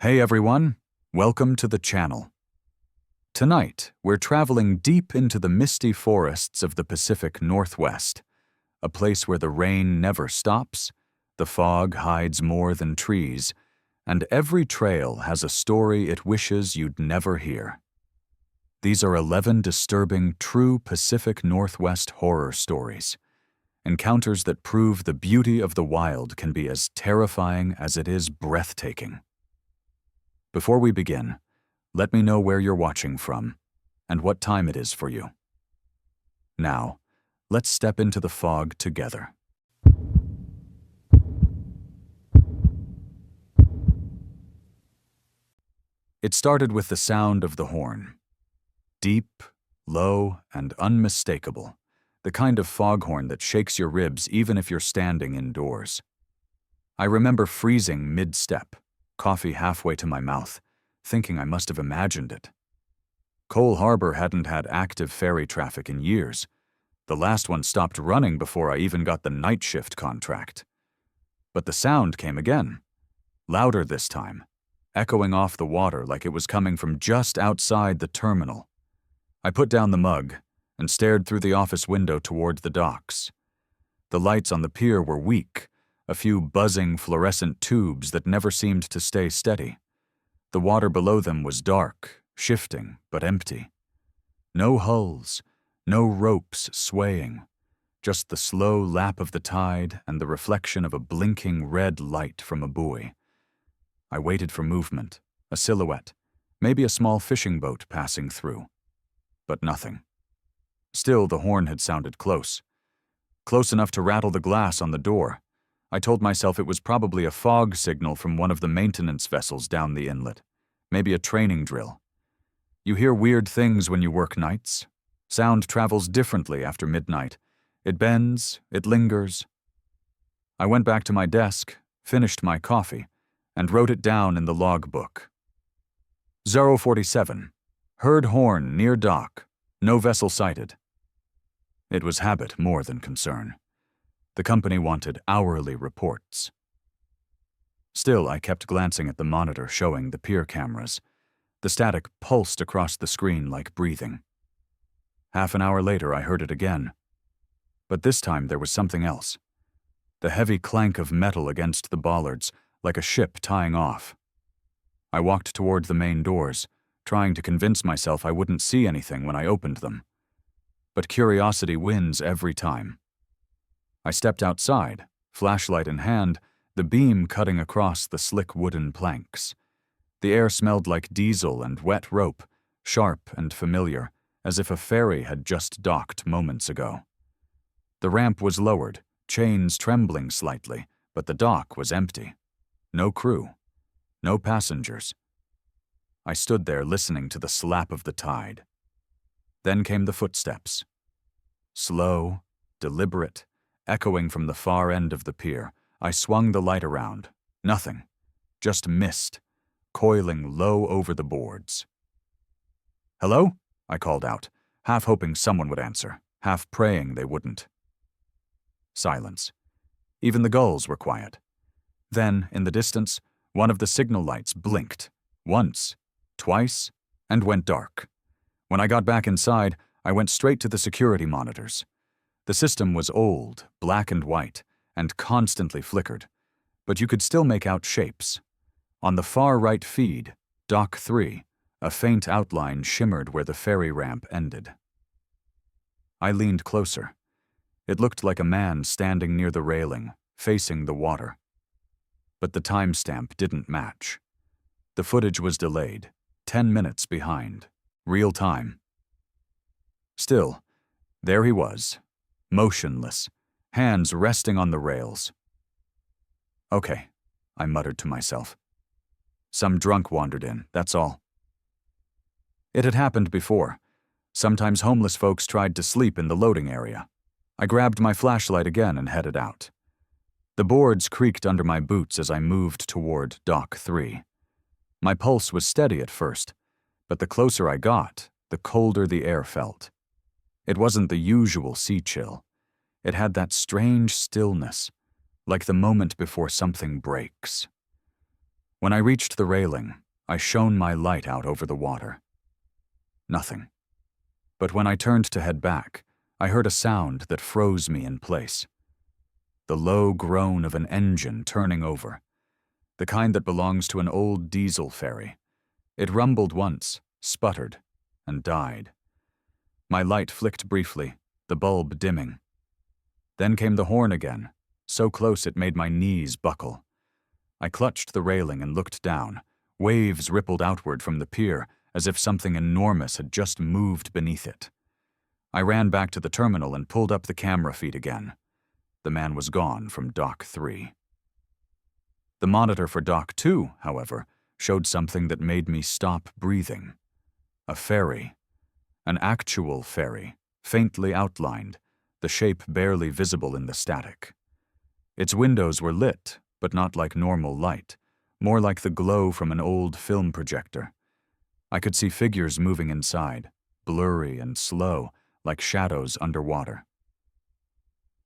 Hey everyone, welcome to the channel. Tonight, we're traveling deep into the misty forests of the Pacific Northwest, a place where the rain never stops, the fog hides more than trees, and every trail has a story it wishes you'd never hear. These are 11 disturbing true Pacific Northwest horror stories, encounters that prove the beauty of the wild can be as terrifying as it is breathtaking. Before we begin, let me know where you're watching from and what time it is for you. Now, let's step into the fog together. It started with the sound of the horn. Deep, low, and unmistakable, the kind of foghorn that shakes your ribs even if you're standing indoors. I remember freezing mid-step, coffee halfway to my mouth, thinking I must have imagined it. Cole Harbor hadn't had active ferry traffic in years. The last one stopped running before I even got the night shift contract. But the sound came again, louder this time, echoing off the water like it was coming from just outside the terminal. I put down the mug and stared through the office window toward the docks. The lights on the pier were weak, a few buzzing fluorescent tubes that never seemed to stay steady. The water below them was dark, shifting, but empty. No hulls, no ropes swaying, just the slow lap of the tide and the reflection of a blinking red light from a buoy. I waited for movement, a silhouette, maybe a small fishing boat passing through. But nothing. Still, the horn had sounded close enough to rattle the glass on the door. I told myself it was probably a fog signal from one of the maintenance vessels down the inlet, maybe a training drill. You hear weird things when you work nights. Sound travels differently after midnight. It bends, it lingers. I went back to my desk, finished my coffee, and wrote it down in the logbook. 047. Heard horn near dock. No vessel sighted. It was habit more than concern. The company wanted hourly reports. Still, I kept glancing at the monitor showing the pier cameras. The static pulsed across the screen like breathing. Half an hour later, I heard it again. But this time there was something else. The heavy clank of metal against the bollards, like a ship tying off. I walked toward the main doors, trying to convince myself I wouldn't see anything when I opened them. But curiosity wins every time. I stepped outside, flashlight in hand, the beam cutting across the slick wooden planks. The air smelled like diesel and wet rope, sharp and familiar, as if a ferry had just docked moments ago. The ramp was lowered, chains trembling slightly, but the dock was empty. No crew, no passengers. I stood there listening to the slap of the tide. Then came the footsteps. Slow, deliberate, echoing from the far end of the pier. I swung the light around. Nothing. Just mist, coiling low over the boards. "Hello?" I called out, half hoping someone would answer, half praying they wouldn't. Silence. Even the gulls were quiet. Then, in the distance, one of the signal lights blinked. Once, twice, and went dark. When I got back inside, I went straight to the security monitors. The system was old, black and white, and constantly flickered, but you could still make out shapes. On the far right feed, Dock 3, a faint outline shimmered where the ferry ramp ended. I leaned closer. It looked like a man standing near the railing, facing the water. But the timestamp didn't match. The footage was delayed, 10 minutes behind, real time. Still, there he was, motionless, hands resting on the rails. "Okay," I muttered to myself. "Some drunk wandered in, that's all." It had happened before. Sometimes homeless folks tried to sleep in the loading area. I grabbed my flashlight again and headed out. The boards creaked under my boots as I moved toward Dock 3. My pulse was steady at first, but the closer I got, the colder the air felt. It wasn't the usual sea chill. It had that strange stillness, like the moment before something breaks. When I reached the railing, I shone my light out over the water. Nothing. But when I turned to head back, I heard a sound that froze me in place. The low groan of an engine turning over, the kind that belongs to an old diesel ferry. It rumbled once, sputtered, and died. My light flicked briefly, the bulb dimming. Then came the horn again, so close it made my knees buckle. I clutched the railing and looked down. Waves rippled outward from the pier as if something enormous had just moved beneath it. I ran back to the terminal and pulled up the camera feed again. The man was gone from Dock 3. The monitor for Dock 2, however, showed something that made me stop breathing. A ferry. An actual ferry, faintly outlined, the shape barely visible in the static. Its windows were lit, but not like normal light, more like the glow from an old film projector. I could see figures moving inside, blurry and slow, like shadows underwater.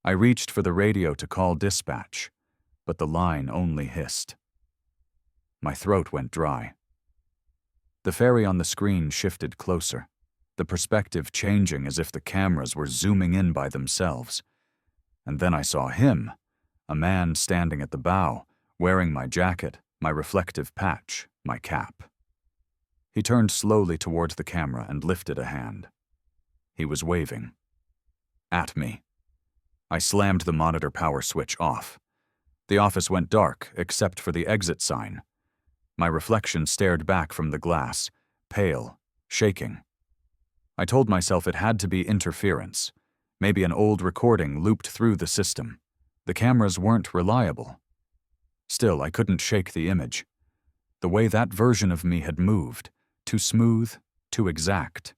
I reached for the radio to call dispatch, but the line only hissed. My throat went dry. The ferry on the screen shifted closer, the perspective changing as if the cameras were zooming in by themselves. And then I saw him, a man standing at the bow, wearing my jacket, my reflective patch, my cap. He turned slowly towards the camera and lifted a hand. He was waving. At me. I slammed the monitor power switch off. The office went dark, except for the exit sign. My reflection stared back from the glass, pale, shaking. I told myself it had to be interference. Maybe an old recording looped through the system. The cameras weren't reliable. Still, I couldn't shake the image. The way that version of me had moved, too smooth, too exact.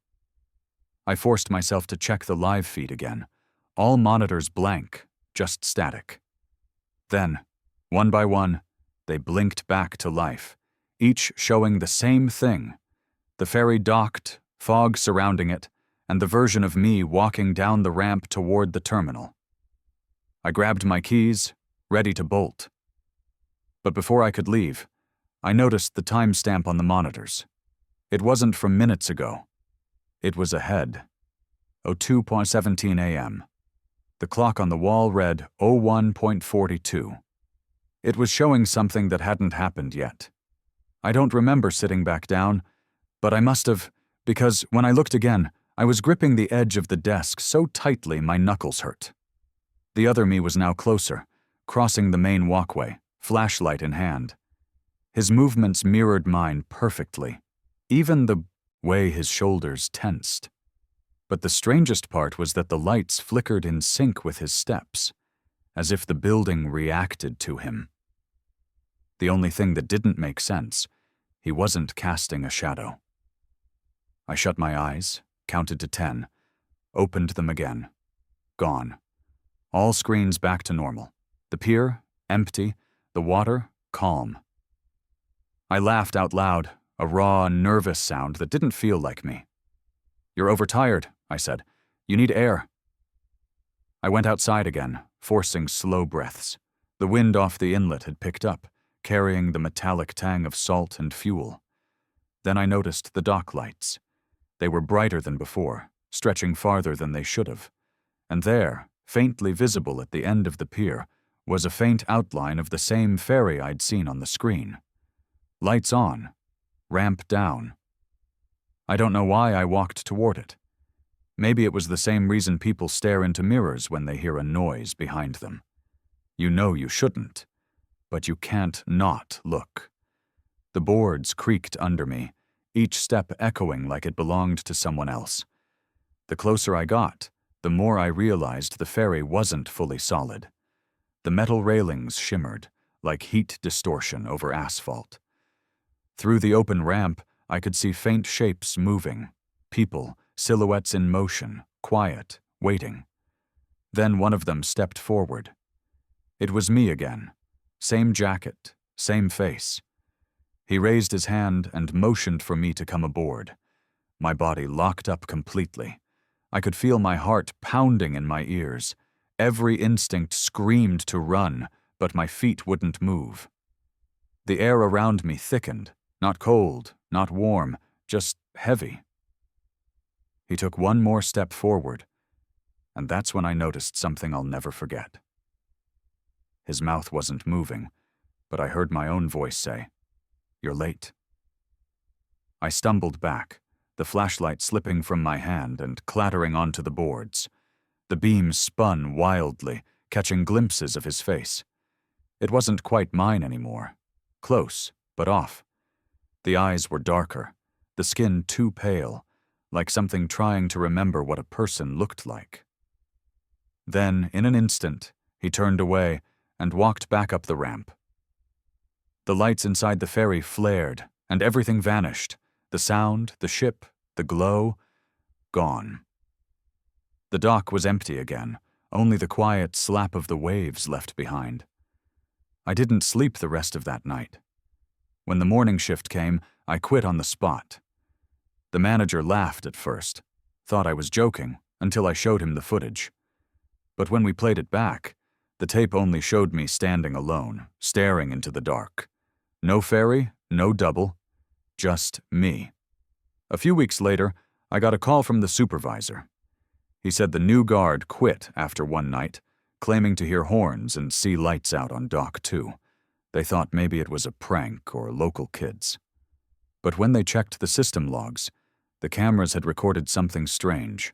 I forced myself to check the live feed again. All monitors blank, just static. Then, one by one, they blinked back to life, each showing the same thing. The ferry docked, fog surrounding it, and the version of me walking down the ramp toward the terminal. I grabbed my keys, ready to bolt. But before I could leave, I noticed the timestamp on the monitors. It wasn't from minutes ago. It was ahead. 02:17 a.m. The clock on the wall read 01:42. It was showing something that hadn't happened yet. I don't remember sitting back down, but I must have, because when I looked again, I was gripping the edge of the desk so tightly my knuckles hurt. The other me was now closer, crossing the main walkway, flashlight in hand. His movements mirrored mine perfectly, even the way his shoulders tensed. But the strangest part was that the lights flickered in sync with his steps, as if the building reacted to him. The only thing that didn't make sense, he wasn't casting a shadow. I shut my eyes, counted to 10, opened them again. Gone. All screens back to normal. The pier, empty. The water, calm. I laughed out loud, a raw, nervous sound that didn't feel like me. "You're overtired," I said. "You need air." I went outside again, forcing slow breaths. The wind off the inlet had picked up, carrying the metallic tang of salt and fuel. Then I noticed the dock lights. They were brighter than before, stretching farther than they should have. And there, faintly visible at the end of the pier, was a faint outline of the same ferry I'd seen on the screen. Lights on, ramp down. I don't know why I walked toward it. Maybe it was the same reason people stare into mirrors when they hear a noise behind them. You know you shouldn't, but you can't not look. The boards creaked under me, each step echoing like it belonged to someone else. The closer I got, the more I realized the ferry wasn't fully solid. The metal railings shimmered, like heat distortion over asphalt. Through the open ramp, I could see faint shapes moving, people, silhouettes in motion, quiet, waiting. Then one of them stepped forward. It was me again. Same jacket, same face. He raised his hand and motioned for me to come aboard. My body locked up completely. I could feel my heart pounding in my ears. Every instinct screamed to run, but my feet wouldn't move. The air around me thickened, not cold, not warm, just heavy. He took one more step forward, and that's when I noticed something I'll never forget. His mouth wasn't moving, but I heard my own voice say, "You're late." I stumbled back, the flashlight slipping from my hand and clattering onto the boards. The beam spun wildly, catching glimpses of his face. It wasn't quite mine anymore. Close, but off. The eyes were darker, the skin too pale, like something trying to remember what a person looked like. Then, in an instant, he turned away and walked back up the ramp. The lights inside the ferry flared, and everything vanished. The sound, the ship, the glow, gone. The dock was empty again, only the quiet slap of the waves left behind. I didn't sleep the rest of that night. When the morning shift came, I quit on the spot. The manager laughed at first, thought I was joking, until I showed him the footage. But when we played it back, the tape only showed me standing alone, staring into the dark. No ferry, no double, just me. A few weeks later, I got a call from the supervisor. He said the new guard quit after one night, claiming to hear horns and see lights out on Dock 2. They thought maybe it was a prank or local kids. But when they checked the system logs, the cameras had recorded something strange.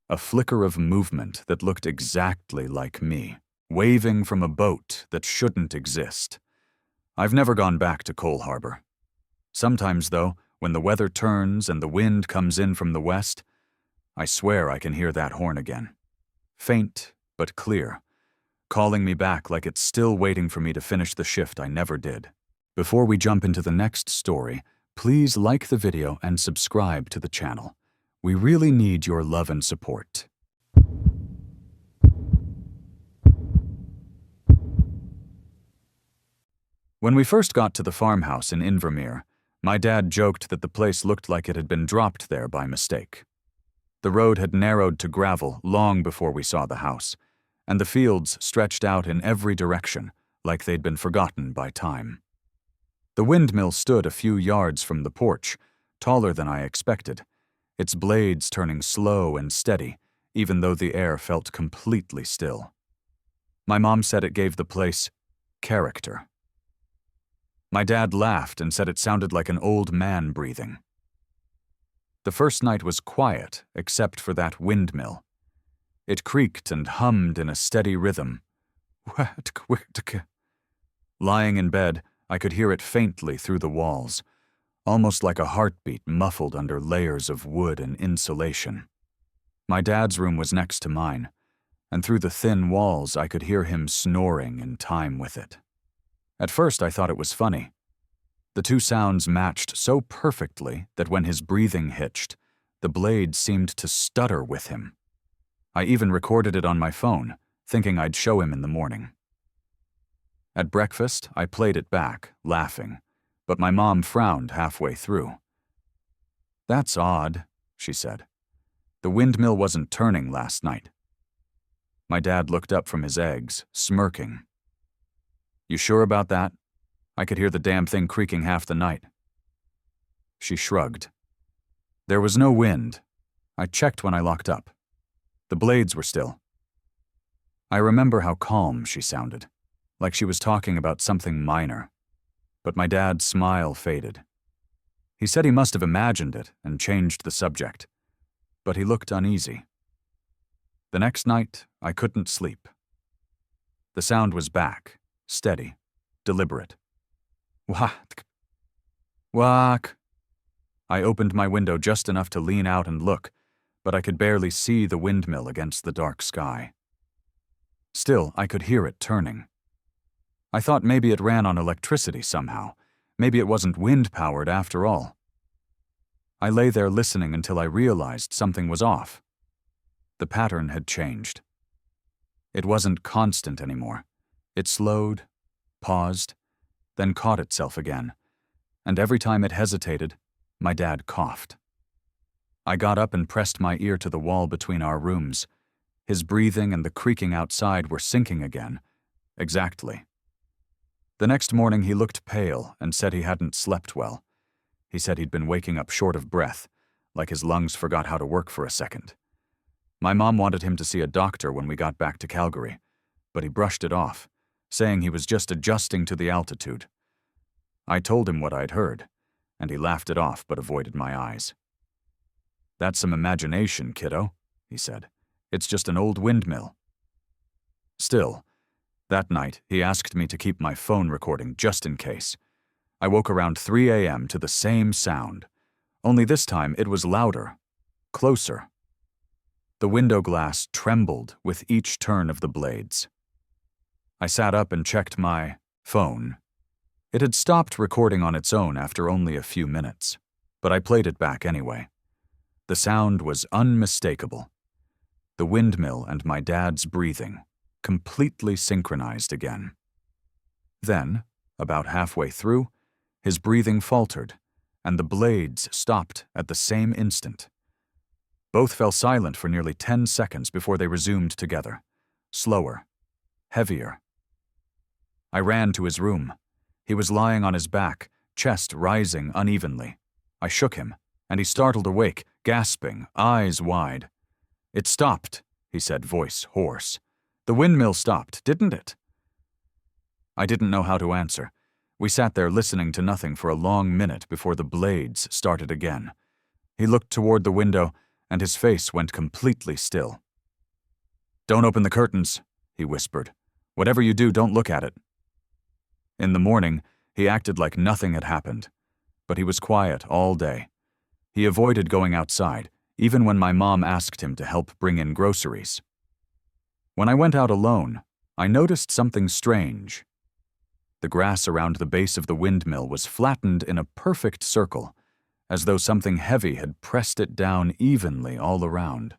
A flicker of movement that looked exactly like me, waving from a boat that shouldn't exist. I've never gone back to Coal Harbor. Sometimes, though, when the weather turns and the wind comes in from the west, I swear I can hear that horn again. Faint, but clear, calling me back like it's still waiting for me to finish the shift I never did. Before we jump into the next story, please like the video and subscribe to the channel. We really need your love and support. When we first got to the farmhouse in Invermere, my dad joked that the place looked like it had been dropped there by mistake. The road had narrowed to gravel long before we saw the house, and the fields stretched out in every direction, like they'd been forgotten by time. The windmill stood a few yards from the porch, taller than I expected, its blades turning slow and steady, even though the air felt completely still. My mom said it gave the place character. My dad laughed and said it sounded like an old man breathing. The first night was quiet, except for that windmill. It creaked and hummed in a steady rhythm. Lying in bed, I could hear it faintly through the walls, almost like a heartbeat muffled under layers of wood and insulation. My dad's room was next to mine, and through the thin walls I could hear him snoring in time with it. At first I thought it was funny. The two sounds matched so perfectly that when his breathing hitched, the blade seemed to stutter with him. I even recorded it on my phone, thinking I'd show him in the morning. At breakfast, I played it back, laughing, but my mom frowned halfway through. "That's odd," she said. "The windmill wasn't turning last night." My dad looked up from his eggs, smirking. "You sure about that? I could hear the damn thing creaking half the night." She shrugged. "There was no wind. I checked when I locked up. The blades were still." I remember how calm she sounded, like she was talking about something minor. But my dad's smile faded. He said he must have imagined it and changed the subject, but he looked uneasy. The next night, I couldn't sleep. The sound was back, steady, deliberate. Whack. Whack. I opened my window just enough to lean out and look, but I could barely see the windmill against the dark sky. Still, I could hear it turning. I thought maybe it ran on electricity somehow. Maybe it wasn't wind-powered after all. I lay there listening until I realized something was off. The pattern had changed. It wasn't constant anymore. It slowed, paused, then caught itself again, and every time it hesitated, my dad coughed. I got up and pressed my ear to the wall between our rooms. His breathing and the creaking outside were syncing again. Exactly. The next morning he looked pale and said he hadn't slept well. He said he'd been waking up short of breath, like his lungs forgot how to work for a second. My mom wanted him to see a doctor when we got back to Calgary, but he brushed it off, saying he was just adjusting to the altitude. I told him what I'd heard, and he laughed it off but avoided my eyes. "That's some imagination, kiddo," he said. "It's just an old windmill." Still, that night he asked me to keep my phone recording just in case. I woke around 3 a.m. to the same sound, only this time it was louder, closer. The window glass trembled with each turn of the blades. I sat up and checked my phone. It had stopped recording on its own after only a few minutes, but I played it back anyway. The sound was unmistakable. The windmill and my dad's breathing, completely synchronized again. Then, about halfway through, his breathing faltered, and the blades stopped at the same instant. Both fell silent for nearly 10 seconds before they resumed together, slower, heavier. I ran to his room. He was lying on his back, chest rising unevenly. I shook him, and he startled awake, gasping, eyes wide. "It stopped," he said, voice hoarse. "The windmill stopped, didn't it?" I didn't know how to answer. We sat there listening to nothing for a long minute before the blades started again. He looked toward the window, and his face went completely still. "Don't open the curtains," he whispered. "Whatever you do, don't look at it." In the morning, he acted like nothing had happened, but he was quiet all day. He avoided going outside, even when my mom asked him to help bring in groceries. When I went out alone, I noticed something strange. The grass around the base of the windmill was flattened in a perfect circle, as though something heavy had pressed it down evenly all around.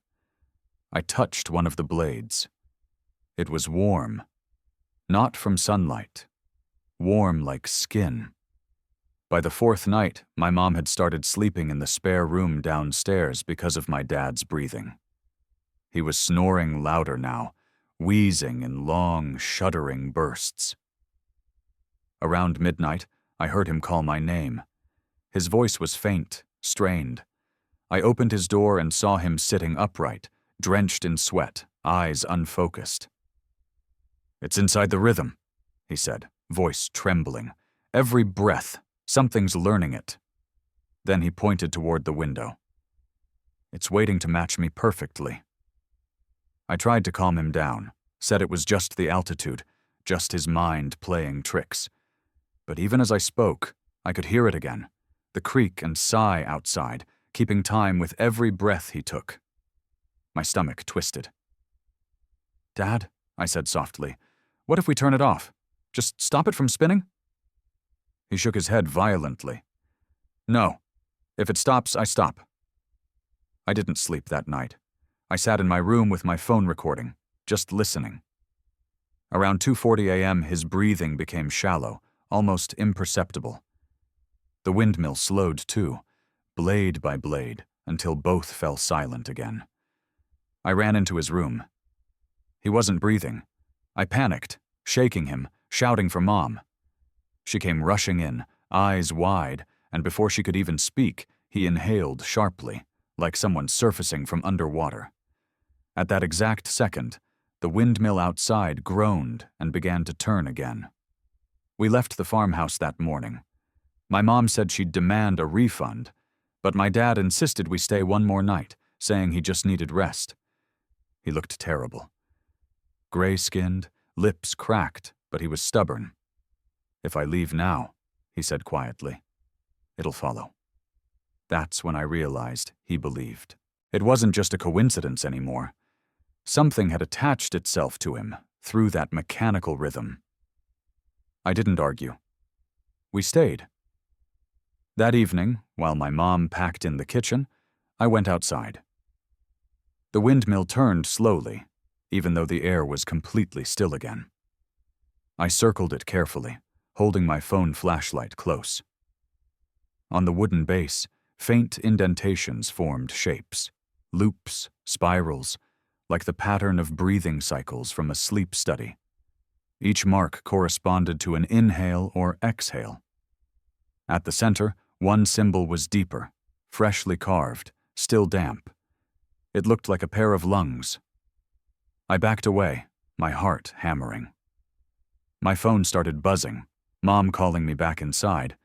I touched one of the blades. It was warm, not from sunlight, warm like skin. By the fourth night, my mom had started sleeping in the spare room downstairs because of my dad's breathing. He was snoring louder now, wheezing in long, shuddering bursts. Around midnight, I heard him call my name. His voice was faint, strained. I opened his door and saw him sitting upright, drenched in sweat, eyes unfocused. "It's inside the rhythm," he said, voice trembling. "Every breath, something's learning it." Then he pointed toward the window. "It's waiting to match me perfectly." I tried to calm him down, said it was just the altitude, just his mind playing tricks. But even as I spoke, I could hear it again, the creak and sigh outside, keeping time with every breath he took. My stomach twisted. "Dad," I said softly, "what if we turn it off? Just stop it from spinning?" He shook his head violently. "No. If it stops, I stop." I didn't sleep that night. I sat in my room with my phone recording, just listening. Around 2:40 a.m., his breathing became shallow, almost imperceptible. The windmill slowed too, blade by blade, until both fell silent again. I ran into his room. He wasn't breathing. I panicked, shaking him, shouting for Mom. She came rushing in, eyes wide, and before she could even speak, he inhaled sharply, like someone surfacing from underwater. At that exact second, the windmill outside groaned and began to turn again. We left the farmhouse that morning. My mom said she'd demand a refund, but my dad insisted we stay one more night, saying he just needed rest. He looked terrible. Gray-skinned, lips cracked, but he was stubborn. "If I leave now," he said quietly, "it'll follow." That's when I realized he believed. It wasn't just a coincidence anymore. Something had attached itself to him through that mechanical rhythm. I didn't argue. We stayed. That evening, while my mom packed in the kitchen, I went outside. The windmill turned slowly, even though the air was completely still again. I circled it carefully, holding my phone flashlight close. On the wooden base, faint indentations formed shapes, loops, spirals, like the pattern of breathing cycles from a sleep study. Each mark corresponded to an inhale or exhale. At the center, one symbol was deeper, freshly carved, still damp. It looked like a pair of lungs. I backed away, my heart hammering. My phone started buzzing, Mom calling me back inside,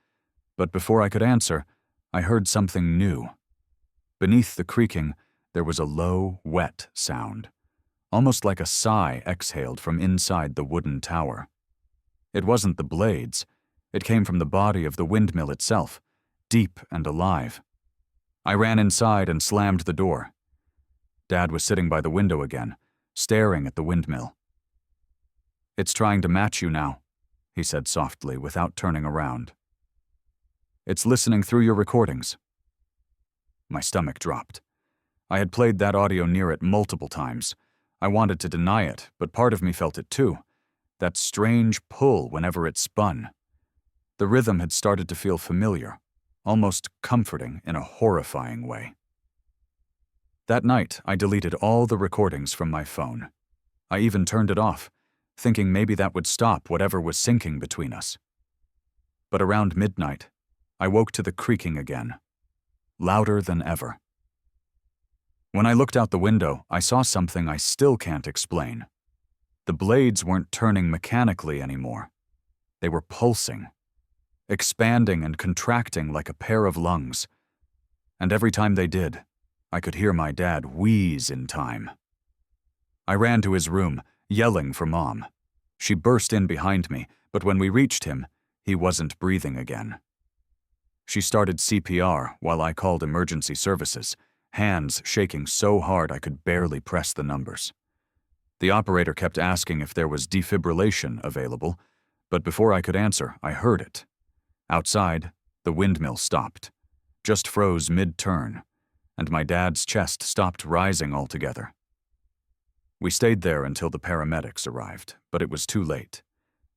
but before I could answer, I heard something new. Beneath the creaking, there was a low, wet sound, almost like a sigh exhaled from inside the wooden tower. It wasn't the blades. It came from the body of the windmill itself, deep and alive. I ran inside and slammed the door. Dad was sitting by the window again, staring at the windmill. "It's trying to match you now," he said softly without turning around. "It's listening through your recordings." My stomach dropped. I had played that audio near it multiple times. I wanted to deny it, but part of me felt it too. That strange pull whenever it spun. The rhythm had started to feel familiar, almost comforting in a horrifying way. That night, I deleted all the recordings from my phone. I even turned it off, thinking maybe that would stop whatever was sinking between us. But around midnight, I woke to the creaking again, louder than ever. When I looked out the window, I saw something I still can't explain. The blades weren't turning mechanically anymore. They were pulsing, expanding and contracting like a pair of lungs. And every time they did, I could hear my dad wheeze in time. I ran to his room, yelling for Mom. She burst in behind me, but when we reached him, he wasn't breathing again. She started CPR while I called emergency services, hands shaking so hard I could barely press the numbers. The operator kept asking if there was defibrillation available, but before I could answer, I heard it. Outside, the windmill stopped, just froze mid-turn, and my dad's chest stopped rising altogether. We stayed there until the paramedics arrived, but it was too late.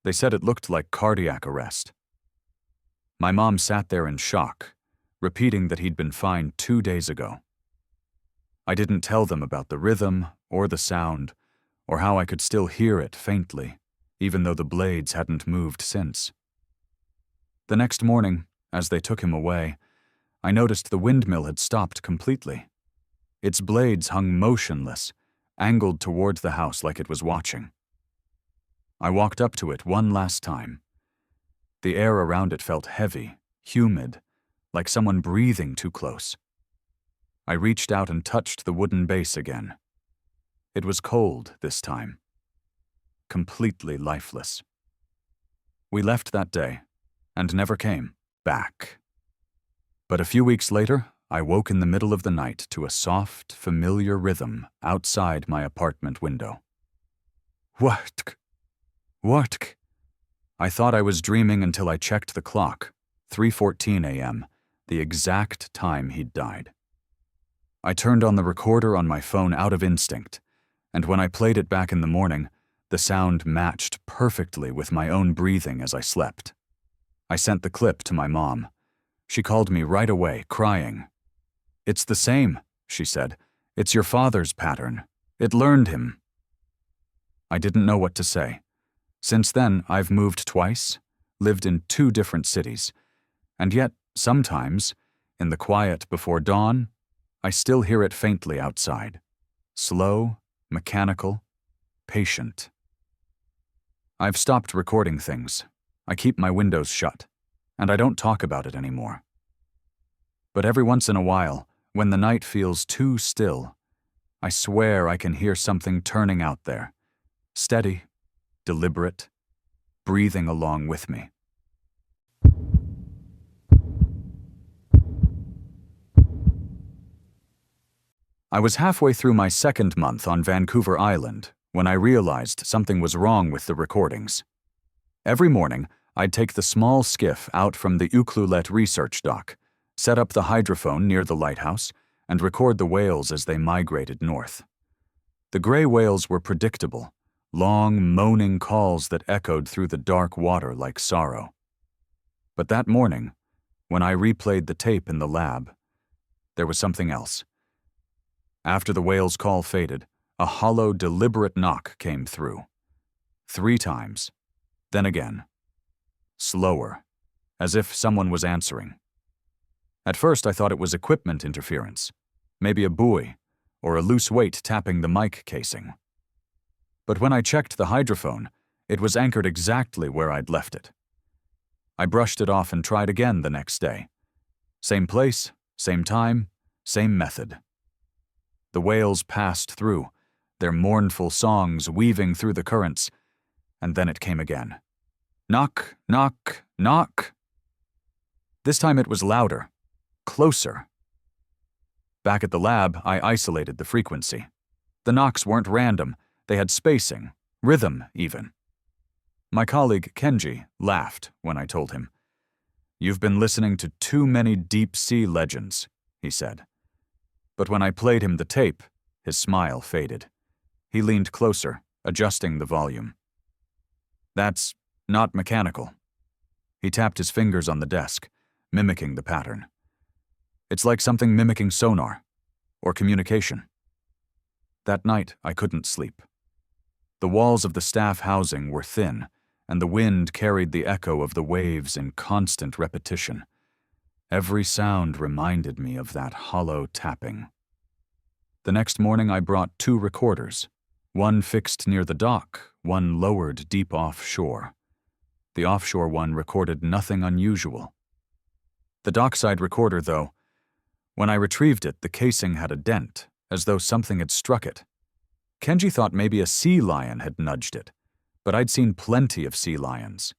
They said it looked like cardiac arrest. My mom sat there in shock, repeating that he'd been fine 2 days ago. I didn't tell them about the rhythm or the sound, or how I could still hear it faintly, even though the blades hadn't moved since. The next morning, as they took him away, I noticed the windmill had stopped completely. Its blades hung motionless, angled toward the house like it was watching. I walked up to it one last time. The air around it felt heavy, humid, like someone breathing too close. I reached out and touched the wooden base again. It was cold this time, completely lifeless. We left that day and never came back. But a few weeks later, I woke in the middle of the night to a soft, familiar rhythm outside my apartment window. What? I thought I was dreaming until I checked the clock, 3:14 a.m., the exact time he'd died. I turned on the recorder on my phone out of instinct, and when I played it back in the morning, the sound matched perfectly with my own breathing as I slept. I sent the clip to my mom. She called me right away, crying. "It's the same," she said. "It's your father's pattern. It learned him." I didn't know what to say. Since then, I've moved twice, lived in 2 different cities, and yet, sometimes, in the quiet before dawn, I still hear it faintly outside. Slow, mechanical, patient. I've stopped recording things. I keep my windows shut, and I don't talk about it anymore. But every once in a while, when the night feels too still, I swear I can hear something turning out there, steady, deliberate, breathing along with me. I was halfway through my 2nd month on Vancouver Island when I realized something was wrong with the recordings. Every morning, I'd take the small skiff out from the Ucluelet research dock, set up the hydrophone near the lighthouse, and record the whales as they migrated north. The gray whales were predictable, long, moaning calls that echoed through the dark water like sorrow. But that morning, when I replayed the tape in the lab, there was something else. After the whale's call faded, a hollow, deliberate knock came through. 3 times. Then again. Slower, as if someone was answering. At first I thought it was equipment interference, maybe a buoy or a loose weight tapping the mic casing. But when I checked the hydrophone, it was anchored exactly where I'd left it. I brushed it off and tried again the next day. Same place, same time, same method. The whales passed through, their mournful songs weaving through the currents, and then it came again. Knock, knock, knock. This time it was louder, closer. Back at the lab, I isolated the frequency. The knocks weren't random, they had spacing, rhythm even. My colleague Kenji laughed when I told him. "You've been listening to too many deep-sea legends," he said. But when I played him the tape, his smile faded. He leaned closer, adjusting the volume. "That's not mechanical." He tapped his fingers on the desk, mimicking the pattern. "It's like something mimicking sonar, or communication." That night, I couldn't sleep. The walls of the staff housing were thin, and the wind carried the echo of the waves in constant repetition. Every sound reminded me of that hollow tapping. The next morning I brought 2 recorders, one fixed near the dock, one lowered deep offshore. The offshore one recorded nothing unusual. The dockside recorder, though, when I retrieved it, the casing had a dent, as though something had struck it. Kenji thought maybe a sea lion had nudged it, but I'd seen plenty of sea lions.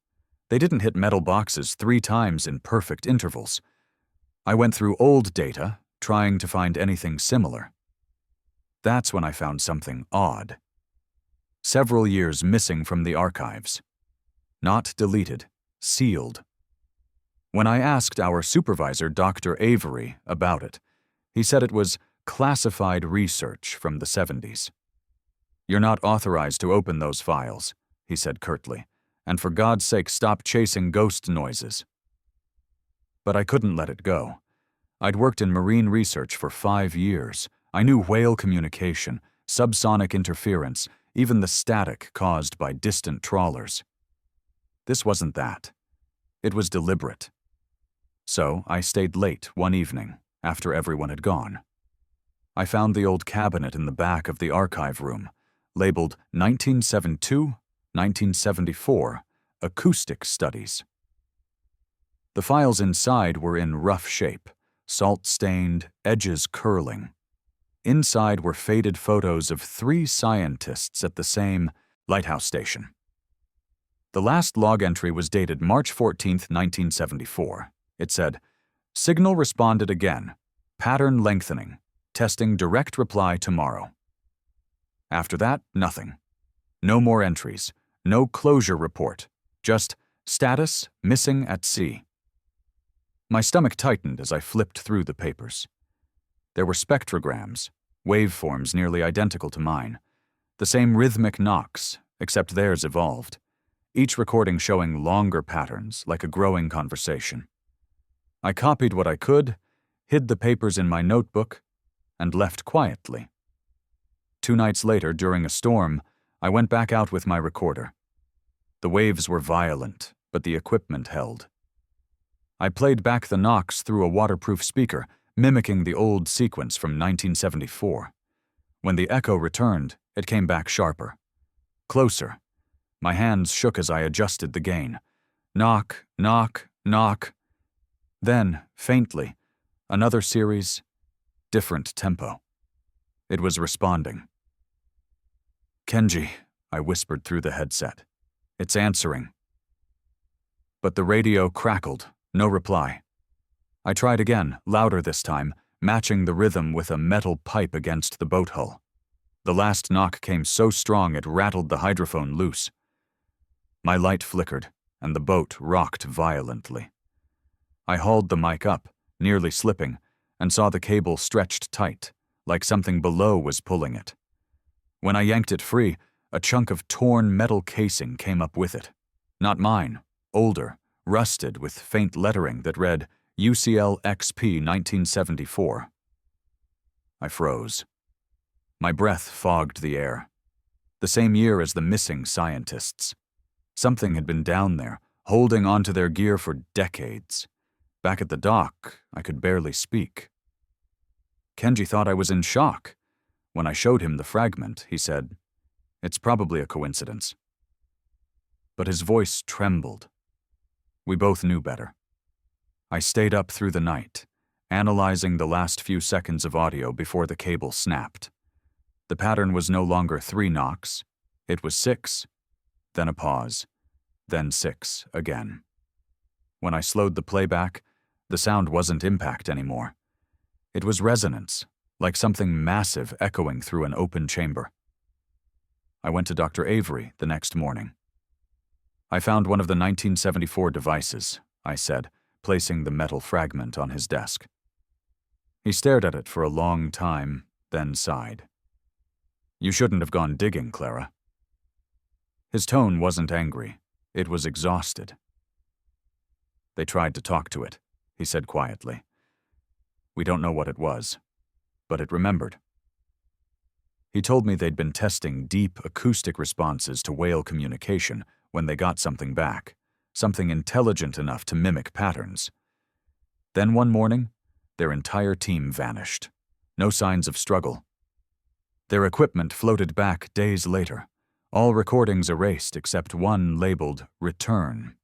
They didn't hit metal boxes 3 times in perfect intervals. I went through old data, trying to find anything similar. That's when I found something odd. Several years missing from the archives. Not deleted, sealed. When I asked our supervisor, Dr. Avery, about it, he said it was classified research from the 70s. "You're not authorized to open those files," he said curtly, "and for God's sake stop chasing ghost noises." But I couldn't let it go. I'd worked in marine research for 5 years. I knew whale communication, subsonic interference, even the static caused by distant trawlers. This wasn't that. It was deliberate. So I stayed late one evening, after everyone had gone. I found the old cabinet in the back of the archive room, labeled 1972, 1974, Acoustic Studies. The files inside were in rough shape, salt-stained, edges curling. Inside were faded photos of 3 scientists at the same lighthouse station. The last log entry was dated March 14, 1974. It said, "Signal responded again. Pattern lengthening. Testing direct reply tomorrow." After that, nothing. No more entries. No closure report. Just status missing at sea. My stomach tightened as I flipped through the papers. There were spectrograms, waveforms nearly identical to mine. The same rhythmic knocks, except theirs evolved. Each recording showing longer patterns, like a growing conversation. I copied what I could, hid the papers in my notebook, and left quietly. 2 nights later, during a storm, I went back out with my recorder. The waves were violent, but the equipment held. I played back the knocks through a waterproof speaker, mimicking the old sequence from 1974. When the echo returned, it came back sharper. Closer. My hands shook as I adjusted the gain. Knock, knock, knock. Then, faintly, another series, different tempo. It was responding. "Kenji," I whispered through the headset. "It's answering." But the radio crackled, no reply. I tried again, louder this time, matching the rhythm with a metal pipe against the boat hull. The last knock came so strong it rattled the hydrophone loose. My light flickered, and the boat rocked violently. I hauled the mic up, nearly slipping, and saw the cable stretched tight, like something below was pulling it. When I yanked it free, a chunk of torn metal casing came up with it. Not mine, older, rusted with faint lettering that read UCL XP 1974. I froze. My breath fogged the air. the same year as the missing scientists. Something had been down there, holding onto their gear for decades. Back at the dock, I could barely speak. Kenji thought I was in shock. When I showed him the fragment, he said, "It's probably a coincidence." But his voice trembled. We both knew better. I stayed up through the night, analyzing the last few seconds of audio before the cable snapped. The pattern was no longer 3 knocks. It was 6, then a pause, then 6 again. When I slowed the playback, the sound wasn't impact anymore. It was resonance, like something massive echoing through an open chamber. I went to Dr. Avery the next morning. "I found one of the 1974 devices," I said, placing the metal fragment on his desk. He stared at it for a long time, then sighed. "You shouldn't have gone digging, Clara." His tone wasn't angry. It was exhausted. "They tried to talk to it," he said quietly. "We don't know what it was, but it remembered." He told me they'd been testing deep acoustic responses to whale communication when they got something back, something intelligent enough to mimic patterns. Then one morning, their entire team vanished. No signs of struggle. Their equipment floated back days later, all recordings erased except one labeled "Return."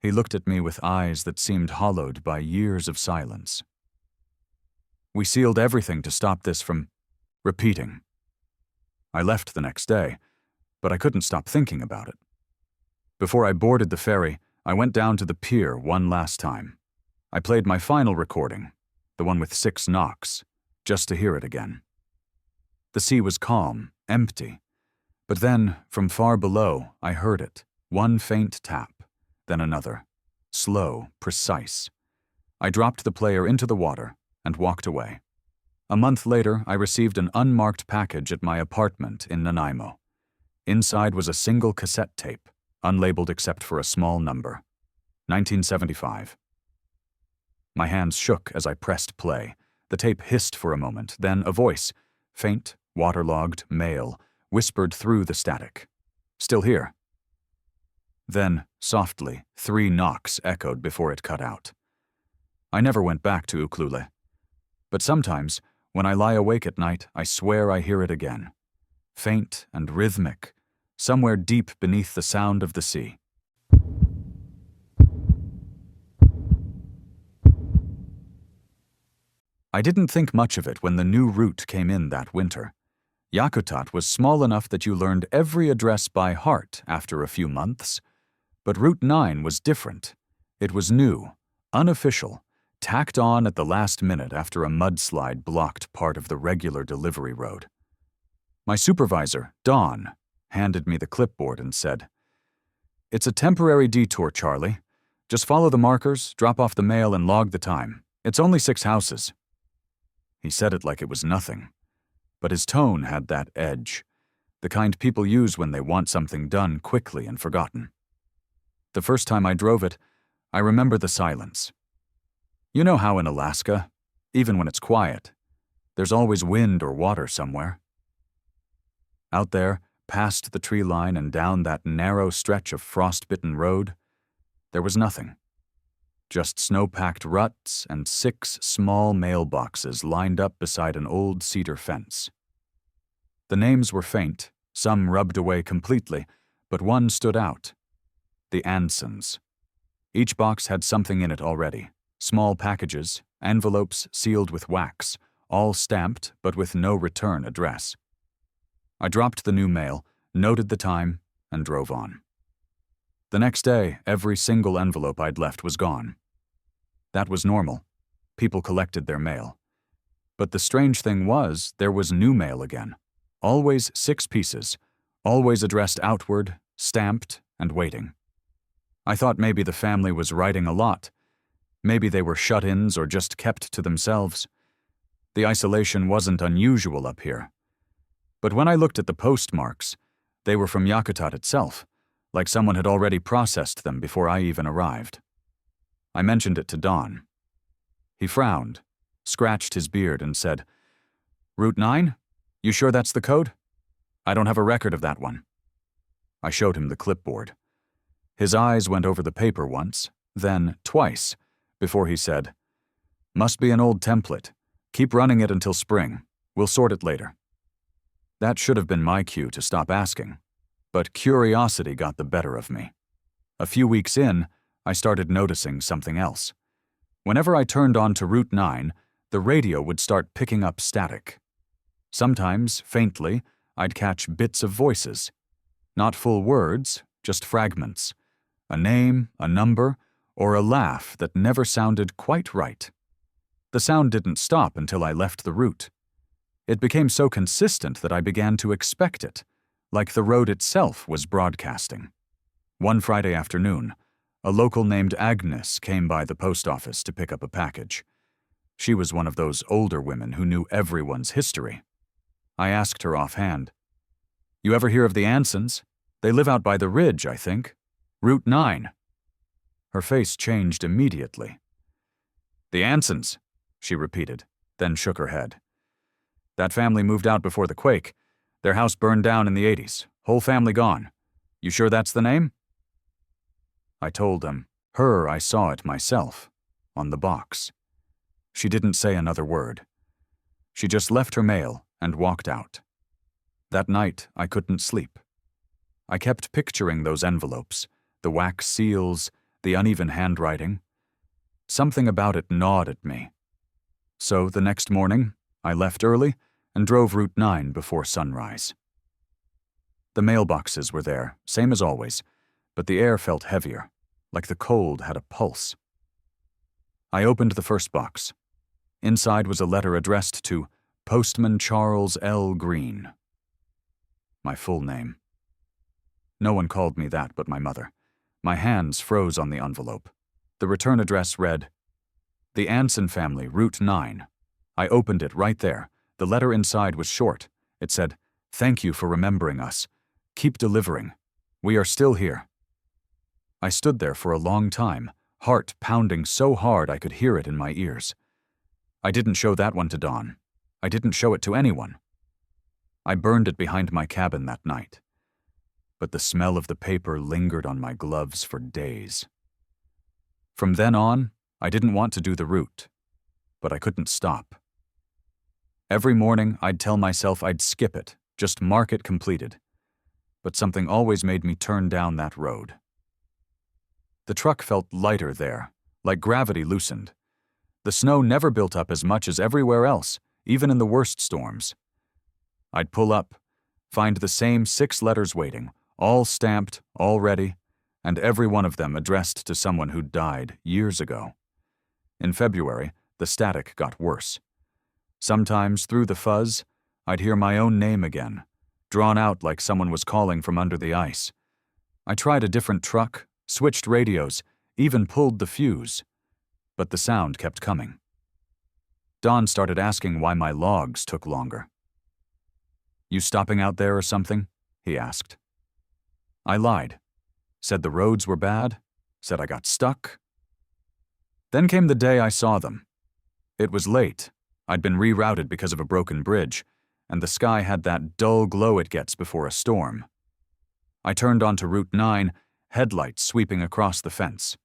He looked at me with eyes that seemed hollowed by years of silence. "We sealed everything to stop this from repeating." I left the next day, but I couldn't stop thinking about it. Before I boarded the ferry, I went down to the pier one last time. I played my final recording, the one with 6 knocks, just to hear it again. The sea was calm, empty, but then, from far below, I heard it, one faint tap, then another, slow, precise. I dropped the player into the water and walked away. A month later, I received an unmarked package at my apartment in Nanaimo. Inside was a single cassette tape, unlabeled except for a small number. 1975. My hands shook as I pressed play. The tape hissed for a moment, then a voice, faint, waterlogged, male, whispered through the static. "Still here." Then, softly, 3 knocks echoed before it cut out. I never went back to Ukulele. But sometimes, when I lie awake at night, I swear I hear it again. Faint and rhythmic, somewhere deep beneath the sound of the sea. I didn't think much of it when the new route came in that winter. Yakutat was small enough that you learned every address by heart after a few months. But Route 9 was different. It was new, unofficial, tacked on at the last minute after a mudslide blocked part of the regular delivery road. My supervisor, Dawn, handed me the clipboard and said, "It's a temporary detour, Charlie. Just follow the markers, drop off the mail, and log the time. It's only 6 houses." He said it like it was nothing, but his tone had that edge, the kind people use when they want something done quickly and forgotten. The first time I drove it, I remember the silence. You know how in Alaska, even when it's quiet, there's always wind or water somewhere. Out there, past the tree line and down that narrow stretch of frost-bitten road, there was nothing. Just snow-packed ruts and 6 small mailboxes lined up beside an old cedar fence. The names were faint, some rubbed away completely, but one stood out. The Ansons. Each box had something in it already. Small packages, envelopes sealed with wax, all stamped but with no return address. I dropped the new mail, noted the time, and drove on. The next day, every single envelope I'd left was gone. That was normal. People collected their mail. But the strange thing was, there was new mail again. Always 6 pieces, always addressed outward, stamped, and waiting. I thought maybe the family was writing a lot. Maybe they were shut-ins or just kept to themselves. The isolation wasn't unusual up here. But when I looked at the postmarks, they were from Yakutat itself, like someone had already processed them before I even arrived. I mentioned it to Don. He frowned, scratched his beard, and said, "Route 9? You sure that's the code?" I don't have a record of that one. I showed him the clipboard. His eyes went over the paper once, then twice, before he said, "Must be an old template. Keep running it until spring. We'll sort it later." That should have been my cue to stop asking, but curiosity got the better of me. A few weeks in, I started noticing something else. Whenever I turned on to Route 9, the radio would start picking up static. Sometimes, faintly, I'd catch bits of voices. Not full words, just fragments. A name, a number, or a laugh that never sounded quite right. The sound didn't stop until I left the route. It became so consistent that I began to expect it, like the road itself was broadcasting. One Friday afternoon, a local named Agnes came by the post office to pick up a package. She was one of those older women who knew everyone's history. I asked her offhand, "You ever hear of the Ansons? They live out by the ridge, I think. Route 9. Her face changed immediately. "The Ansons," she repeated, then shook her head. "That family moved out before the quake. Their house burned down in the 80s. Whole family gone. You sure that's the name?" I told him. I saw it myself, on the box. She didn't say another word. She just left her mail and walked out. That night, I couldn't sleep. I kept picturing those envelopes, the wax seals, the uneven handwriting. Something about it gnawed at me. So the next morning, I left early and drove Route 9 before sunrise. The mailboxes were there, same as always, but the air felt heavier, like the cold had a pulse. I opened the first box. Inside was a letter addressed to Postman Charles L. Green. My full name. No one called me that but my mother. My hands froze on the envelope. The return address read, "The Anson family, Route 9. I opened it right there. The letter inside was short. It said, "Thank you for remembering us. Keep delivering. We are still here." I stood there for a long time, heart pounding so hard I could hear it in my ears. I didn't show that one to Dawn. I didn't show it to anyone. I burned it behind my cabin that night. But the smell of the paper lingered on my gloves for days. From then on, I didn't want to do the route, but I couldn't stop. Every morning, I'd tell myself I'd skip it, just mark it completed. But something always made me turn down that road. The truck felt lighter there, like gravity loosened. The snow never built up as much as everywhere else, even in the worst storms. I'd pull up, find the same 6 letters waiting, all stamped, all ready, and every one of them addressed to someone who'd died years ago. In February, the static got worse. Sometimes, through the fuzz, I'd hear my own name again, drawn out like someone was calling from under the ice. I tried a different truck, switched radios, even pulled the fuse, but the sound kept coming. Don started asking why my logs took longer. "You stopping out there or something?" he asked. I lied. Said the roads were bad, said I got stuck. Then came the day I saw them. It was late. I'd been rerouted because of a broken bridge, and the sky had that dull glow it gets before a storm. I turned onto Route 9, headlights sweeping across the fence.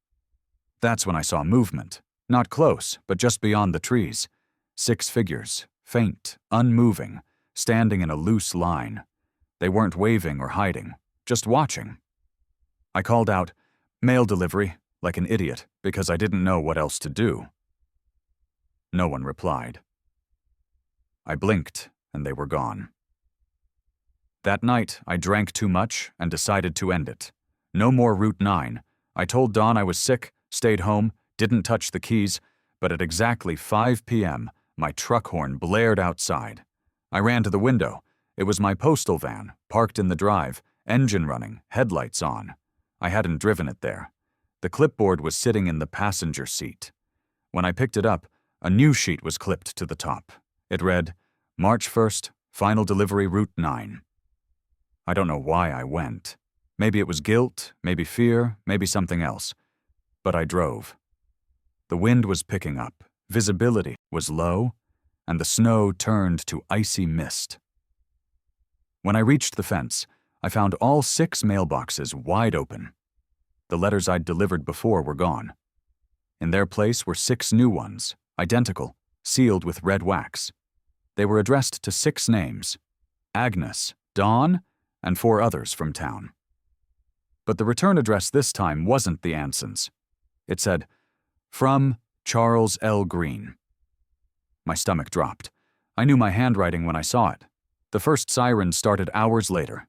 That's when I saw movement, not close, but just beyond the trees. 6 figures, faint, unmoving, standing in a loose line. They weren't waving or hiding, just watching. I called out, "Mail delivery," like an idiot, because I didn't know what else to do. No one replied. I blinked, and they were gone. That night, I drank too much and decided to end it. No more Route 9. I told Dawn I was sick, stayed home, didn't touch the keys, but at exactly 5 p.m., my truck horn blared outside. I ran to the window. It was my postal van, parked in the drive, engine running, headlights on. I hadn't driven it there. The clipboard was sitting in the passenger seat. When I picked it up, a new sheet was clipped to the top. It read, "March 1st, final delivery Route 9. I don't know why I went. Maybe it was guilt, maybe fear, maybe something else. But I drove. The wind was picking up, visibility was low, and the snow turned to icy mist. When I reached the fence, I found all 6 mailboxes wide open. The letters I'd delivered before were gone. In their place were 6 new ones, identical, sealed with red wax. They were addressed to 6 names: Agnes, Dawn, and 4 others from town. But the return address this time wasn't the Ansons. It said, "From Charles L. Green." My stomach dropped. I knew my handwriting when I saw it. The first siren started hours later.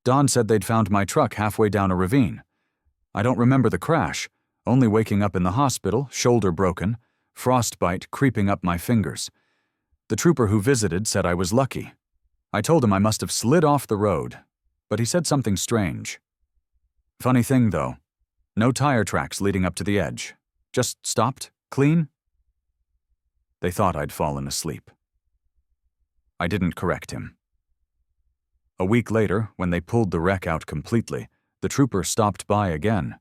Dawn said they'd found my truck halfway down a ravine. I don't remember the crash, only waking up in the hospital, shoulder broken, frostbite creeping up my fingers. The trooper who visited said I was lucky. I told him I must have slid off the road, but he said something strange. Funny thing, though, no tire tracks leading up to the edge. Just stopped, clean. They thought I'd fallen asleep. I didn't correct him. A week later, when they pulled the wreck out completely, the trooper stopped by again.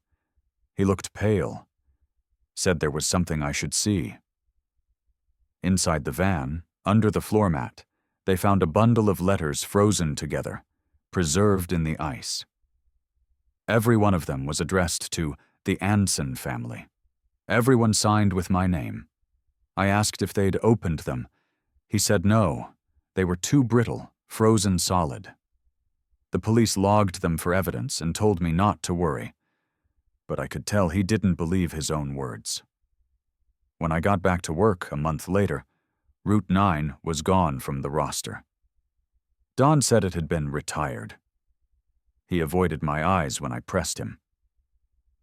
He looked pale. Said there was something I should see. Inside the van, under the floor mat, they found a bundle of letters frozen together, preserved in the ice. Every one of them was addressed to the Anson family. Everyone signed with my name. I asked if they'd opened them. He said no, they were too brittle, frozen solid. The police logged them for evidence and told me not to worry. But I could tell he didn't believe his own words. When I got back to work a month later, Route 9 was gone from the roster. Don said it had been retired. He avoided my eyes when I pressed him.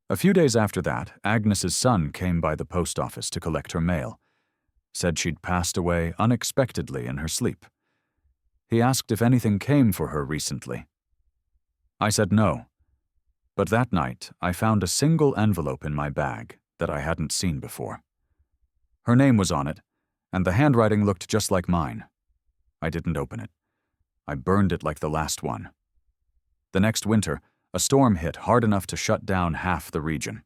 A few days after that, Agnes's son came by the post office to collect her mail. Said she'd passed away unexpectedly in her sleep. He asked if anything came for her recently. I said no, but that night I found a single envelope in my bag that I hadn't seen before. Her name was on it, and the handwriting looked just like mine. I didn't open it. I burned it like the last one. The next winter, a storm hit hard enough to shut down half the region.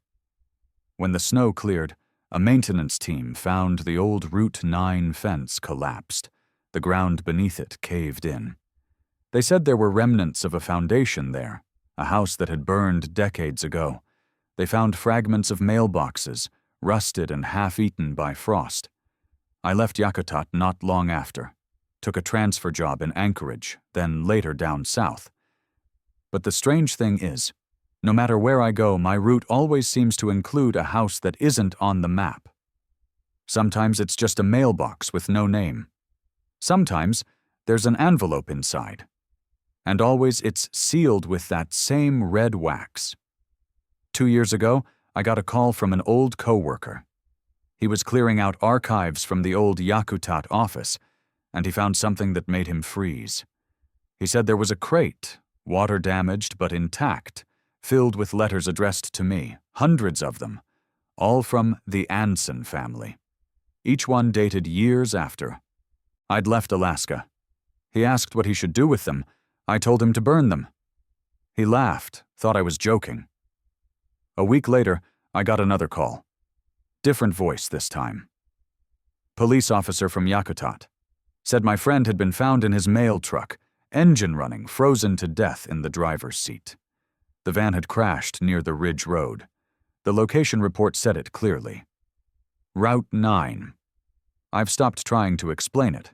When the snow cleared, a maintenance team found the old Route 9 fence collapsed. The ground beneath it caved in. They said there were remnants of a foundation there, a house that had burned decades ago. They found fragments of mailboxes, rusted and half-eaten by frost. I left Yakutat not long after, took a transfer job in Anchorage, then later down south. But the strange thing is, no matter where I go, my route always seems to include a house that isn't on the map. Sometimes it's just a mailbox with no name. Sometimes there's an envelope inside. And always it's sealed with that same red wax. 2 years ago, I got a call from an old coworker. He was clearing out archives from the old Yakutat office, and he found something that made him freeze. He said there was a crate, water damaged but intact, filled with letters addressed to me, hundreds of them, all from the Anson family. Each one dated years after. I'd left Alaska. He asked what he should do with them. I told him to burn them. He laughed, thought I was joking. A week later, I got another call. Different voice this time. Police officer from Yakutat. Said my friend had been found in his mail truck, engine running, frozen to death in the driver's seat. The van had crashed near the Ridge Road. The location report said it clearly. Route 9. I've stopped trying to explain it.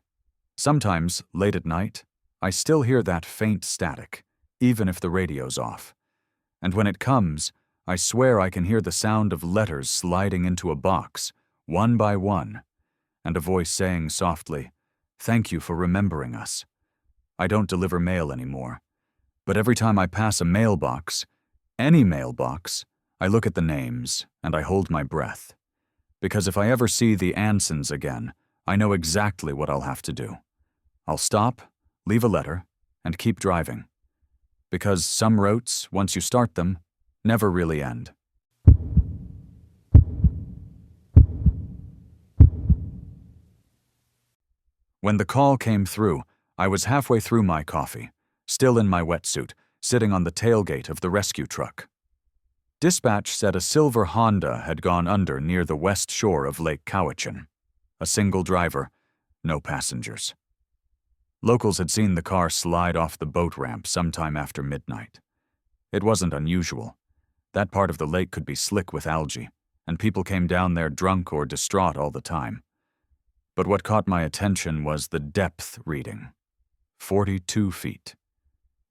Sometimes, late at night, I still hear that faint static, even if the radio's off. And when it comes, I swear I can hear the sound of letters sliding into a box, one by one, and a voice saying softly, "Thank you for remembering us." I don't deliver mail anymore, but every time I pass a mailbox, any mailbox, I look at the names and I hold my breath. Because if I ever see the Ansons again, I know exactly what I'll have to do. I'll stop, leave a letter, and keep driving. Because some routes, once you start them, never really end. When the call came through, I was halfway through my coffee, still in my wetsuit, sitting on the tailgate of the rescue truck. Dispatch said a silver Honda had gone under near the west shore of Lake Cowichan. A single driver, no passengers. Locals had seen the car slide off the boat ramp sometime after midnight. It wasn't unusual. That part of the lake could be slick with algae, and people came down there drunk or distraught all the time. But what caught my attention was the depth reading. 42 feet.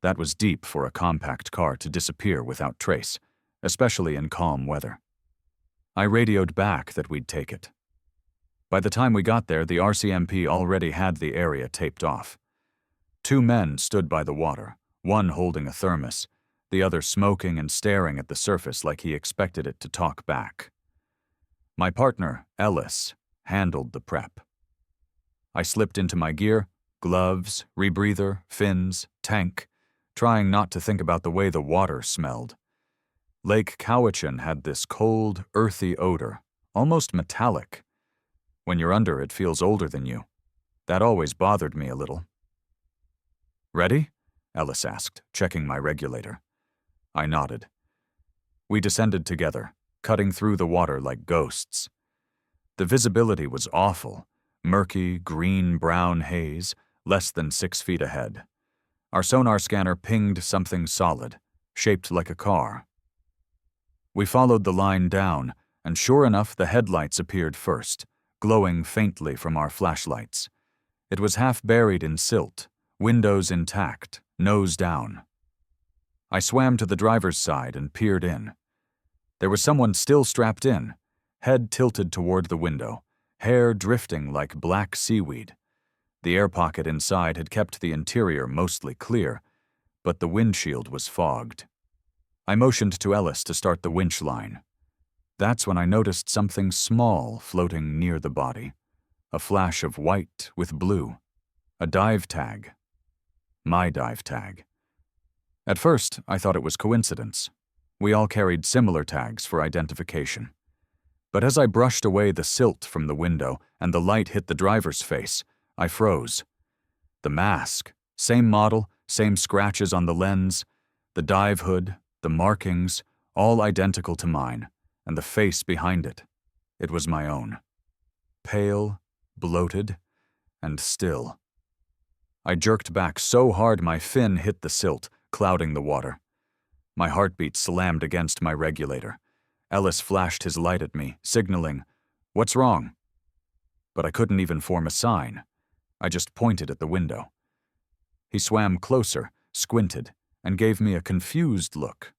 That was deep for a compact car to disappear without trace, especially in calm weather. I radioed back that we'd take it. By the time we got there, the RCMP already had the area taped off. 2 men stood by the water, one holding a thermos, the other smoking and staring at the surface like he expected it to talk back. My partner, Ellis, handled the prep. I slipped into my gear, gloves, rebreather, fins, tank, trying not to think about the way the water smelled. Lake Cowichan had this cold, earthy odor, almost metallic. When you're under, it feels older than you. That always bothered me a little. "Ready?" Ellis asked, checking my regulator. I nodded. We descended together, cutting through the water like ghosts. The visibility was awful, murky, green-brown haze, less than 6 feet ahead. Our sonar scanner pinged something solid, shaped like a car. We followed the line down, and sure enough, the headlights appeared first, glowing faintly from our flashlights. It was half buried in silt, windows intact, nose down. I swam to the driver's side and peered in. There was someone still strapped in, head tilted toward the window, hair drifting like black seaweed. The air pocket inside had kept the interior mostly clear, but the windshield was fogged. I motioned to Ellis to start the winch line. That's when I noticed something small floating near the body. A flash of white with blue. A dive tag. My dive tag. At first, I thought it was coincidence. We all carried similar tags for identification. But as I brushed away the silt from the window and the light hit the driver's face, I froze. The mask, same model, same scratches on the lens, the dive hood, the markings, all identical to mine, and the face behind it. It was my own. Pale, bloated, and still. I jerked back so hard my fin hit the silt, clouding the water. My heartbeat slammed against my regulator. Ellis flashed his light at me, signaling, "What's wrong?" But I couldn't even form a sign. I just pointed at the window. He swam closer, squinted, and gave me a confused look.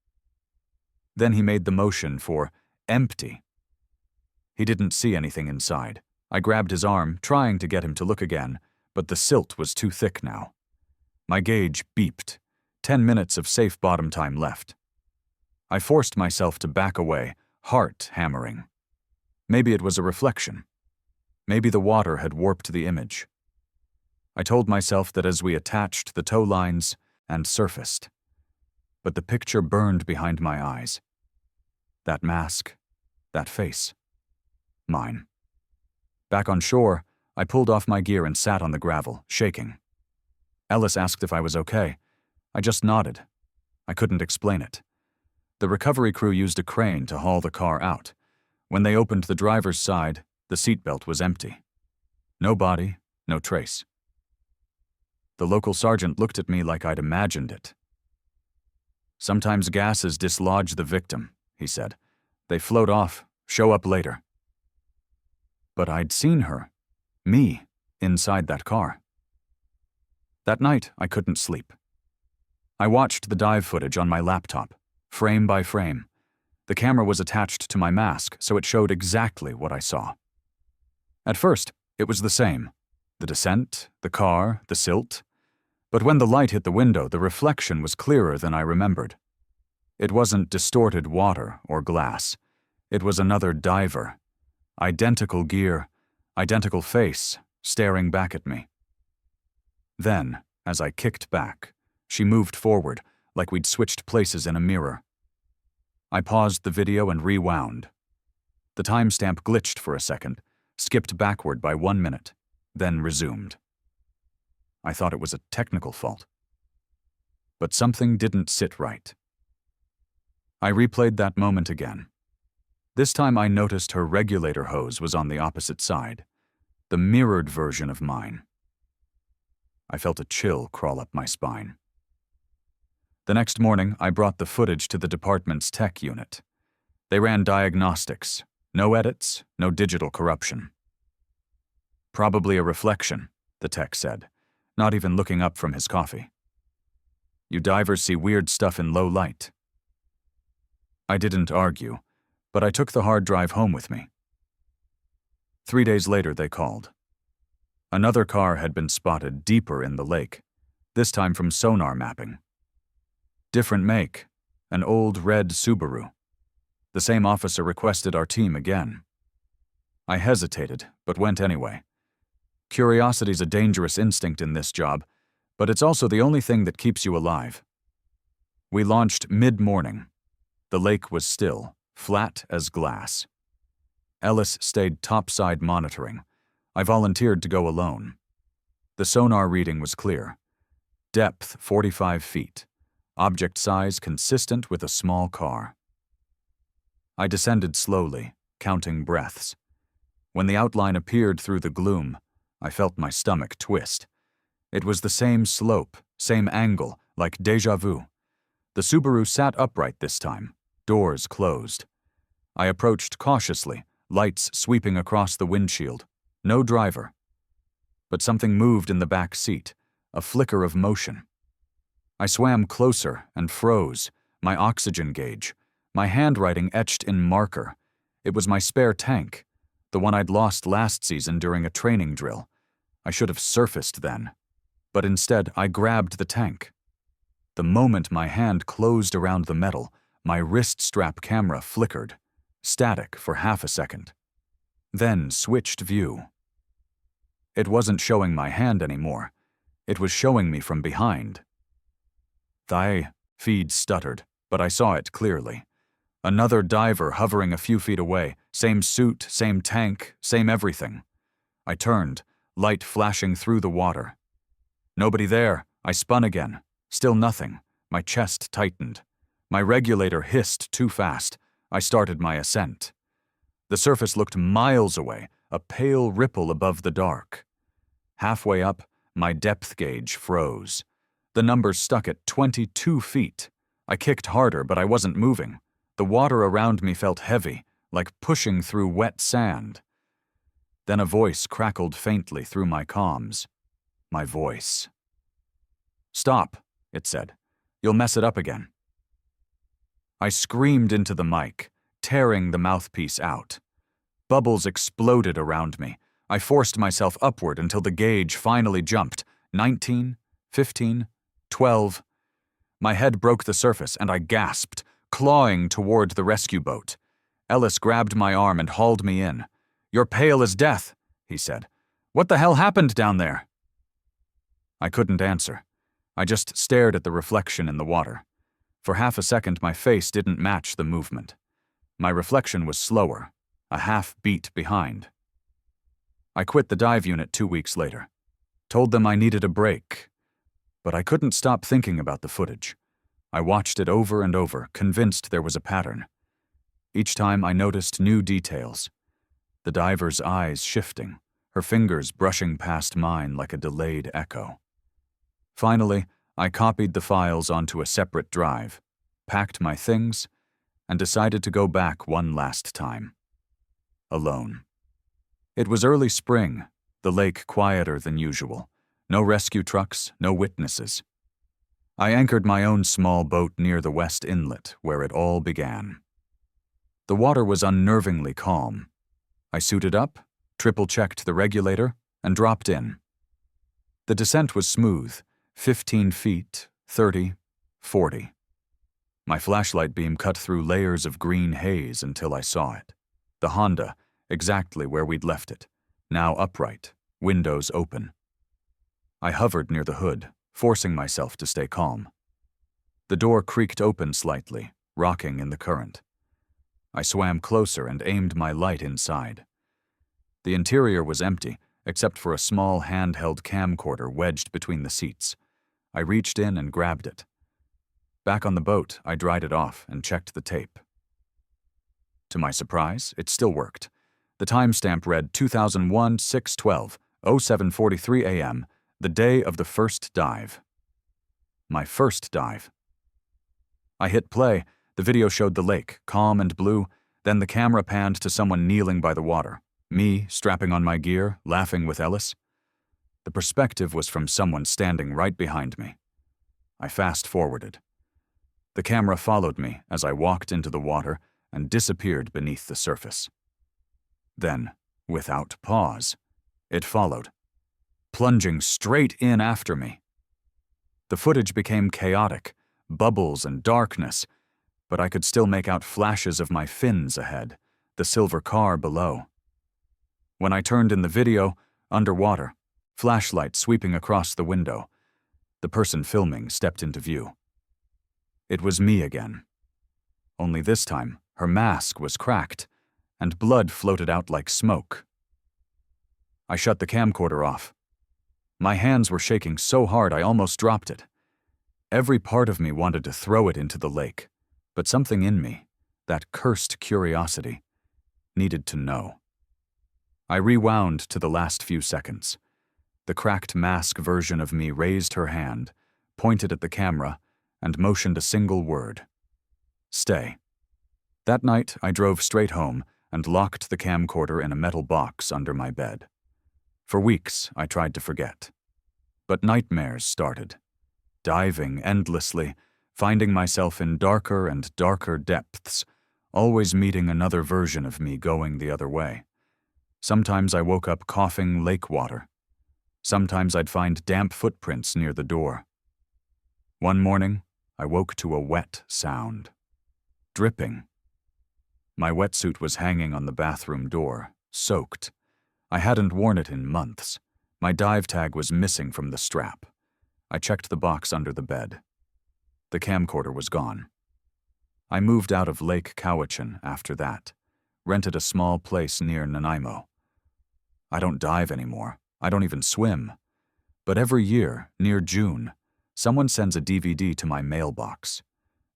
Then he made the motion for empty. He didn't see anything inside. I grabbed his arm, trying to get him to look again, but the silt was too thick now. My gauge beeped. 10 minutes of safe bottom time left. I forced myself to back away, heart hammering. Maybe it was a reflection. Maybe the water had warped the image. I told myself that as we attached the tow lines and surfaced. But the picture burned behind my eyes. That mask, that face. Mine. Back on shore, I pulled off my gear and sat on the gravel, shaking. Ellis asked if I was okay. I just nodded. I couldn't explain it. The recovery crew used a crane to haul the car out. When they opened the driver's side, the seatbelt was empty. No body, no trace. The local sergeant looked at me like I'd imagined it. "Sometimes gases dislodge the victim," he said. "They float off, show up later." But I'd seen her, me, inside that car. That night, I couldn't sleep. I watched the dive footage on my laptop, frame by frame. The camera was attached to my mask, so it showed exactly what I saw. At first, it was the same. The descent, the car, the silt. But when the light hit the window, the reflection was clearer than I remembered. It wasn't distorted water or glass. It was another diver. Identical gear, identical face, staring back at me. Then, as I kicked back, she moved forward, like we'd switched places in a mirror. I paused the video and rewound. The timestamp glitched for a second, skipped backward by 1 minute, then resumed. I thought it was a technical fault. But something didn't sit right. I replayed that moment again. This time I noticed her regulator hose was on the opposite side, the mirrored version of mine. I felt a chill crawl up my spine. The next morning, I brought the footage to the department's tech unit. They ran diagnostics. No edits, no digital corruption. "Probably a reflection," the tech said, not even looking up from his coffee. "You divers see weird stuff in low light." I didn't argue, but I took the hard drive home with me. 3 days later, they called. Another car had been spotted deeper in the lake, this time from sonar mapping. Different make, an old red Subaru. The same officer requested our team again. I hesitated, but went anyway. Curiosity's a dangerous instinct in this job, but it's also the only thing that keeps you alive. We launched mid-morning. The lake was still, flat as glass. Ellis stayed topside monitoring. I volunteered to go alone. The sonar reading was clear. Depth 45 feet. Object size consistent with a small car. I descended slowly, counting breaths. When the outline appeared through the gloom, I felt my stomach twist. It was the same slope, same angle, like déjà vu. The Subaru sat upright this time, doors closed. I approached cautiously, lights sweeping across the windshield. No driver. But something moved in the back seat, a flicker of motion. I swam closer and froze, my oxygen gauge, my handwriting etched in marker. It was my spare tank, the one I'd lost last season during a training drill. I should have surfaced then. But instead, I grabbed the tank. The moment my hand closed around the metal, my wrist strap camera flickered, static for half a second. Then switched view. It wasn't showing my hand anymore. It was showing me from behind. Thigh feed stuttered, but I saw it clearly. Another diver hovering a few feet away, same suit, same tank, same everything. I turned, light flashing through the water. Nobody there. I spun again. Still nothing. My chest tightened. My regulator hissed too fast. I started my ascent. The surface looked miles away, a pale ripple above the dark. Halfway up, my depth gauge froze. The number stuck at 22 feet. I kicked harder, but I wasn't moving. The water around me felt heavy, like pushing through wet sand. Then a voice crackled faintly through my comms. My voice. "Stop," it said. "You'll mess it up again." I screamed into the mic, tearing the mouthpiece out. Bubbles exploded around me. I forced myself upward until the gauge finally jumped. 19, 15, 12. My head broke the surface and I gasped, clawing toward the rescue boat. Ellis grabbed my arm and hauled me in. "You're pale as death," he said. "What the hell happened down there?" I couldn't answer. I just stared at the reflection in the water. For half a second, my face didn't match the movement. My reflection was slower, a half beat behind. I quit the dive unit 2 weeks later. Told them I needed a break. But I couldn't stop thinking about the footage. I watched it over and over, convinced there was a pattern. Each time I noticed new details. The diver's eyes shifting, her fingers brushing past mine like a delayed echo. Finally, I copied the files onto a separate drive, packed my things, and decided to go back one last time. Alone. It was early spring, the lake quieter than usual. No rescue trucks, no witnesses. I anchored my own small boat near the west inlet, where it all began. The water was unnervingly calm. I suited up, triple-checked the regulator, and dropped in. The descent was smooth, 15 feet, 30, 40. My flashlight beam cut through layers of green haze until I saw it. The Honda, exactly where we'd left it, now upright, windows open. I hovered near the hood, forcing myself to stay calm. The door creaked open slightly, rocking in the current. I swam closer and aimed my light inside. The interior was empty, except for a small handheld camcorder wedged between the seats. I reached in and grabbed it. Back on the boat, I dried it off and checked the tape. To my surprise, it still worked. The timestamp read 2001-6/12, 07:43 a.m., The day of the first dive. My first dive. I hit play. The video showed the lake, calm and blue. Then the camera panned to someone kneeling by the water. Me, strapping on my gear, laughing with Ellis. The perspective was from someone standing right behind me. I fast-forwarded. The camera followed me as I walked into the water and disappeared beneath the surface. Then, without pause, it followed, plunging straight in after me. The footage became chaotic, bubbles and darkness, but I could still make out flashes of my fins ahead, the silver car below. When I turned in the video, underwater, flashlight sweeping across the window, the person filming stepped into view. It was me again. Only this time, her mask was cracked, and blood floated out like smoke. I shut the camcorder off. My hands were shaking so hard I almost dropped it. Every part of me wanted to throw it into the lake, but something in me, that cursed curiosity, needed to know. I rewound to the last few seconds. The cracked mask version of me raised her hand, pointed at the camera, and motioned a single word. Stay. That night, I drove straight home and locked the camcorder in a metal box under my bed. For weeks, I tried to forget. But nightmares started. Diving endlessly, finding myself in darker and darker depths, always meeting another version of me going the other way. Sometimes I woke up coughing lake water. Sometimes I'd find damp footprints near the door. One morning, I woke to a wet sound. Dripping. My wetsuit was hanging on the bathroom door, soaked. I hadn't worn it in months. My dive tag was missing from the strap. I checked the box under the bed. The camcorder was gone. I moved out of Lake Cowichan after that, rented a small place near Nanaimo. I don't dive anymore. I don't even swim. But every year, near June, someone sends a DVD to my mailbox.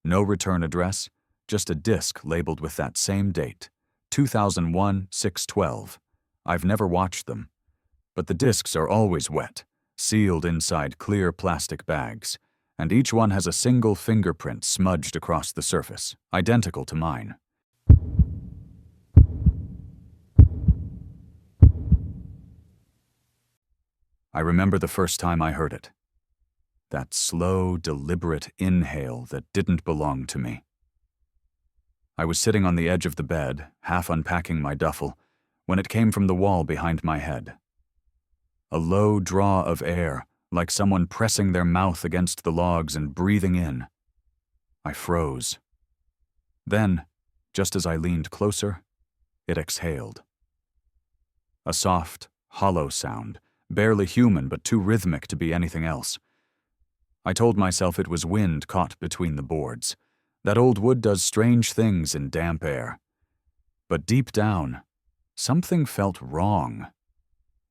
No return address, just a disc labeled with that same date, 2001-6/12. I've never watched them. But the discs are always wet, sealed inside clear plastic bags, and each one has a single fingerprint smudged across the surface, identical to mine. I remember the first time I heard it. That slow, deliberate inhale that didn't belong to me. I was sitting on the edge of the bed, half unpacking my duffel, when it came from the wall behind my head. A low draw of air, like someone pressing their mouth against the logs and breathing in. I froze. Then, just as I leaned closer, it exhaled. A soft, hollow sound, barely human but too rhythmic to be anything else. I told myself it was wind caught between the boards, that old wood does strange things in damp air. But deep down, something felt wrong.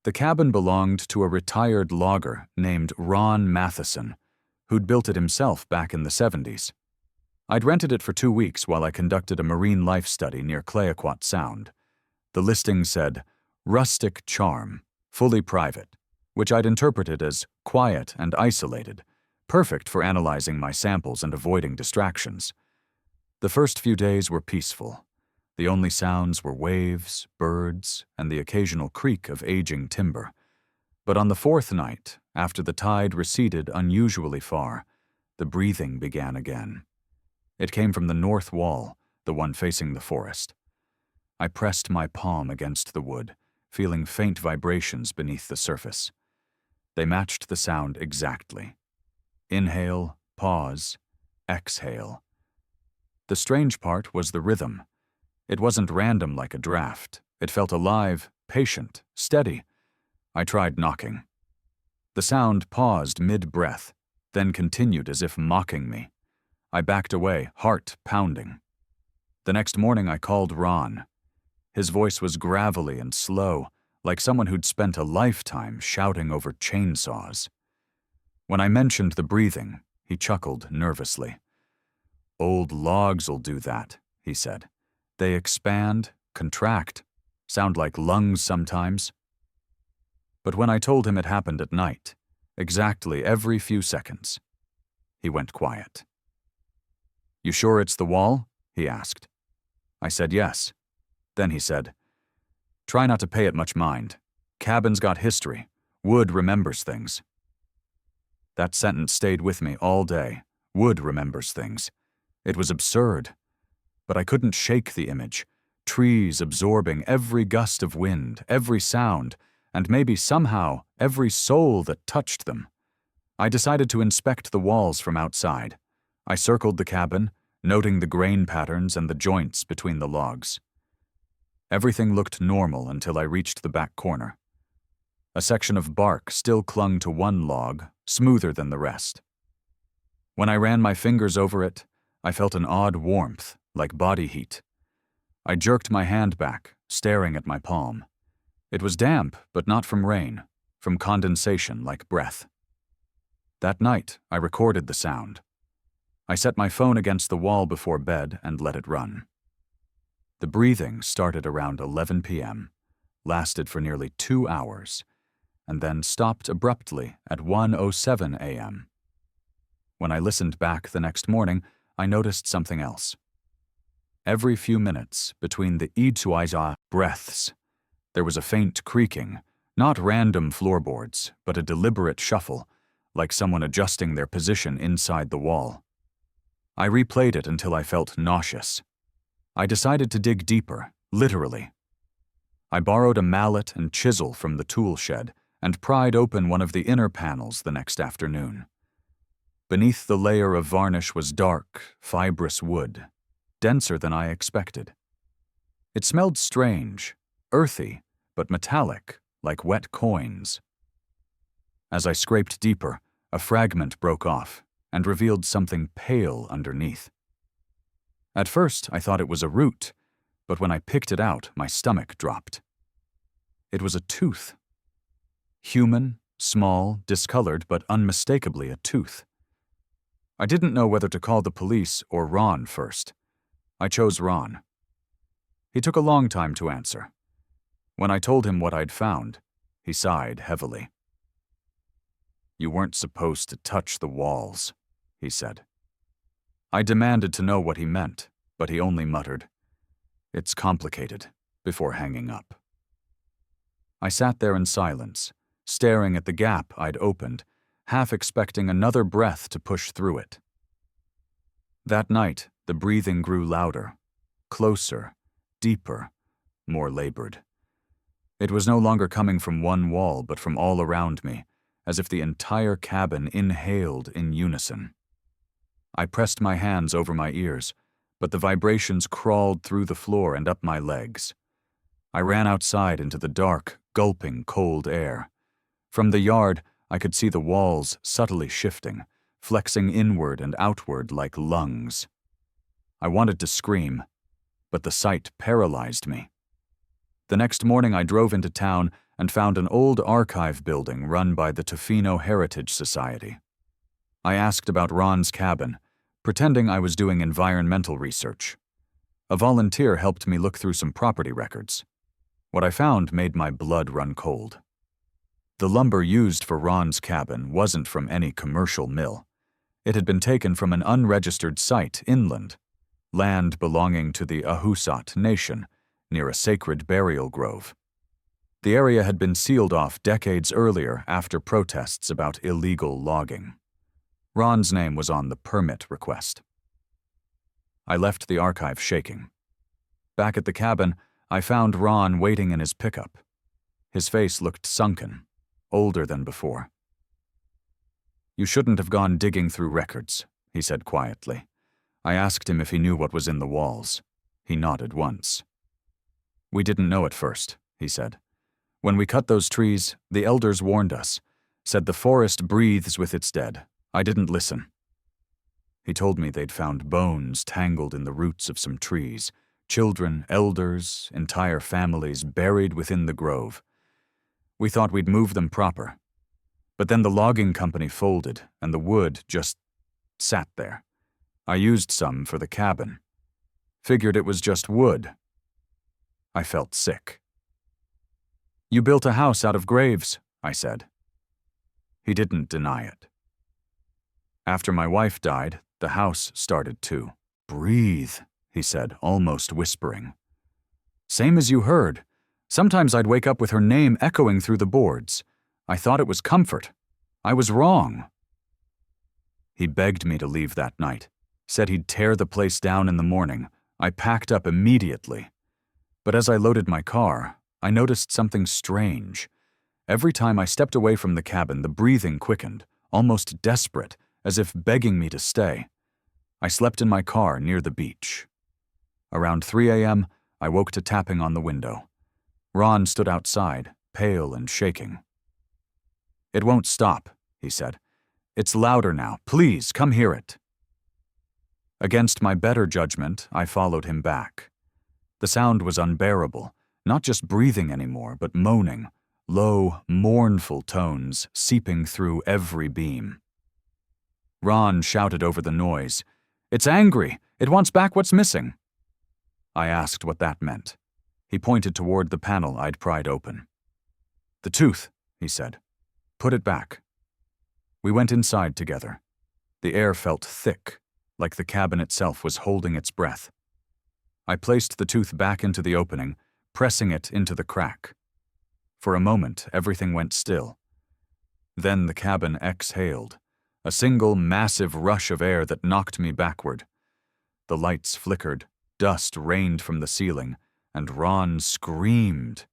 The cabin belonged to a retired logger named Ron Matheson, who'd built it himself back in the 70s. I'd rented it for 2 weeks while I conducted a marine life study near Clayoquot Sound. The listing said, rustic charm, fully private, which I'd interpreted as quiet and isolated, perfect for analyzing my samples and avoiding distractions. The first few days were peaceful. The only sounds were waves, birds, and the occasional creak of aging timber. But on the 4th night, after the tide receded unusually far, the breathing began again. It came from the north wall, the one facing the forest. I pressed my palm against the wood, feeling faint vibrations beneath the surface. They matched the sound exactly. Inhale, pause, exhale. The strange part was the rhythm. It wasn't random like a draft. It felt alive, patient, steady. I tried knocking. The sound paused mid-breath, then continued as if mocking me. I backed away, heart pounding. The next morning I called Ron. His voice was gravelly and slow, like someone who'd spent a lifetime shouting over chainsaws. When I mentioned the breathing, he chuckled nervously. "Old logs'll do that," he said. "They expand, contract, sound like lungs sometimes." But when I told him it happened at night, exactly every few seconds. He went quiet. "You sure it's the wall?" he asked. I said yes. Then he said, "Try not to pay it much mind. Cabin's got history. Wood remembers things." That sentence stayed with me all day. Wood remembers things. It was absurd. But I couldn't shake the image. Trees absorbing every gust of wind, every sound, and maybe somehow every soul that touched them. I decided to inspect the walls from outside. I circled the cabin, noting the grain patterns and the joints between the logs. Everything looked normal until I reached the back corner. A section of bark still clung to one log, smoother than the rest. When I ran my fingers over it, I felt an odd warmth, like body heat. I jerked my hand back, staring at my palm. It was damp, but not from rain, from condensation like breath. That night, I recorded the sound. I set my phone against the wall before bed and let it run. The breathing started around 11 p.m., lasted for nearly 2 hours, and then stopped abruptly at 1:07 a.m. When I listened back the next morning, I noticed something else. Every few minutes, between the izuaiza breaths, there was a faint creaking, not random floorboards, but a deliberate shuffle, like someone adjusting their position inside the wall. I replayed it until I felt nauseous. I decided to dig deeper, literally. I borrowed a mallet and chisel from the tool shed and pried open one of the inner panels the next afternoon. Beneath the layer of varnish was dark, fibrous wood, denser than I expected. It smelled strange, earthy, but metallic, like wet coins. As I scraped deeper, a fragment broke off and revealed something pale underneath. At first, I thought it was a root, but when I picked it out, my stomach dropped. It was a tooth. Human, small, discolored, but unmistakably a tooth. I didn't know whether to call the police or Ron first. I chose Ron. He took a long time to answer. When I told him what I'd found, he sighed heavily. "You weren't supposed to touch the walls," he said. I demanded to know what he meant, but he only muttered, "It's complicated," before hanging up. I sat there in silence, staring at the gap I'd opened, half expecting another breath to push through it. That night, the breathing grew louder, closer, deeper, more labored. It was no longer coming from one wall, but from all around me, as if the entire cabin inhaled in unison. I pressed my hands over my ears, but the vibrations crawled through the floor and up my legs. I ran outside into the dark, gulping cold air. From the yard, I could see the walls subtly shifting, flexing inward and outward like lungs. I wanted to scream, but the sight paralyzed me. The next morning I drove into town and found an old archive building run by the Tofino Heritage Society. I asked about Ron's cabin, pretending I was doing environmental research. A volunteer helped me look through some property records. What I found made my blood run cold. The lumber used for Ron's cabin wasn't from any commercial mill. It had been taken from an unregistered site inland, land belonging to the Ahusat Nation, near a sacred burial grove. The area had been sealed off decades earlier after protests about illegal logging. Ron's name was on the permit request. I left the archive shaking. Back at the cabin, I found Ron waiting in his pickup. His face looked sunken, older than before. "You shouldn't have gone digging through records," he said quietly. I asked him if he knew what was in the walls. He nodded once. "We didn't know at first," he said. "When we cut those trees, the elders warned us, said the forest breathes with its dead. I didn't listen." He told me they'd found bones tangled in the roots of some trees, children, elders, entire families buried within the grove. We thought we'd move them proper. But then the logging company folded, and the wood just sat there. I used some for the cabin. Figured it was just wood. I felt sick. "You built a house out of graves," I said. He didn't deny it. After my wife died, the house started to breathe, he said, almost whispering. Same as you heard. Sometimes I'd wake up with her name echoing through the boards. I thought it was comfort. I was wrong. He begged me to leave that night, said he'd tear the place down in the morning. I packed up immediately. But as I loaded my car, I noticed something strange. Every time I stepped away from the cabin, the breathing quickened, almost desperate, as if begging me to stay. I slept in my car near the beach. Around 3 a.m., I woke to tapping on the window. Ron stood outside, pale and shaking. "It won't stop," he said. "It's louder now. Please, come hear it." Against my better judgment, I followed him back. The sound was unbearable, not just breathing anymore, but moaning, low, mournful tones seeping through every beam. Ron shouted over the noise, "It's angry! It wants back what's missing!" I asked what that meant. He pointed toward the panel I'd pried open. "The tooth," he said. "Put it back." We went inside together. The air felt thick, like the cabin itself was holding its breath. I placed the tooth back into the opening, pressing it into the crack. For a moment, everything went still. Then the cabin exhaled, a single massive rush of air that knocked me backward. The lights flickered, dust rained from the ceiling, and Ron screamed.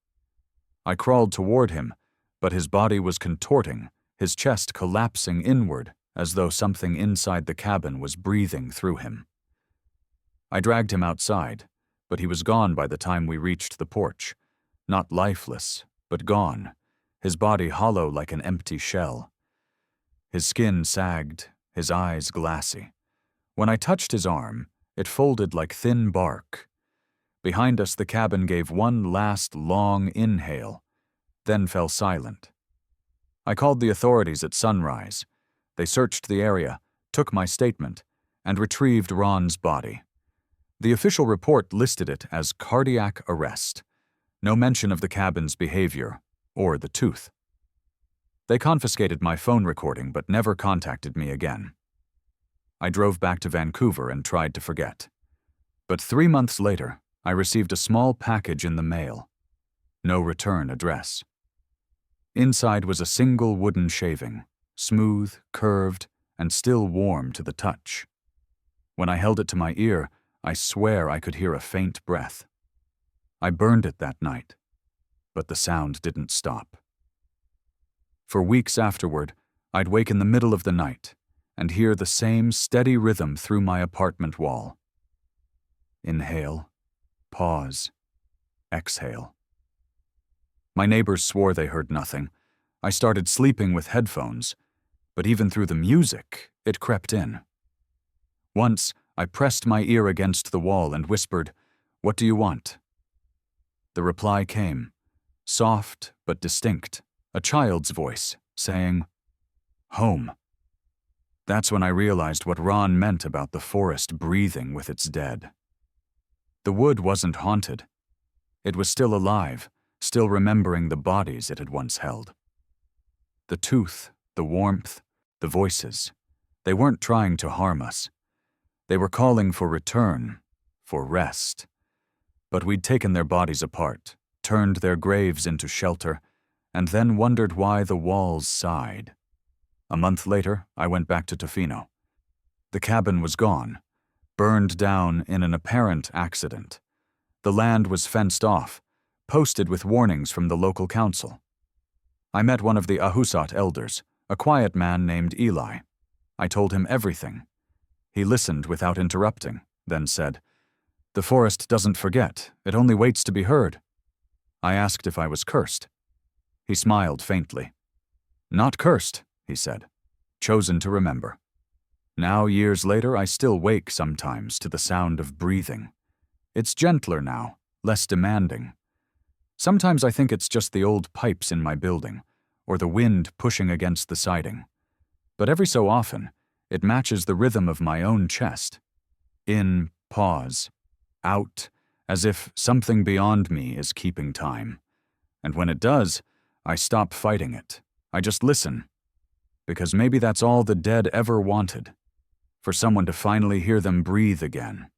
I crawled toward him, but his body was contorting, his chest collapsing inward, as though something inside the cabin was breathing through him. I dragged him outside, but he was gone by the time we reached the porch. Not lifeless, but gone, his body hollow like an empty shell. His skin sagged, his eyes glassy. When I touched his arm, it folded like thin bark. Behind us, the cabin gave one last long inhale, then fell silent. I called the authorities at sunrise. They searched the area, took my statement, and retrieved Ron's body. The official report listed it as cardiac arrest. No mention of the cabin's behavior or the tooth. They confiscated my phone recording but never contacted me again. I drove back to Vancouver and tried to forget. But 3 months later, I received a small package in the mail. No return address. Inside was a single wooden shaving, smooth, curved, and still warm to the touch. When I held it to my ear, I swear I could hear a faint breath. I burned it that night, but the sound didn't stop. For weeks afterward, I'd wake in the middle of the night and hear the same steady rhythm through my apartment wall. Inhale, pause, exhale. My neighbors swore they heard nothing. I started sleeping with headphones, but even through the music, it crept in. Once, I pressed my ear against the wall and whispered, "What do you want?" The reply came, soft but distinct, a child's voice, saying, "Home." That's when I realized what Ron meant about the forest breathing with its dead. The wood wasn't haunted. It was still alive, still remembering the bodies it had once held. The tooth, the warmth, the voices, they weren't trying to harm us. They were calling for return, for rest. But we'd taken their bodies apart, turned their graves into shelter, and then wondered why the walls sighed. A month later, I went back to Tofino. The cabin was gone, burned down in an apparent accident. The land was fenced off, posted with warnings from the local council. I met one of the Ahusat elders, a quiet man named Eli. I told him everything. He listened without interrupting, then said, "The forest doesn't forget, it only waits to be heard." I asked if I was cursed. He smiled faintly. "Not cursed," he said, "chosen to remember." Now, years later, I still wake sometimes to the sound of breathing. It's gentler now, less demanding. Sometimes I think it's just the old pipes in my building, or the wind pushing against the siding. But every so often, it matches the rhythm of my own chest. In, pause. Out, as if something beyond me is keeping time. And when it does, I stop fighting it. I just listen. because maybe that's all the dead ever wanted, for someone to finally hear them breathe again.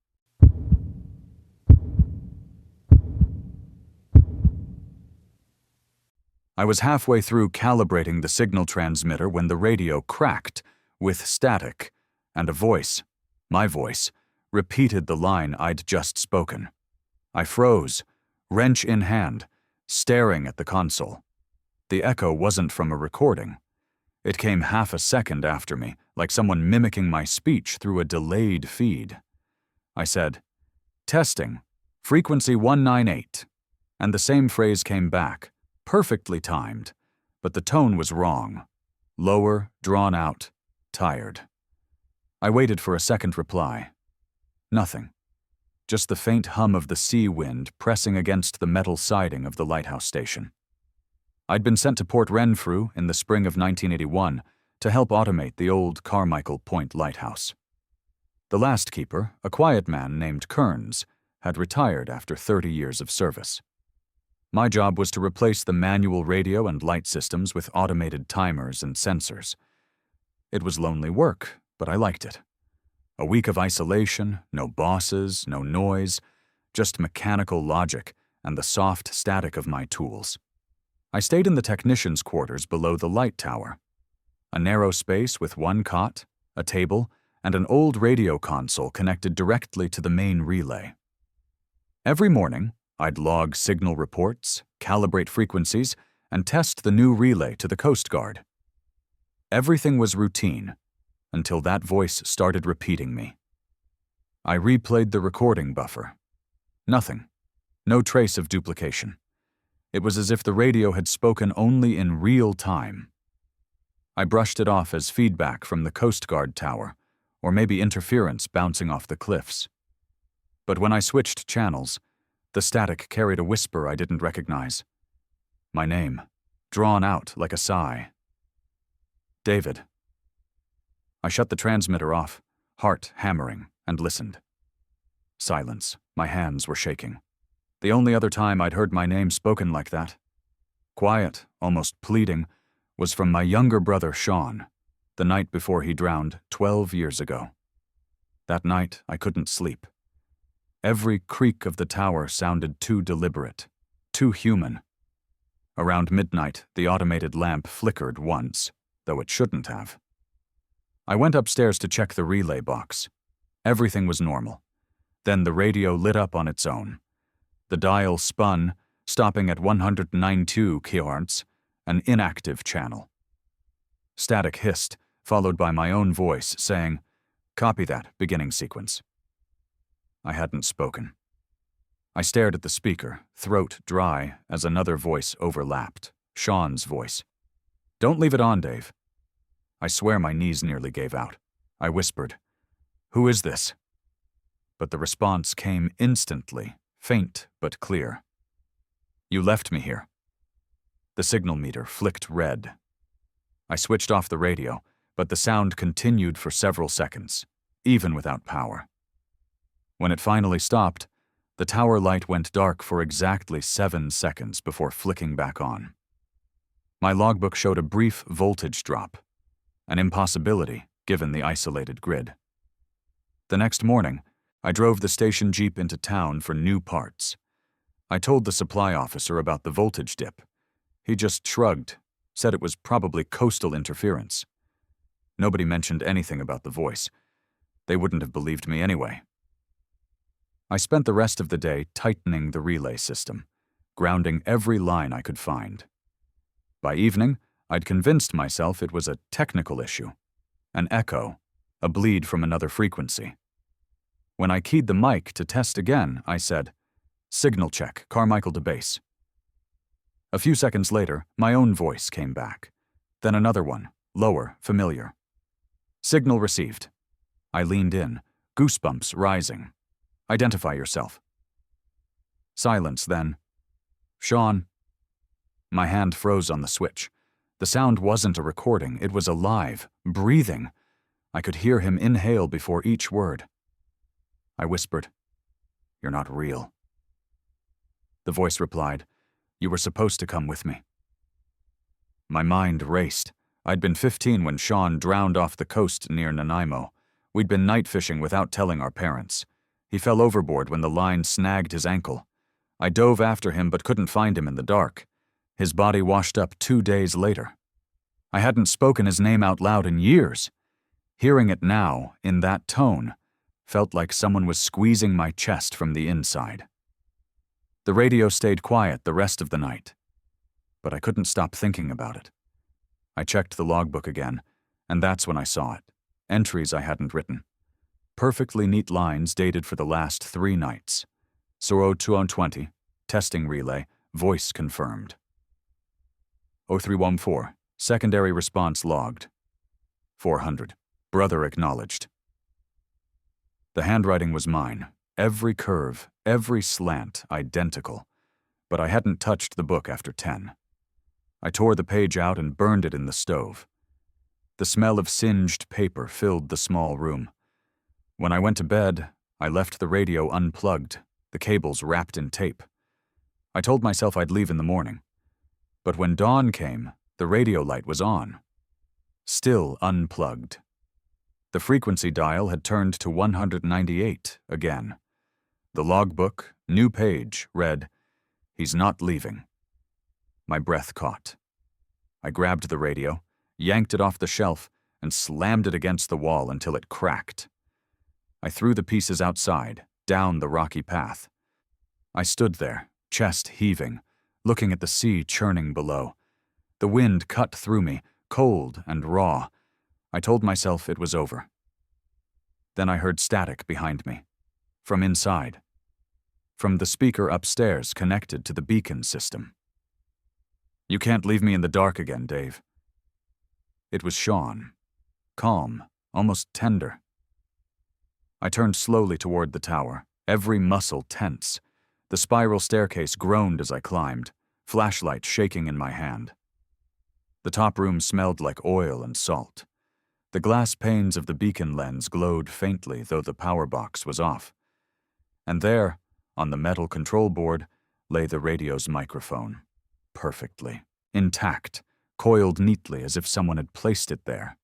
I was halfway through calibrating the signal transmitter when the radio cracked with static, and a voice, my voice, repeated the line I'd just spoken. I froze, wrench in hand, staring at the console. The echo wasn't from a recording. It came half a second after me, like someone mimicking my speech through a delayed feed. I said, "Testing, frequency 198," and the same phrase came back, perfectly timed, but the tone was wrong. Lower, drawn out, tired. I waited for a second reply. Nothing. Just the faint hum of the sea wind pressing against the metal siding of the lighthouse station. I'd been sent to Port Renfrew in the spring of 1981 to help automate the old Carmichael Point lighthouse. The last keeper, a quiet man named Kearns, had retired after 30 years of service. My job was to replace the manual radio and light systems with automated timers and sensors. It was lonely work, but I liked it. A week of isolation, no bosses, no noise, just mechanical logic and the soft static of my tools. I stayed in the technicians' quarters below the light tower. A narrow space with one cot, a table, and an old radio console connected directly to the main relay. Every morning, I'd log signal reports, calibrate frequencies, and test the new relay to the Coast Guard. Everything was routine, until that voice started repeating me. I replayed the recording buffer. Nothing. No trace of duplication. It was as if the radio had spoken only in real time. I brushed it off as feedback from the Coast Guard tower, or maybe interference bouncing off the cliffs. But when I switched channels, the static carried a whisper I didn't recognize. My name, drawn out like a sigh. David. I shut the transmitter off, heart hammering, and listened. Silence. My hands were shaking. The only other time I'd heard my name spoken like that, quiet, almost pleading, was from my younger brother Sean, the night before he drowned 12 years ago. That night, I couldn't sleep. Every creak of the tower sounded too deliberate, too human. Around midnight, the automated lamp flickered once, though it shouldn't have. I went upstairs to check the relay box. Everything was normal. Then the radio lit up on its own. The dial spun, stopping at 192 kHz, an inactive channel. Static hissed, followed by my own voice saying, "Copy that, beginning sequence." I hadn't spoken. I stared at the speaker, throat dry, as another voice overlapped, Sean's voice. "Don't leave it on, Dave." I swear my knees nearly gave out. I whispered, "Who is this?" But the response came instantly, faint but clear. "You left me here." The signal meter flicked red. I switched off the radio, but the sound continued for several seconds, even without power. When it finally stopped, the tower light went dark for exactly 7 seconds before flicking back on. My logbook showed a brief voltage drop, an impossibility given the isolated grid. The next morning, I drove the station jeep into town for new parts. I told the supply officer about the voltage dip. He just shrugged, said it was probably coastal interference. Nobody mentioned anything about the voice. They wouldn't have believed me anyway. I spent the rest of the day tightening the relay system, grounding every line I could find. By evening, I'd convinced myself it was a technical issue, an echo, a bleed from another frequency. When I keyed the mic to test again, I said, "Signal check, Carmichael to base." A few seconds later, my own voice came back. Then another one, lower, familiar. "Signal received." I leaned in, goosebumps rising. "Identify yourself." Silence then. "Sean." My hand froze on the switch. The sound wasn't a recording, it was alive, breathing. I could hear him inhale before each word. I whispered, "You're not real." The voice replied, "You were supposed to come with me." My mind raced. I'd been 15 when Sean drowned off the coast near Nanaimo. We'd been night fishing without telling our parents. He fell overboard when the line snagged his ankle. I dove after him but couldn't find him in the dark. His body washed up 2 days later. I hadn't spoken his name out loud in years. Hearing it now, in that tone, felt like someone was squeezing my chest from the inside. The radio stayed quiet the rest of the night, but I couldn't stop thinking about it. I checked the logbook again, and that's when I saw it. Entries I hadn't written. Perfectly neat lines dated for the last 3 nights. 0220, testing relay, voice confirmed. 0314, secondary response logged. 400, brother acknowledged. The handwriting was mine, every curve, every slant identical, but I hadn't touched the book after 10. I tore the page out and burned it in the stove. The smell of singed paper filled the small room. When I went to bed, I left the radio unplugged, the cables wrapped in tape. I told myself I'd leave in the morning. But when dawn came, the radio light was on. Still unplugged. The frequency dial had turned to 198 again. The logbook, new page, read, "He's not leaving." My breath caught. I grabbed the radio, yanked it off the shelf, and slammed it against the wall until it cracked. I threw the pieces outside, down the rocky path. I stood there, chest heaving, looking at the sea churning below. The wind cut through me, cold and raw. I told myself it was over. Then I heard static behind me. From inside. From the speaker upstairs connected to the beacon system. "You can't leave me in the dark again, Dave." It was Sean. Calm, almost tender. I turned slowly toward the tower, every muscle tense. The spiral staircase groaned as I climbed, flashlight shaking in my hand. The top room smelled like oil and salt. The glass panes of the beacon lens glowed faintly, though the power box was off. And there, on the metal control board, lay the radio's microphone. Perfectly, intact, coiled neatly as if someone had placed it there.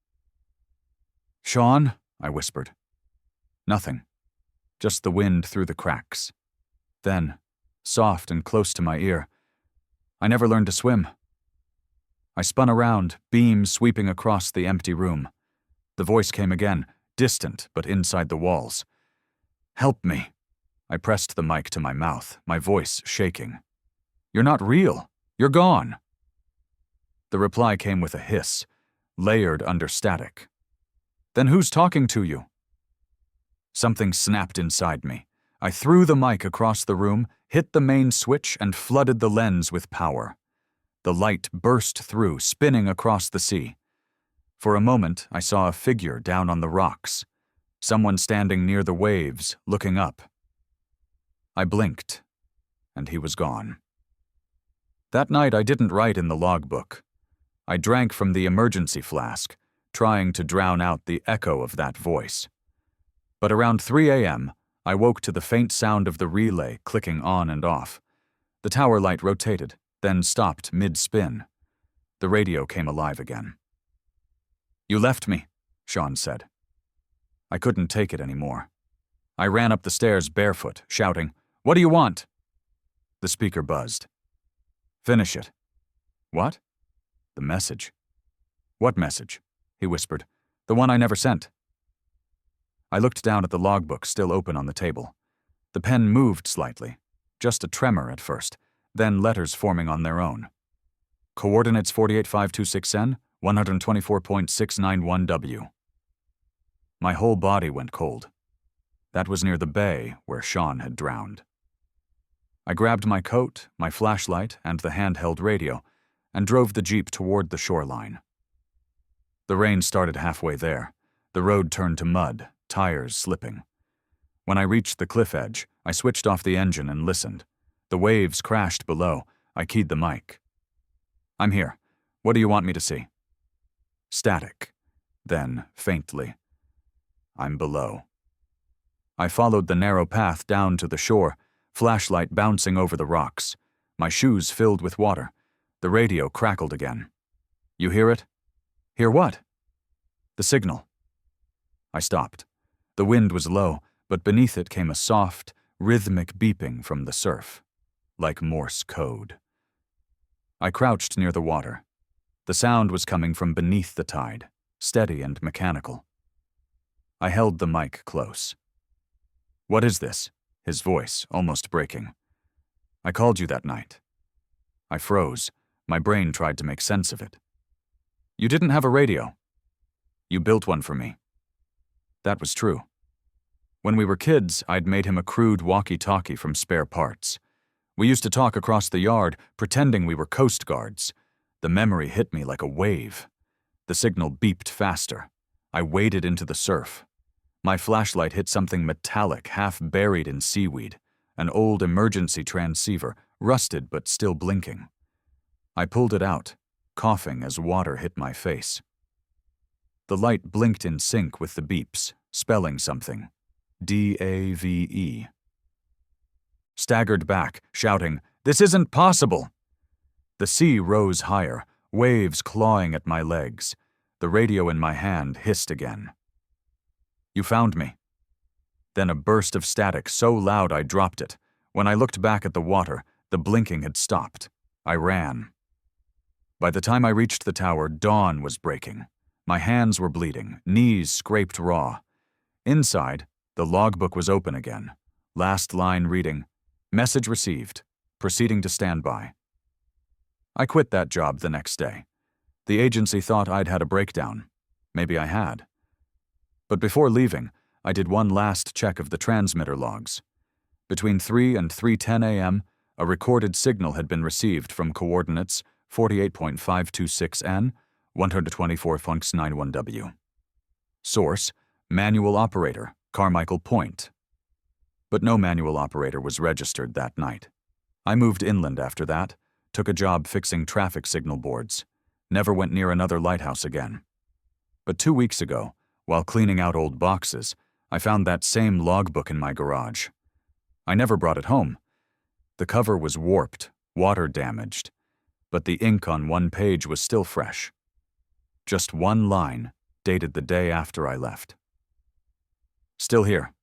"Sean," I whispered. Nothing. Just the wind through the cracks. Then, soft and close to my ear, "I never learned to swim." I spun around, beam sweeping across the empty room. The voice came again, distant but inside the walls. "Help me." I pressed the mic to my mouth, my voice shaking. "You're not real. You're gone." The reply came with a hiss, layered under static. "Then who's talking to you?" Something snapped inside me. I threw the mic across the room, hit the main switch, and flooded the lens with power. The light burst through, spinning across the sea. For a moment, I saw a figure down on the rocks. Someone standing near the waves, looking up. I blinked, and he was gone. That night I didn't write in the logbook. I drank from the emergency flask, trying to drown out the echo of that voice. But around 3 a.m., I woke to the faint sound of the relay clicking on and off. The tower light rotated, then stopped mid-spin. The radio came alive again. "You left me," Sean said. I couldn't take it anymore. I ran up the stairs barefoot, shouting, "What do you want?" The speaker buzzed. "Finish it." "What?" "The message." "What message?" he whispered. "The one I never sent." I looked down at the logbook still open on the table. The pen moved slightly, just a tremor at first, then letters forming on their own. Coordinates 48526N, 124.691W. My whole body went cold. That was near the bay where Sean had drowned. I grabbed my coat, my flashlight, and the handheld radio, and drove the Jeep toward the shoreline. The rain started halfway there. The road turned to mud, tires slipping. When I reached the cliff edge, I switched off the engine and listened. The waves crashed below. I keyed the mic. "I'm here. What do you want me to see?" Static. Then, faintly, "I'm below." I followed the narrow path down to the shore, flashlight bouncing over the rocks. My shoes filled with water. The radio crackled again. "You hear it?" Hear what? The signal. I stopped. The wind was low, but beneath it came a soft, rhythmic beeping from the surf, like Morse code. I crouched near the water. The sound was coming from beneath the tide, steady and mechanical. I held the mic close. What is this? His voice, almost breaking. I called you that night. I froze. My brain tried to make sense of it. You didn't have a radio. You built one for me. That was true. When we were kids, I'd made him a crude walkie-talkie from spare parts. We used to talk across the yard, pretending we were coast guards. The memory hit me like a wave. The signal beeped faster. I waded into the surf. My flashlight hit something metallic, half buried in seaweed, an old emergency transceiver, rusted but still blinking. I pulled it out, coughing as water hit my face. The light blinked in sync with the beeps, spelling something. D-A-V-E. Staggered back, shouting, "This isn't possible!" The sea rose higher, waves clawing at my legs. The radio in my hand hissed again. You found me. Then a burst of static so loud I dropped it. When I looked back at the water, the blinking had stopped. I ran. By the time I reached the tower, dawn was breaking. My hands were bleeding, knees scraped raw. Inside, the logbook was open again. Last line reading, "Message received. Proceeding to standby." I quit that job the next day. The agency thought I'd had a breakdown. Maybe I had. But before leaving, I did one last check of the transmitter logs. Between 3 and 3:10 a.m., a recorded signal had been received from coordinates 48.526 N, 124.91 W. Source, manual operator, Carmichael Point. But no manual operator was registered that night. I moved inland after that, took a job fixing traffic signal boards, never went near another lighthouse again. But 2 weeks ago, while cleaning out old boxes, I found that same logbook in my garage. I never brought it home. The cover was warped, water damaged, but the ink on one page was still fresh. Just one line, dated the day after I left. Still here,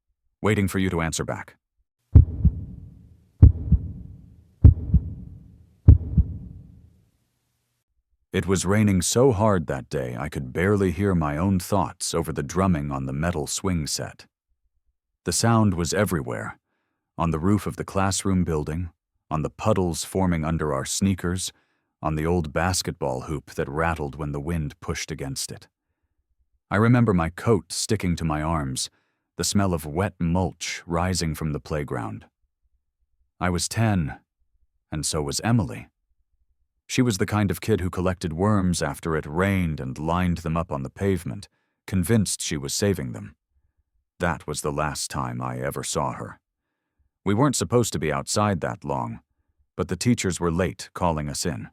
waiting for you to answer back. It was raining so hard that day I could barely hear my own thoughts over the drumming on the metal swing set. The sound was everywhere, on the roof of the classroom building, on the puddles forming under our sneakers, on the old basketball hoop that rattled when the wind pushed against it. I remember my coat sticking to my arms, the smell of wet mulch rising from the playground. I was 10, and so was Emily. She was the kind of kid who collected worms after it rained and lined them up on the pavement, convinced she was saving them. That was the last time I ever saw her. We weren't supposed to be outside that long, but the teachers were late calling us in.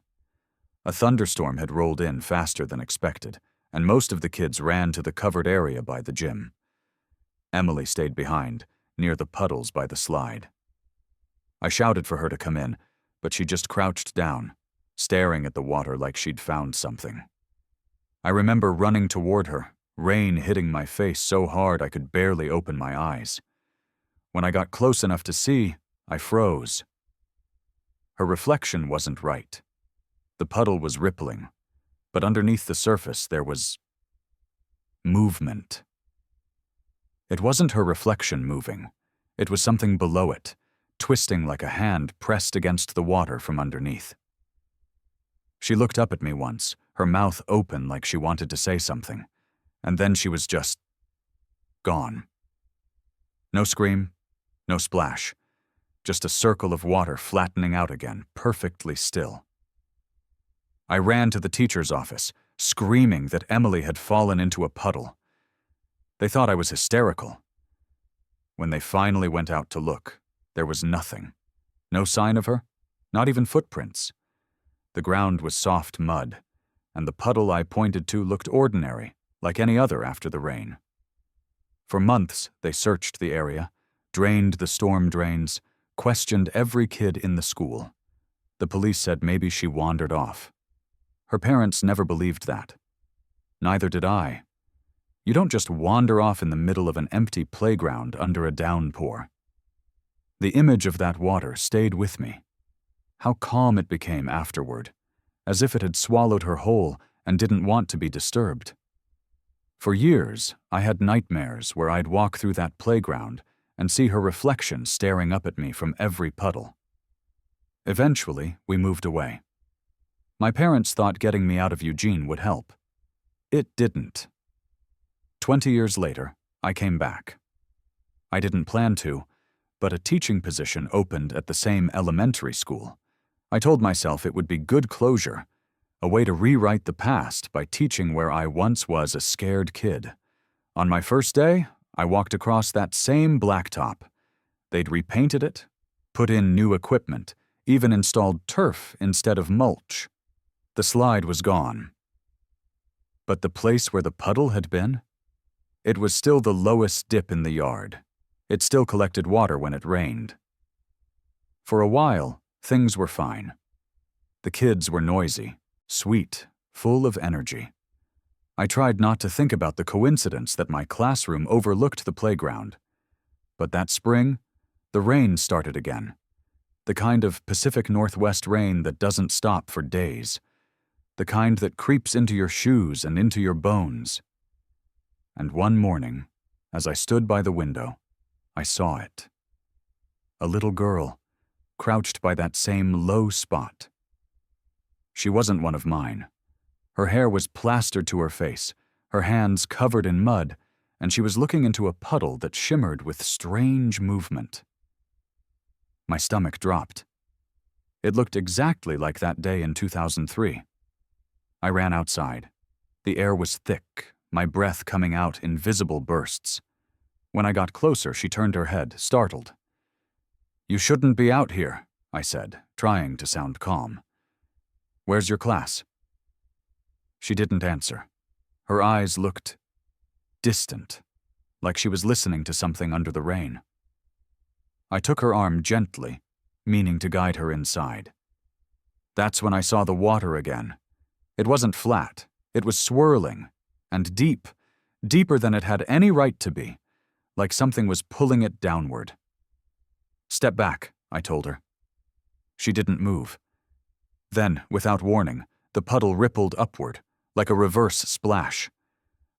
A thunderstorm had rolled in faster than expected, and most of the kids ran to the covered area by the gym. Emily stayed behind, near the puddles by the slide. I shouted for her to come in, but she just crouched down, staring at the water like she'd found something. I remember running toward her, rain hitting my face so hard I could barely open my eyes. When I got close enough to see, I froze. Her reflection wasn't right. The puddle was rippling, but underneath the surface there was movement. It wasn't her reflection moving. It was something below it, twisting like a hand pressed against the water from underneath. She looked up at me once, her mouth open like she wanted to say something, and then she was just gone. No scream, no splash, just a circle of water flattening out again, perfectly still. I ran to the teacher's office, screaming that Emily had fallen into a puddle. They thought I was hysterical. When they finally went out to look, there was nothing. No sign of her, not even footprints. The ground was soft mud, and the puddle I pointed to looked ordinary, like any other after the rain. For months, they searched the area, drained the storm drains, questioned every kid in the school. The police said maybe she wandered off. Her parents never believed that. neither did I. You don't just wander off in the middle of an empty playground under a downpour. The image of that water stayed with me. How calm it became afterward, as if it had swallowed her whole and didn't want to be disturbed. For years, I had nightmares where I'd walk through that playground and see her reflection staring up at me from every puddle. Eventually, we moved away. My parents thought getting me out of Eugene would help. It didn't. 20 years later, I came back. I didn't plan to, but a teaching position opened at the same elementary school. I told myself it would be good closure, a way to rewrite the past by teaching where I once was a scared kid. On my first day, I walked across that same blacktop. They'd repainted it, put in new equipment, even installed turf instead of mulch. The slide was gone. But the place where the puddle had been? It was still the lowest dip in the yard. It still collected water when it rained. For a while, things were fine. The kids were noisy, sweet, full of energy. I tried not to think about the coincidence that my classroom overlooked the playground. But that spring, the rain started again. The kind of Pacific Northwest rain that doesn't stop for days. The kind that creeps into your shoes and into your bones. And one morning, as I stood by the window, I saw it. A little girl, crouched by that same low spot. She wasn't one of mine. Her hair was plastered to her face, her hands covered in mud, and she was looking into a puddle that shimmered with strange movement. My stomach dropped. It looked exactly like that day in 2003. I ran outside. The air was thick, my breath coming out in visible bursts. When I got closer, she turned her head, startled. "You shouldn't be out here," I said, trying to sound calm. "Where's your class?" She didn't answer. Her eyes looked distant, like she was listening to something under the rain. I took her arm gently, meaning to guide her inside. That's when I saw the water again. It wasn't flat. It was swirling, and deep, deeper than it had any right to be, like something was pulling it downward. "Step back," I told her. She didn't move. Then, without warning, the puddle rippled upward, like a reverse splash.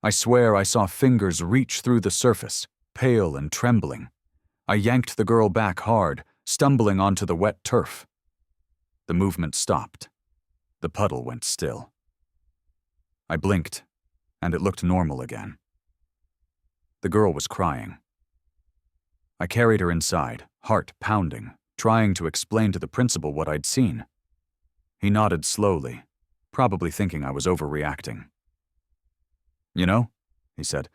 I swear I saw fingers reach through the surface, pale and trembling. I yanked the girl back hard, stumbling onto the wet turf. The movement stopped. The puddle went still. I blinked, and it looked normal again. The girl was crying. I carried her inside, heart pounding, trying to explain to the principal what I'd seen. He nodded slowly, probably thinking I was overreacting. "You know," he said,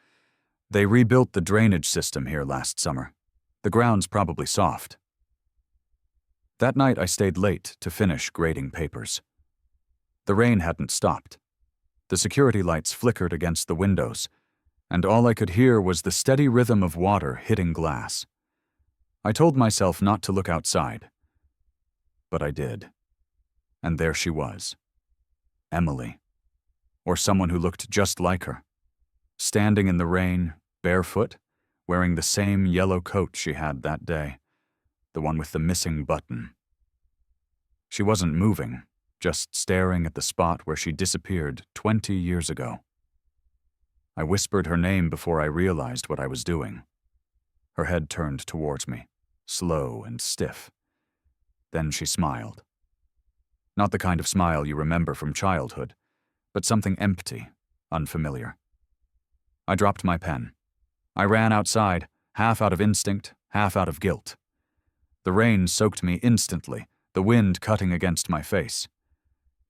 "they rebuilt the drainage system here last summer. The ground's probably soft." That night I stayed late to finish grading papers. The rain hadn't stopped. The security lights flickered against the windows, and all I could hear was the steady rhythm of water hitting glass. I told myself not to look outside, but I did. And there she was. Emily, or someone who looked just like her, standing in the rain, barefoot, wearing the same yellow coat she had that day, the one with the missing button. She wasn't moving, just staring at the spot where she disappeared 20 years ago. I whispered her name before I realized what I was doing. Her head turned towards me, slow and stiff. Then she smiled. Not the kind of smile you remember from childhood, but something empty, unfamiliar. I dropped my pen. I ran outside, half out of instinct, half out of guilt. The rain soaked me instantly, the wind cutting against my face.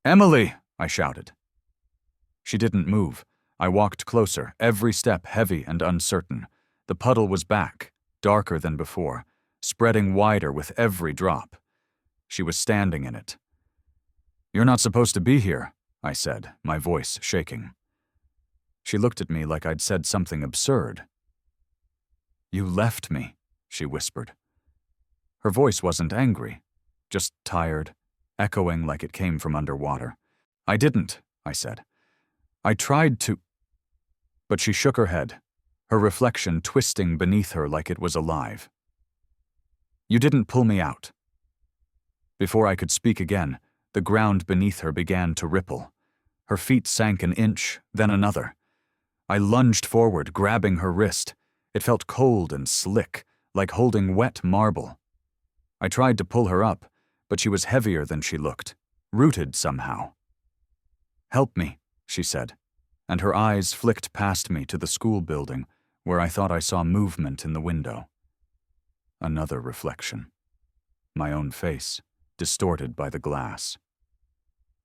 "Emily!" I shouted. She didn't move. I walked closer, every step heavy and uncertain. The puddle was back, darker than before, spreading wider with every drop. She was standing in it. "You're not supposed to be here," I said, my voice shaking. She looked at me like I'd said something absurd. "You left me," she whispered. Her voice wasn't angry, just tired, echoing like it came from underwater. "I didn't," I said. "I tried to..." But she shook her head, her reflection twisting beneath her like it was alive. "You didn't pull me out." Before I could speak again, the ground beneath her began to ripple. Her feet sank an inch, then another. I lunged forward, grabbing her wrist. It felt cold and slick, like holding wet marble. I tried to pull her up, but she was heavier than she looked, rooted somehow. "Help me," she said, and her eyes flicked past me to the school building, where I thought I saw movement in the window. Another reflection. My own face, distorted by the glass.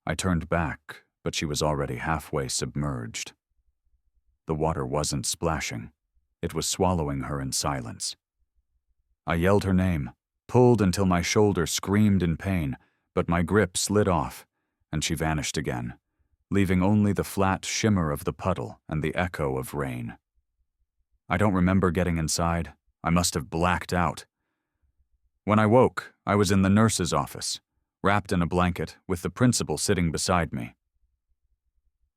I turned back, but she was already halfway submerged. The water wasn't splashing. It was swallowing her in silence. I yelled her name, pulled until my shoulder screamed in pain, but my grip slid off, and she vanished again, leaving only the flat shimmer of the puddle and the echo of rain. I don't remember getting inside. I must have blacked out. When I woke, I was in the nurse's office, wrapped in a blanket, with the principal sitting beside me.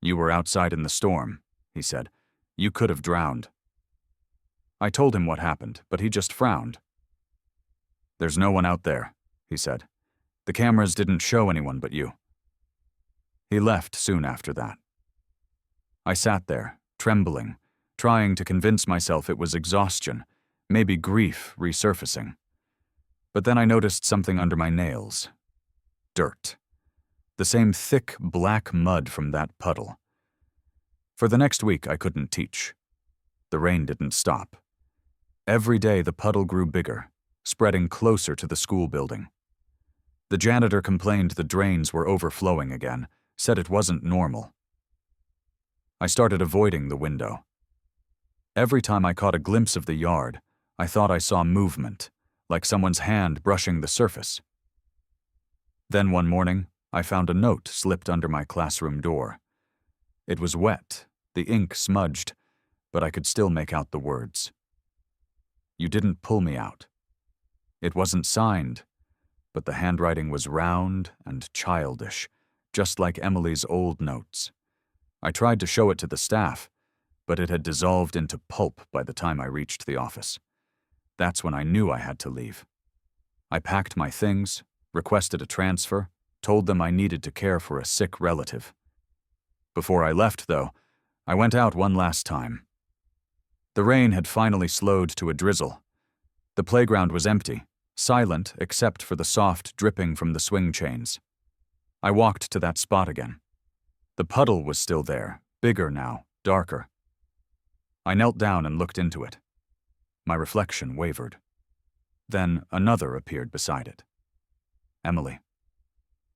"You were outside in the storm," he said. "You could have drowned." I told him what happened, but he just frowned. "There's no one out there," he said. "The cameras didn't show anyone but you." He left soon after that. I sat there, trembling, trying to convince myself it was exhaustion, maybe grief resurfacing. But then I noticed something under my nails. Dirt. The same thick, black mud from that puddle. For the next week, I couldn't teach. The rain didn't stop. Every day, the puddle grew bigger, spreading closer to the school building. The janitor complained the drains were overflowing again, said it wasn't normal. I started avoiding the window. Every time I caught a glimpse of the yard, I thought I saw movement, like someone's hand brushing the surface. Then one morning, I found a note slipped under my classroom door. It was wet, the ink smudged, but I could still make out the words. "You didn't pull me out." It wasn't signed, but the handwriting was round and childish, just like Emily's old notes. I tried to show it to the staff, but it had dissolved into pulp by the time I reached the office. That's when I knew I had to leave. I packed my things, requested a transfer, told them I needed to care for a sick relative. Before I left, though, I went out one last time. The rain had finally slowed to a drizzle. The playground was empty, silent except for the soft dripping from the swing chains. I walked to that spot again. The puddle was still there, bigger now, darker. I knelt down and looked into it. My reflection wavered. Then another appeared beside it. Emily.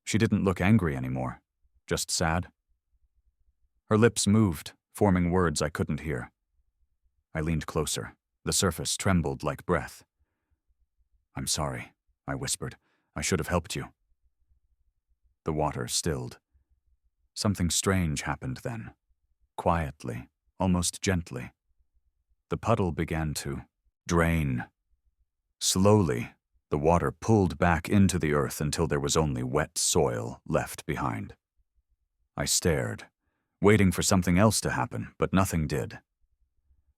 She didn't look angry anymore, just sad. Her lips moved, forming words I couldn't hear. I leaned closer. The surface trembled like breath. "I'm sorry," I whispered. "I should have helped you." The water stilled. Something strange happened then. Quietly, almost gently. The puddle began to drain. Slowly, the water pulled back into the earth until there was only wet soil left behind. I stared, waiting for something else to happen, but nothing did.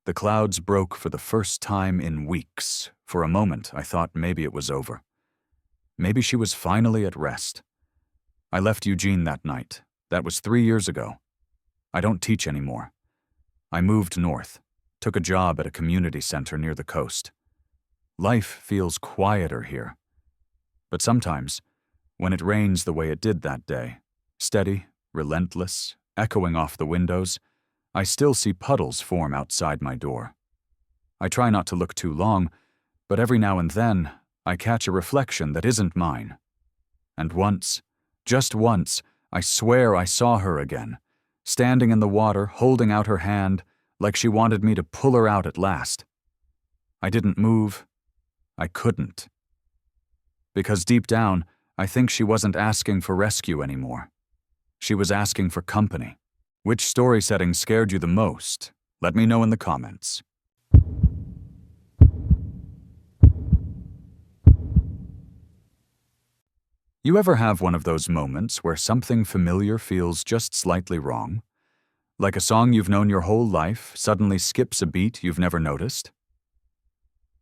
The clouds broke for the first time in weeks. For a moment, I thought maybe it was over. Maybe she was finally at rest. I left Eugene that night. That was 3 years ago. I don't teach anymore. I moved north, took a job at a community center near the coast. Life feels quieter here. But sometimes, when it rains the way it did that day, steady, relentless, echoing off the windows, I still see puddles form outside my door. I try not to look too long, but every now and then, I catch a reflection that isn't mine. And once, just once, I swear I saw her again, standing in the water, holding out her hand, like she wanted me to pull her out at last. I didn't move. I couldn't. Because deep down, I think she wasn't asking for rescue anymore. She was asking for company. Which story setting scared you the most? Let me know in the comments. You ever have one of those moments where something familiar feels just slightly wrong? Like a song you've known your whole life suddenly skips a beat you've never noticed?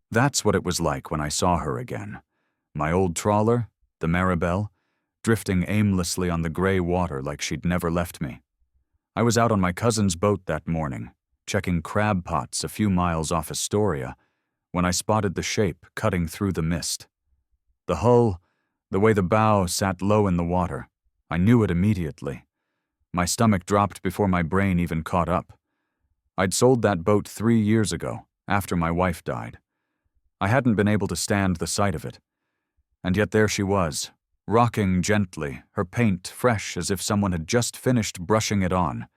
That's what it was like when I saw her again. My old trawler, the Maribel, drifting aimlessly on the gray water like she'd never left me. I was out on my cousin's boat that morning, checking crab pots a few miles off Astoria, when I spotted the shape cutting through the mist. The hull, the way the bow sat low in the water, I knew it immediately. My stomach dropped before my brain even caught up. I'd sold that boat 3 years ago, after my wife died. I hadn't been able to stand the sight of it. And yet there she was, rocking gently, her paint fresh as if someone had just finished brushing it on.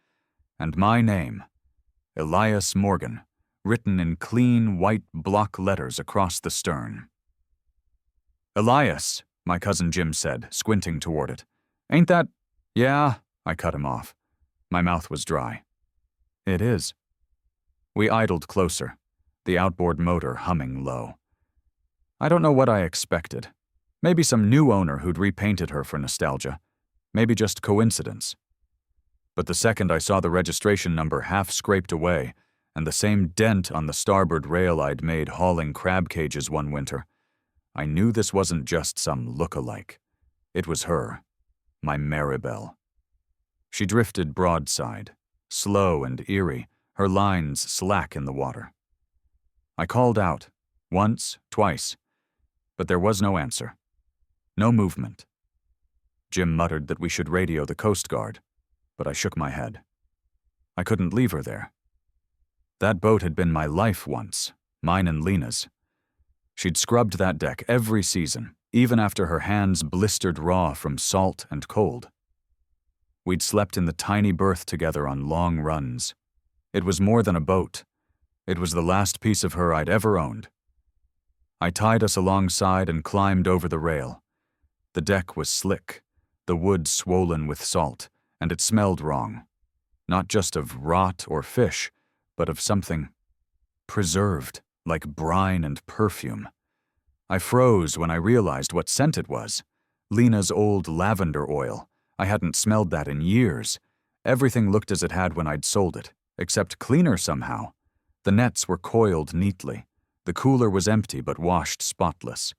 And my name, Elias Morgan, written in clean white block letters across the stern. "Elias," my cousin Jim said, squinting toward it. "Ain't that—" "Yeah," I cut him off. My mouth was dry. "It is." We idled closer, the outboard motor humming low. I don't know what I expected. Maybe some new owner who'd repainted her for nostalgia. Maybe just coincidence. But the second I saw the registration number half scraped away, and the same dent on the starboard rail I'd made hauling crab cages one winter, I knew this wasn't just some look-alike. It was her, my Maribel. She drifted broadside, slow and eerie, her lines slack in the water. I called out, once, twice, but there was no answer. No movement. Jim muttered that we should radio the Coast Guard, but I shook my head. I couldn't leave her there. That boat had been my life once, mine and Lena's. She'd scrubbed that deck every season, even after her hands blistered raw from salt and cold. We'd slept in the tiny berth together on long runs. It was more than a boat. It was the last piece of her I'd ever owned. I tied us alongside and climbed over the rail. The deck was slick, the wood swollen with salt, and it smelled wrong. Not just of rot or fish, but of something preserved, like brine and perfume. I froze when I realized what scent it was. Lena's old lavender oil. I hadn't smelled that in years. Everything looked as it had when I'd sold it, except cleaner somehow. The nets were coiled neatly. The cooler was empty but washed spotless.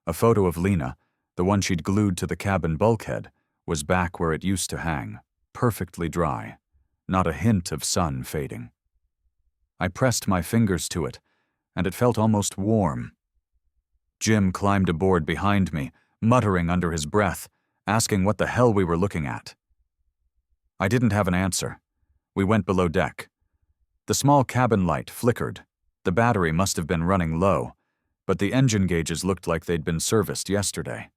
A photo of Lena, the one she'd glued to the cabin bulkhead, was back where it used to hang, perfectly dry, not a hint of sun fading. I pressed my fingers to it, and it felt almost warm. Jim climbed aboard behind me, muttering under his breath, asking what the hell we were looking at. I didn't have an answer. We went below deck. The small cabin light flickered. The battery must have been running low, but the engine gauges looked like they'd been serviced yesterday.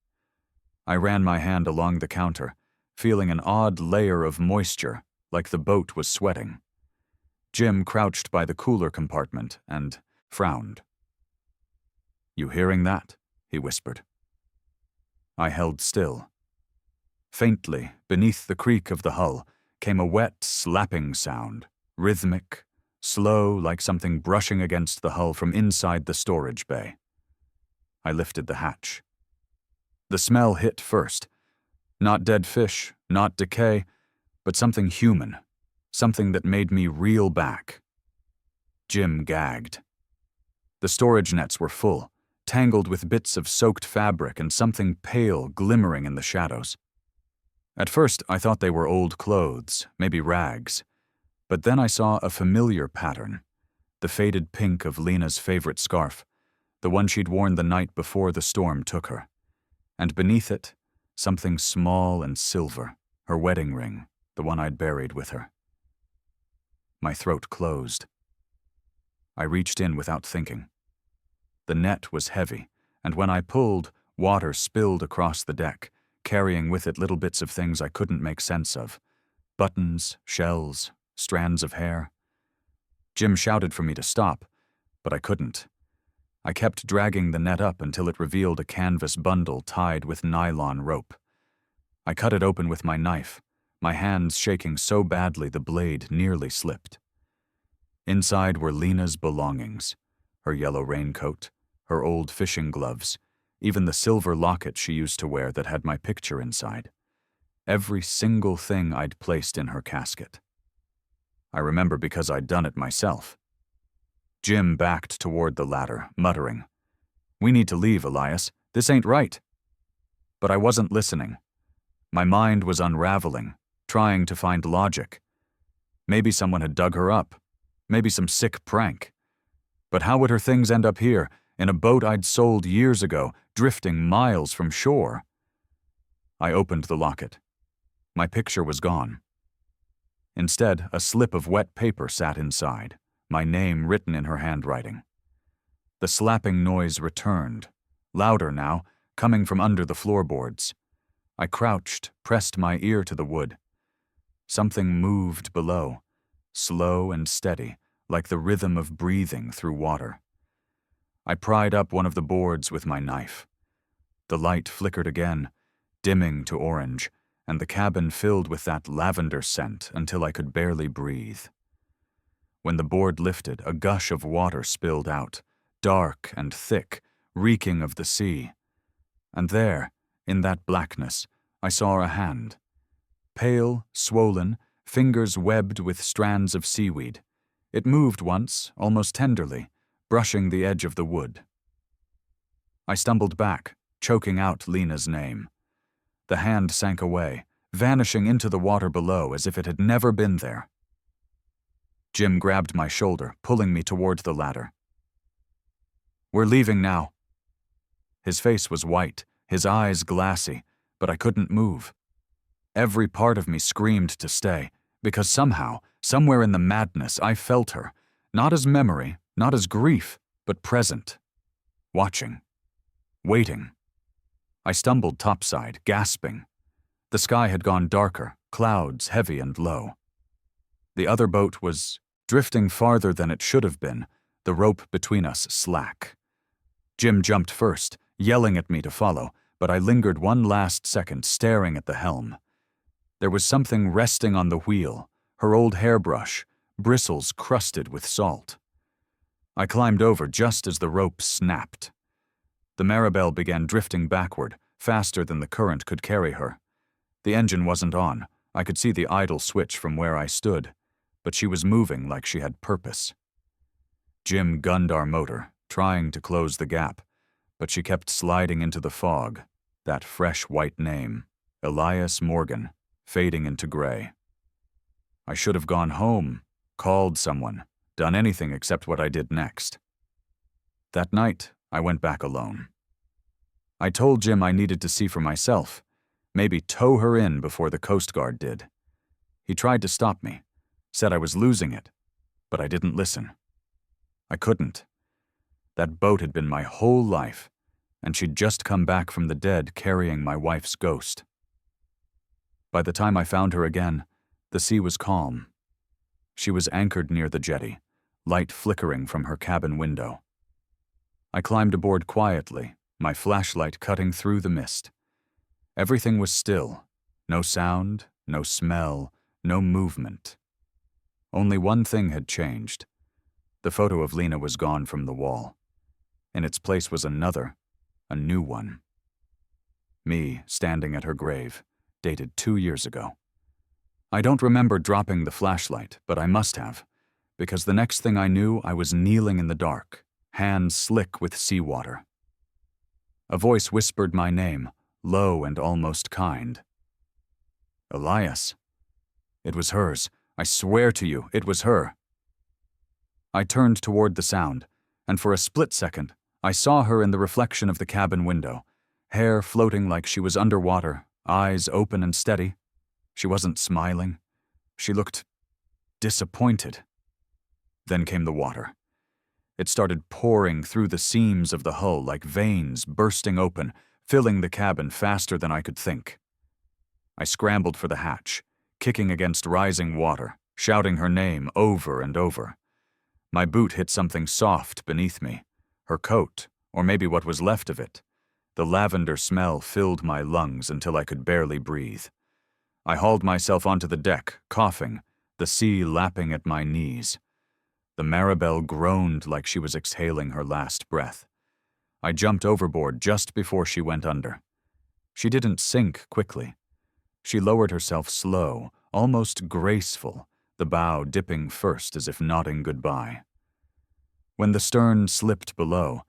I ran my hand along the counter, feeling an odd layer of moisture, like the boat was sweating. Jim crouched by the cooler compartment and frowned. "You hearing that?" he whispered. I held still. Faintly, beneath the creak of the hull, came a wet, slapping sound, rhythmic, slow, like something brushing against the hull from inside the storage bay. I lifted the hatch. The smell hit first. Not dead fish, not decay, but something human, something that made me reel back. Jim gagged. The storage nets were full, tangled with bits of soaked fabric and something pale glimmering in the shadows. At first, I thought they were old clothes, maybe rags. But then I saw a familiar pattern, the faded pink of Lena's favorite scarf, the one she'd worn the night before the storm took her. And beneath it, something small and silver, her wedding ring, the one I'd buried with her. My throat closed. I reached in without thinking. The net was heavy, and when I pulled, water spilled across the deck, carrying with it little bits of things I couldn't make sense of. Buttons, shells, strands of hair. Jim shouted for me to stop, but I couldn't. I kept dragging the net up until it revealed a canvas bundle tied with nylon rope. I cut it open with my knife, my hands shaking so badly the blade nearly slipped. Inside were Lena's belongings, her yellow raincoat, her old fishing gloves, even the silver locket she used to wear that had my picture inside. Every single thing I'd placed in her casket. I remember because I'd done it myself. Jim backed toward the ladder, muttering, "We need to leave, Elias. This ain't right." But I wasn't listening. My mind was unraveling, trying to find logic. Maybe someone had dug her up. Maybe some sick prank. But how would her things end up here, in a boat I'd sold years ago, drifting miles from shore? I opened the locket. My picture was gone. Instead, a slip of wet paper sat inside, my name written in her handwriting. The slapping noise returned, louder now, coming from under the floorboards. I crouched, pressed my ear to the wood. Something moved below, slow and steady, like the rhythm of breathing through water. I pried up one of the boards with my knife. The light flickered again, dimming to orange, and the cabin filled with that lavender scent until I could barely breathe. When the board lifted, a gush of water spilled out, dark and thick, reeking of the sea. And there, in that blackness, I saw a hand. Pale, swollen, fingers webbed with strands of seaweed. It moved once, almost tenderly, brushing the edge of the wood. I stumbled back, choking out Lena's name. The hand sank away, vanishing into the water below as if it had never been there. Jim grabbed my shoulder, pulling me toward the ladder. "We're leaving now." His face was white, his eyes glassy, but I couldn't move. Every part of me screamed to stay, because somehow, somewhere in the madness, I felt her, not as memory, not as grief, but present, watching, waiting. I stumbled topside, gasping. The sky had gone darker, clouds heavy and low. The other boat was drifting farther than it should have been, the rope between us slack. Jim jumped first, yelling at me to follow, but I lingered one last second, staring at the helm. There was something resting on the wheel, her old hairbrush, bristles crusted with salt. I climbed over just as the rope snapped. The Maribel began drifting backward, faster than the current could carry her. The engine wasn't on. I could see the idle switch from where I stood, but she was moving like she had purpose. Jim gunned our motor, trying to close the gap, but she kept sliding into the fog, that fresh white name, Elias Morgan, fading into gray. I should have gone home, called someone, done anything except what I did next. That night, I went back alone. I told Jim I needed to see for myself, maybe tow her in before the Coast Guard did. He tried to stop me, said I was losing it, but I didn't listen. I couldn't. That boat had been my whole life, and she'd just come back from the dead carrying my wife's ghost. By the time I found her again, the sea was calm. She was anchored near the jetty, light flickering from her cabin window. I climbed aboard quietly, my flashlight cutting through the mist. Everything was still, no sound, no smell, no movement. Only one thing had changed. The photo of Lena was gone from the wall. In its place was another, a new one. Me standing at her grave, dated 2 years ago. I don't remember dropping the flashlight, but I must have, because the next thing I knew, I was kneeling in the dark, hands slick with seawater. A voice whispered my name, low and almost kind. Elias. It was hers. I swear to you, it was her. I turned toward the sound, and for a split second, I saw her in the reflection of the cabin window, hair floating like she was underwater, eyes open and steady. She wasn't smiling. She looked disappointed. Then came the water. It started pouring through the seams of the hull like veins bursting open, filling the cabin faster than I could think. I scrambled for the hatch, kicking against rising water, shouting her name over and over. My boot hit something soft beneath me, her coat, or maybe what was left of it. The lavender smell filled my lungs until I could barely breathe. I hauled myself onto the deck, coughing, the sea lapping at my knees. The Maribel groaned like she was exhaling her last breath. I jumped overboard just before she went under. She didn't sink quickly. She lowered herself slow, almost graceful, the bow dipping first as if nodding goodbye. When the stern slipped below,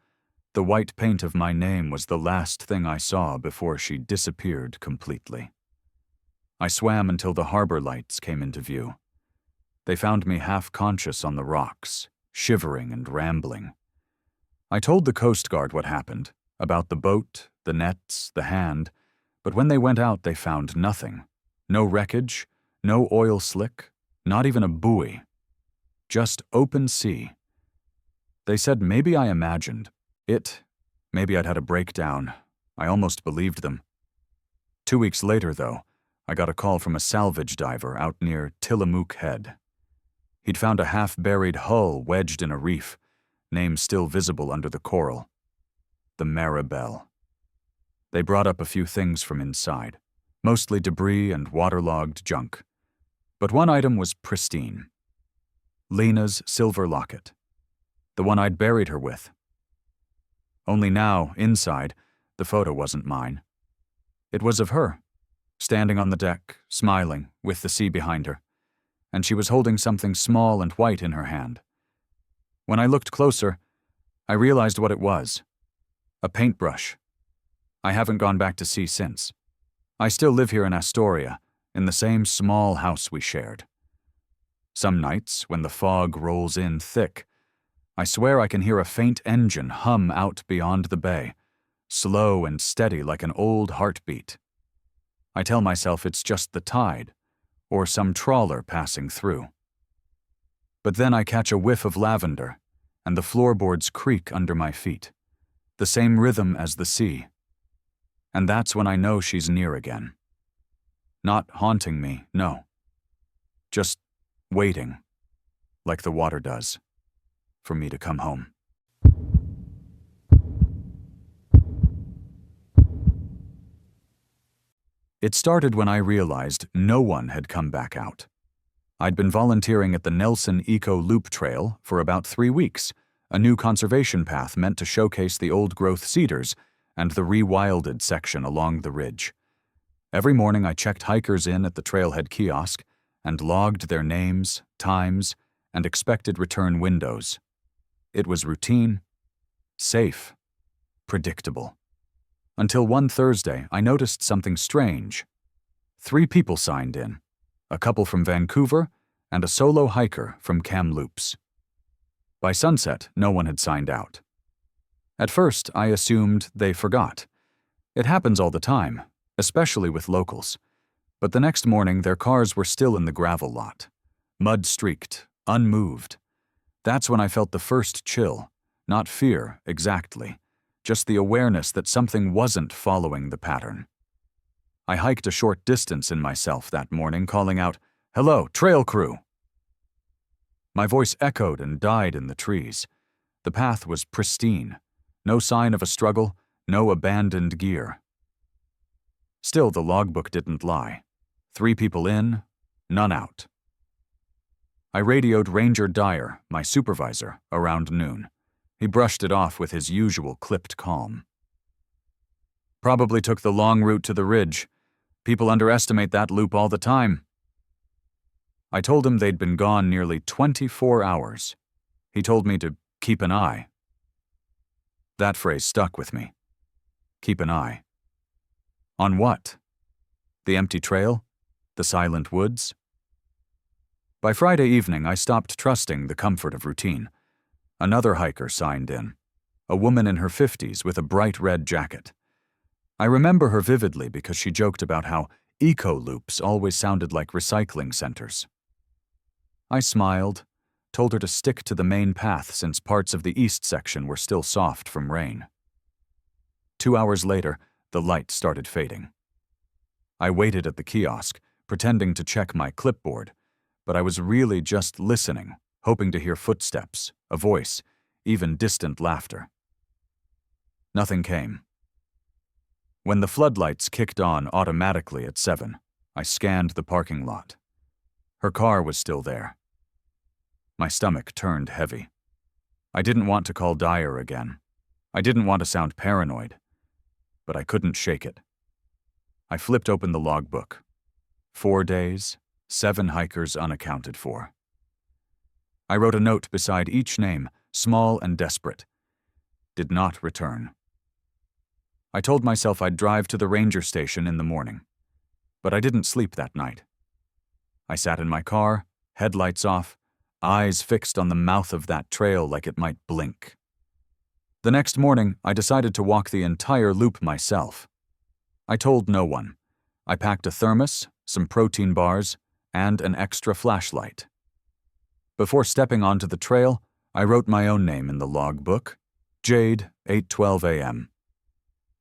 the white paint of my name was the last thing I saw before she disappeared completely. I swam until the harbor lights came into view. They found me half-conscious on the rocks, shivering and rambling. I told the Coast Guard what happened, about the boat, the nets, the hand, but when they went out they found nothing. No wreckage, no oil slick, not even a buoy. Just open sea. They said maybe I imagined it, maybe I'd had a breakdown. I almost believed them. 2 weeks later, though, I got a call from a salvage diver out near Tillamook Head. He'd found a half-buried hull wedged in a reef, name still visible under the coral. The Maribel. They brought up a few things from inside, mostly debris and waterlogged junk. But one item was pristine. Lena's silver locket. The one I'd buried her with. Only now, inside, the photo wasn't mine. It was of her, standing on the deck, smiling, with the sea behind her, and she was holding something small and white in her hand. When I looked closer, I realized what it was. A paintbrush. I haven't gone back to sea since. I still live here in Astoria, in the same small house we shared. Some nights, when the fog rolls in thick, I swear I can hear a faint engine hum out beyond the bay, slow and steady like an old heartbeat. I tell myself it's just the tide, or some trawler passing through. But then I catch a whiff of lavender, and the floorboards creak under my feet, the same rhythm as the sea. And that's when I know she's near again. Not haunting me, no. Just waiting, like the water does, for me to come home. It started when I realized no one had come back out. I'd been volunteering at the Nelson Eco Loop Trail for about 3 weeks, a new conservation path meant to showcase the old-growth cedars and the rewilded section along the ridge. Every morning I checked hikers in at the trailhead kiosk and logged their names, times, and expected return windows. It was routine, safe, predictable. Until one Thursday, I noticed something strange. 3 people signed in, a couple from Vancouver and a solo hiker from Kamloops. By sunset, no one had signed out. At first, I assumed they forgot. It happens all the time, especially with locals. But the next morning, their cars were still in the gravel lot, mud-streaked, unmoved. That's when I felt the first chill, not fear exactly, just the awareness that something wasn't following the pattern. I hiked a short distance in myself that morning, calling out, "Hello, trail crew!" My voice echoed and died in the trees. The path was pristine, no sign of a struggle, no abandoned gear. Still, the logbook didn't lie. 3 people in, none out. I radioed Ranger Dyer, my supervisor, around noon. He brushed it off with his usual clipped calm. "Probably took the long route to the ridge. People underestimate that loop all the time." I told him they'd been gone nearly 24 hours. He told me to keep an eye. That phrase stuck with me. Keep an eye. On what? The empty trail? The silent woods? By Friday evening, I stopped trusting the comfort of routine. Another hiker signed in, a woman in her 50s with a bright red jacket. I remember her vividly because she joked about how eco-loops always sounded like recycling centers. I smiled, told her to stick to the main path since parts of the east section were still soft from rain. 2 hours later, the light started fading. I waited at the kiosk, pretending to check my clipboard, but I was really just listening, hoping to hear footsteps, a voice, even distant laughter. Nothing came. When the floodlights kicked on automatically at 7, I scanned the parking lot. Her car was still there. My stomach turned heavy. I didn't want to call Dyer again. I didn't want to sound paranoid, but I couldn't shake it. I flipped open the logbook. 4 days, 7 hikers unaccounted for. I wrote a note beside each name, small and desperate. Did not return. I told myself I'd drive to the ranger station in the morning, but I didn't sleep that night. I sat in my car, headlights off, eyes fixed on the mouth of that trail like it might blink. The next morning, I decided to walk the entire loop myself. I told no one. I packed a thermos, some protein bars, and an extra flashlight. Before stepping onto the trail, I wrote my own name in the logbook, Jade, 8:12 a.m.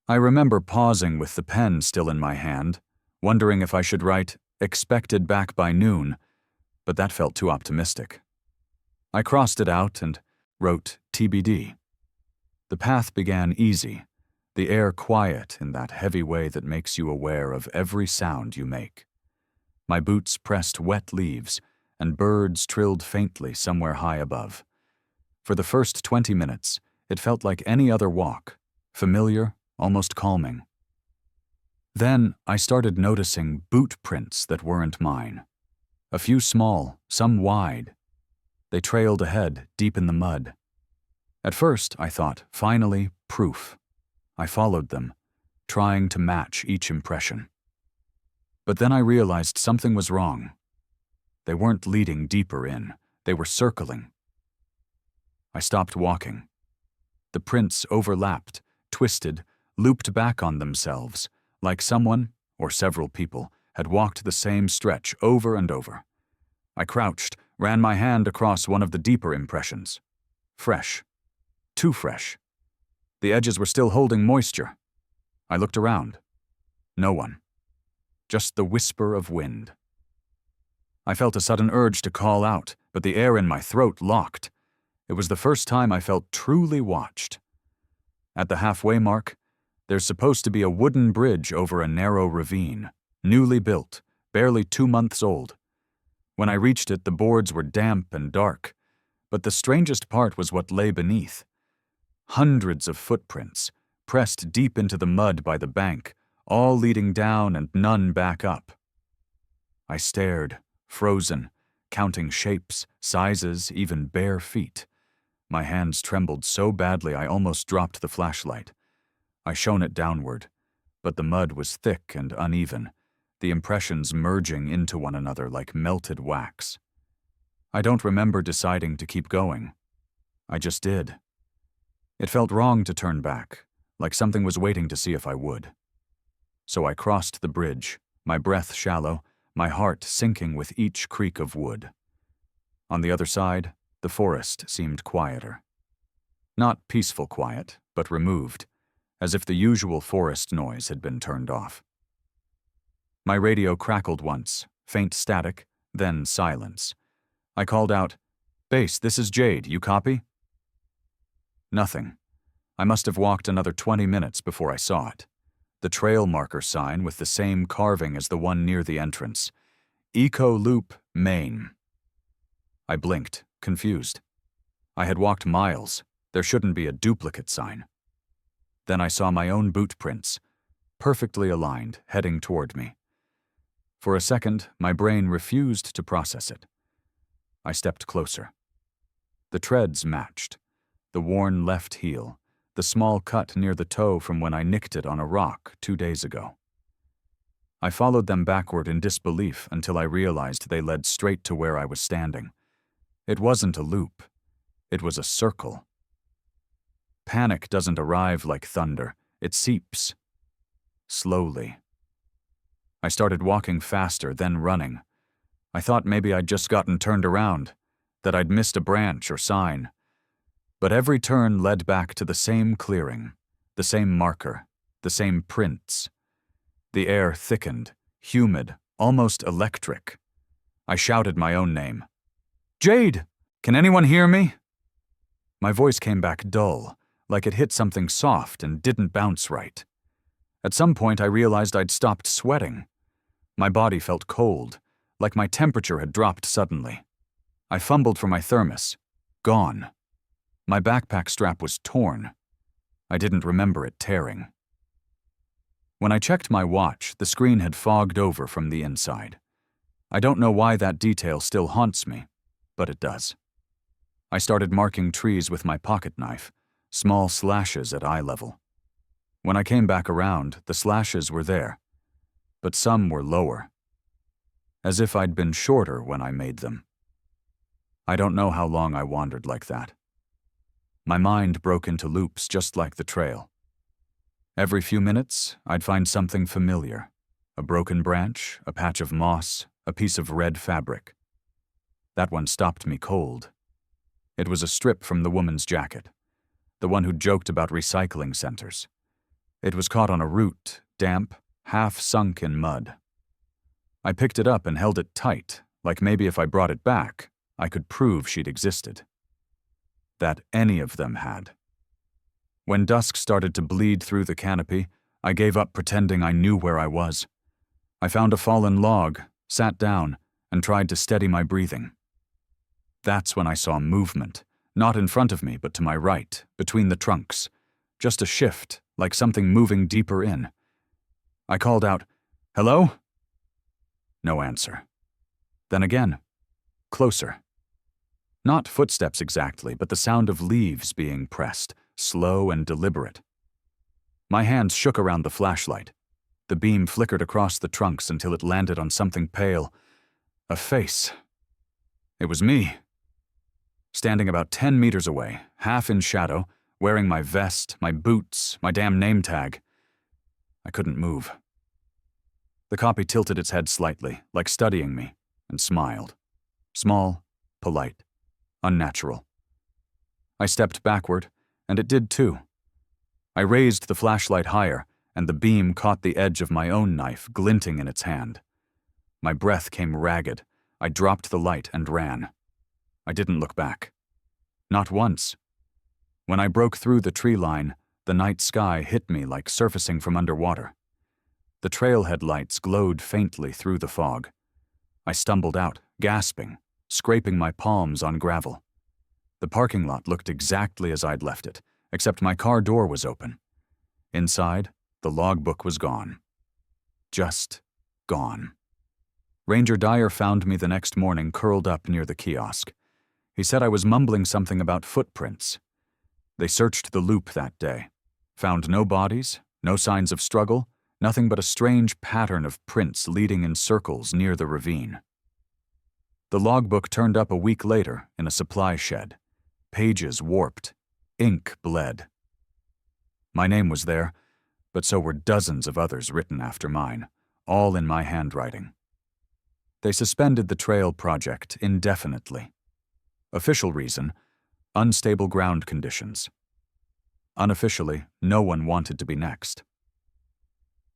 I remember pausing with the pen still in my hand, wondering if I should write, expected back by noon, but that felt too optimistic. I crossed it out and wrote TBD. The path began easy, the air quiet in that heavy way that makes you aware of every sound you make. My boots pressed wet leaves, and birds trilled faintly somewhere high above. For the first 20 minutes, it felt like any other walk, familiar, almost calming. Then I started noticing boot prints that weren't mine. A few small, some wide. They trailed ahead, deep in the mud. At first, I thought, finally, proof. I followed them, trying to match each impression. But then I realized something was wrong. They weren't leading deeper in, they were circling. I stopped walking. The prints overlapped, twisted, looped back on themselves, like someone, or several people, had walked the same stretch over and over. I crouched, ran my hand across one of the deeper impressions. Fresh. Too fresh. The edges were still holding moisture. I looked around. No one. Just the whisper of wind. I felt a sudden urge to call out, but the air in my throat locked. It was the first time I felt truly watched. At the halfway mark, there's supposed to be a wooden bridge over a narrow ravine, newly built, barely 2 months old. When I reached it, the boards were damp and dark, but the strangest part was what lay beneath. Hundreds of footprints, pressed deep into the mud by the bank, all leading down and none back up. I stared, frozen, counting shapes, sizes, even bare feet. My hands trembled so badly I almost dropped the flashlight. I shone it downward, but the mud was thick and uneven, the impressions merging into one another like melted wax. I don't remember deciding to keep going. I just did. It felt wrong to turn back, like something was waiting to see if I would. So I crossed the bridge, my breath shallow, my heart sinking with each creak of wood. On the other side, the forest seemed quieter. Not peaceful quiet, but removed, as if the usual forest noise had been turned off. My radio crackled once, faint static, then silence. I called out, "Base, this is Jade, you copy?" Nothing. I must have walked another 20 minutes before I saw it. The trail marker sign with the same carving as the one near the entrance. Eco Loop, Maine. I blinked, confused. I had walked miles. There shouldn't be a duplicate sign. Then I saw my own boot prints, perfectly aligned, heading toward me. For a second, my brain refused to process it. I stepped closer. The treads matched. The worn left heel, the small cut near the toe from when I nicked it on a rock 2 days ago. I followed them backward in disbelief until I realized they led straight to where I was standing. It wasn't a loop. It was a circle. Panic doesn't arrive like thunder. It seeps. Slowly. I started walking faster, then running. I thought maybe I'd just gotten turned around, that I'd missed a branch or sign. But every turn led back to the same clearing, the same marker, the same prints. The air thickened, humid, almost electric. I shouted my own name. "Jade! Can anyone hear me?" My voice came back dull, like it hit something soft and didn't bounce right. At some point I realized I'd stopped sweating. My body felt cold, like my temperature had dropped suddenly. I fumbled for my thermos. Gone. My backpack strap was torn. I didn't remember it tearing. When I checked my watch, the screen had fogged over from the inside. I don't know why that detail still haunts me, but it does. I started marking trees with my pocket knife, small slashes at eye level. When I came back around, the slashes were there, but some were lower, as if I'd been shorter when I made them. I don't know how long I wandered like that. My mind broke into loops just like the trail. Every few minutes, I'd find something familiar. A broken branch, a patch of moss, a piece of red fabric. That one stopped me cold. It was a strip from the woman's jacket, the one who joked about recycling centers. It was caught on a root, damp, half sunk in mud. I picked it up and held it tight, like maybe if I brought it back, I could prove she'd existed. That any of them had. When dusk started to bleed through the canopy, I gave up pretending I knew where I was. I found a fallen log, sat down, and tried to steady my breathing. That's when I saw movement, not in front of me but to my right, between the trunks. Just a shift, like something moving deeper in. I called out, "Hello?" No answer. Then again, closer. Not footsteps exactly, but the sound of leaves being pressed, slow and deliberate. My hands shook around the flashlight. The beam flickered across the trunks until it landed on something pale. A face. It was me. Standing about 10 meters away, half in shadow, wearing my vest, my boots, my damn name tag. I couldn't move. The copy tilted its head slightly, like studying me, and smiled. Small, polite, unnatural. I stepped backward, and it did too. I raised the flashlight higher, and the beam caught the edge of my own knife glinting in its hand. My breath came ragged. I dropped the light and ran. I didn't look back. Not once. When I broke through the tree line, the night sky hit me like surfacing from underwater. The trailhead lights glowed faintly through the fog. I stumbled out, gasping, scraping my palms on gravel. The parking lot looked exactly as I'd left it, except my car door was open. Inside, the logbook was gone. Just gone. Ranger Dyer found me the next morning curled up near the kiosk. He said I was mumbling something about footprints. They searched the loop that day. Found no bodies, no signs of struggle, nothing but a strange pattern of prints leading in circles near the ravine. The logbook turned up a week later in a supply shed. Pages warped. Ink bled. My name was there, but so were dozens of others written after mine, all in my handwriting. They suspended the trail project indefinitely. Official reason, unstable ground conditions. Unofficially, no one wanted to be next.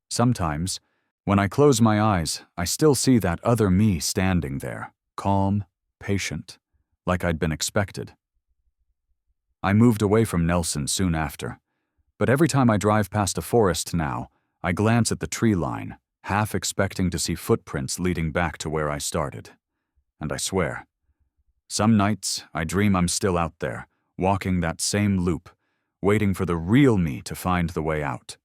Sometimes, when I close my eyes, I still see that other me standing there, calm, patient, like I'd been expected. I moved away from Nelson soon after, but every time I drive past a forest now, I glance at the tree line, half expecting to see footprints leading back to where I started. And I swear, some nights I dream I'm still out there, walking that same loop, waiting for the real me to find the way out.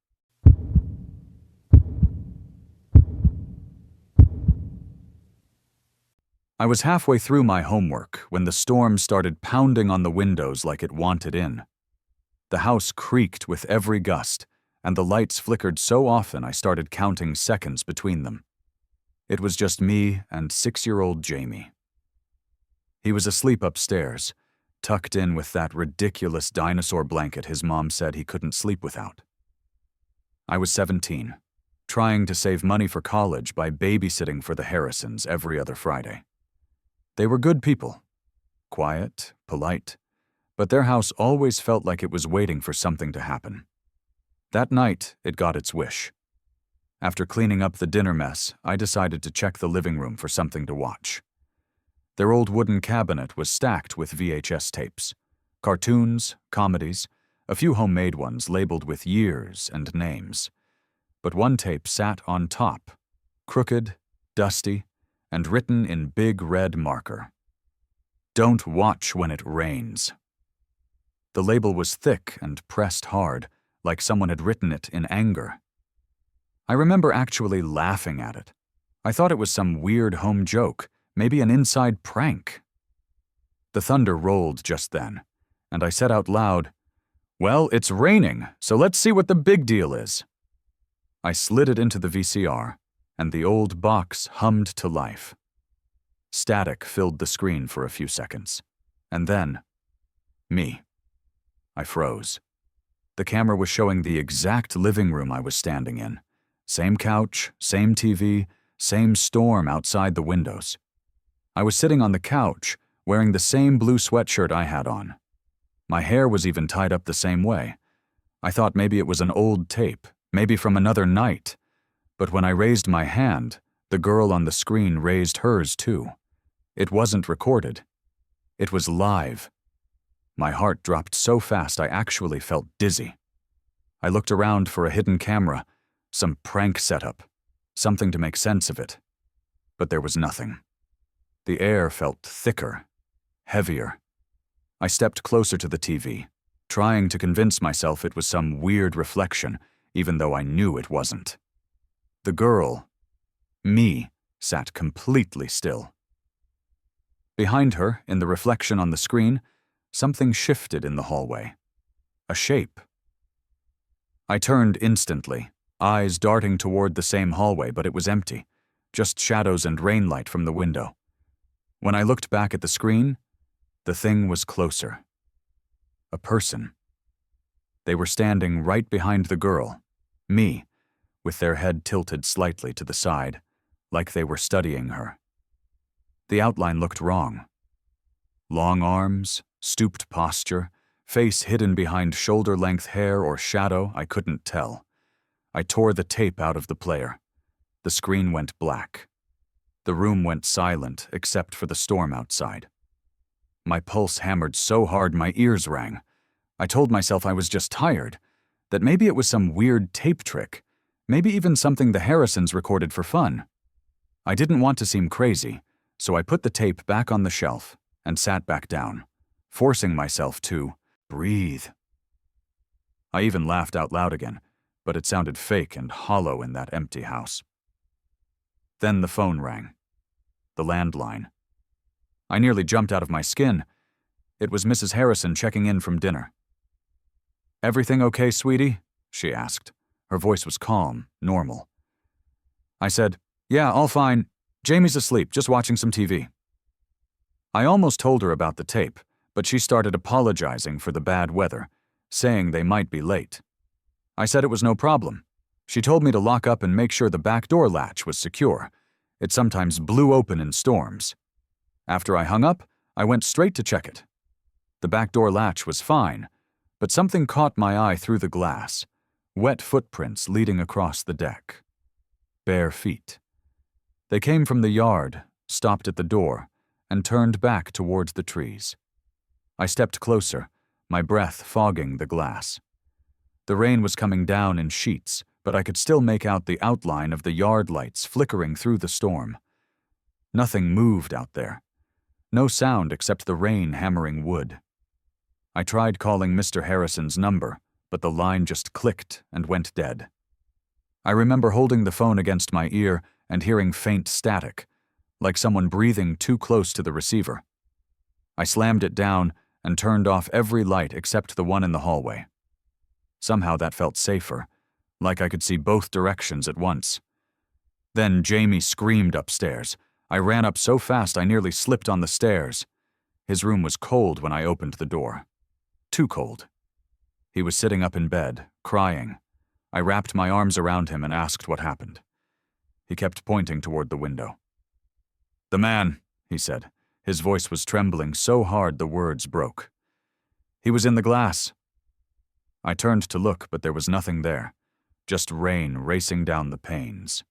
I was halfway through my homework when the storm started pounding on the windows like it wanted in. The house creaked with every gust, and the lights flickered so often I started counting seconds between them. It was just me and 6-year-old Jamie. He was asleep upstairs, tucked in with that ridiculous dinosaur blanket his mom said he couldn't sleep without. I was 17, trying to save money for college by babysitting for the Harrisons every other Friday. They were good people, quiet, polite, but their house always felt like it was waiting for something to happen. That night, it got its wish. After cleaning up the dinner mess, I decided to check the living room for something to watch. Their old wooden cabinet was stacked with VHS tapes, cartoons, comedies, a few homemade ones labeled with years and names. But one tape sat on top, crooked, dusty, and written in big red marker. "Don't watch when it rains." The label was thick and pressed hard, like someone had written it in anger. I remember actually laughing at it. I thought it was some weird home joke, maybe an inside prank. The thunder rolled just then, and I said out loud, "Well, it's raining, so let's see what the big deal is." I slid it into the VCR, and the old box hummed to life. Static filled the screen for a few seconds, and then, me. I froze. The camera was showing the exact living room I was standing in. Same couch, same TV, same storm outside the windows. I was sitting on the couch, wearing the same blue sweatshirt I had on. My hair was even tied up the same way. I thought maybe it was an old tape, maybe from another night. But when I raised my hand, the girl on the screen raised hers too. It wasn't recorded. It was live. My heart dropped so fast I actually felt dizzy. I looked around for a hidden camera, some prank setup, something to make sense of it. But there was nothing. The air felt thicker, heavier. I stepped closer to the TV, trying to convince myself it was some weird reflection, even though I knew it wasn't. The girl, me, sat completely still. Behind her, in the reflection on the screen, something shifted in the hallway. A shape. I turned instantly, eyes darting toward the same hallway, but it was empty, just shadows and rain light from the window. When I looked back at the screen, the thing was closer. A person. They were standing right behind the girl, me, with their head tilted slightly to the side, like they were studying her. The outline looked wrong. Long arms, stooped posture, face hidden behind shoulder-length hair or shadow, I couldn't tell. I tore the tape out of the player. The screen went black. The room went silent except for the storm outside. My pulse hammered so hard my ears rang. I told myself I was just tired, that maybe it was some weird tape trick, maybe even something the Harrisons recorded for fun. I didn't want to seem crazy, so I put the tape back on the shelf and sat back down, forcing myself to breathe. I even laughed out loud again, but it sounded fake and hollow in that empty house. Then the phone rang. The landline. I nearly jumped out of my skin. It was Mrs. Harrison checking in from dinner. "Everything okay, sweetie?" she asked. Her voice was calm, normal. I said, "Yeah, all fine. Jamie's asleep, just watching some TV." I almost told her about the tape, but she started apologizing for the bad weather, saying they might be late. I said it was no problem. She told me to lock up and make sure the back door latch was secure. It sometimes blew open in storms. After I hung up, I went straight to check it. The back door latch was fine, but something caught my eye through the glass. Wet footprints leading across the deck. Bare feet. They came from the yard, stopped at the door, and turned back towards the trees. I stepped closer, my breath fogging the glass. The rain was coming down in sheets, but I could still make out the outline of the yard lights flickering through the storm. Nothing moved out there. No sound except the rain hammering wood. I tried calling Mr. Harrison's number, but the line just clicked and went dead. I remember holding the phone against my ear and hearing faint static, like someone breathing too close to the receiver. I slammed it down and turned off every light except the one in the hallway. Somehow that felt safer, like I could see both directions at once. Then Jamie screamed upstairs. I ran up so fast I nearly slipped on the stairs. His room was cold when I opened the door. Too cold. He was sitting up in bed, crying. I wrapped my arms around him and asked what happened. He kept pointing toward the window. "The man," he said. His voice was trembling so hard the words broke. "He was in the glass." I turned to look, but there was nothing there. Just rain racing down the panes.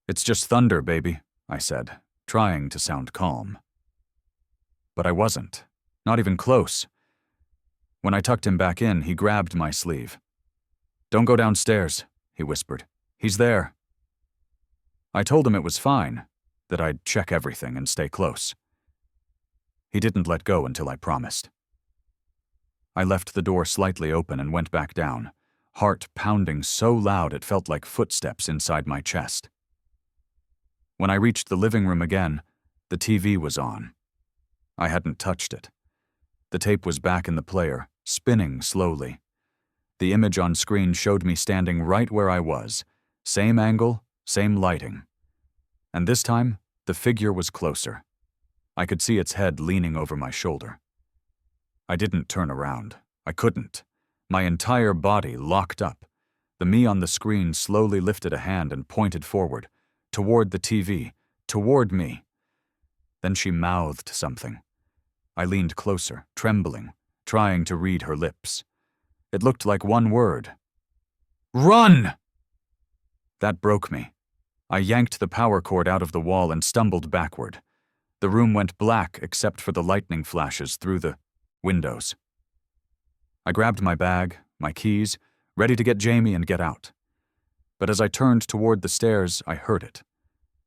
"It's just thunder, baby," I said, trying to sound calm. But I wasn't, not even close. When I tucked him back in, he grabbed my sleeve. "Don't go downstairs," he whispered. "He's there." I told him it was fine, that I'd check everything and stay close. He didn't let go until I promised. I left the door slightly open and went back down, heart pounding so loud it felt like footsteps inside my chest. When I reached the living room again, the TV was on. I hadn't touched it. The tape was back in the player, spinning slowly. The image on screen showed me standing right where I was, same angle, same lighting. And this time, the figure was closer. I could see its head leaning over my shoulder. I didn't turn around. I couldn't. My entire body locked up. The me on the screen slowly lifted a hand and pointed forward, toward the TV, toward me. Then she mouthed something. I leaned closer, trembling, trying to read her lips. It looked like one word. Run! That broke me. I yanked the power cord out of the wall and stumbled backward. The room went black except for the lightning flashes through the windows. I grabbed my bag, my keys, ready to get Jamie and get out. But as I turned toward the stairs, I heard it.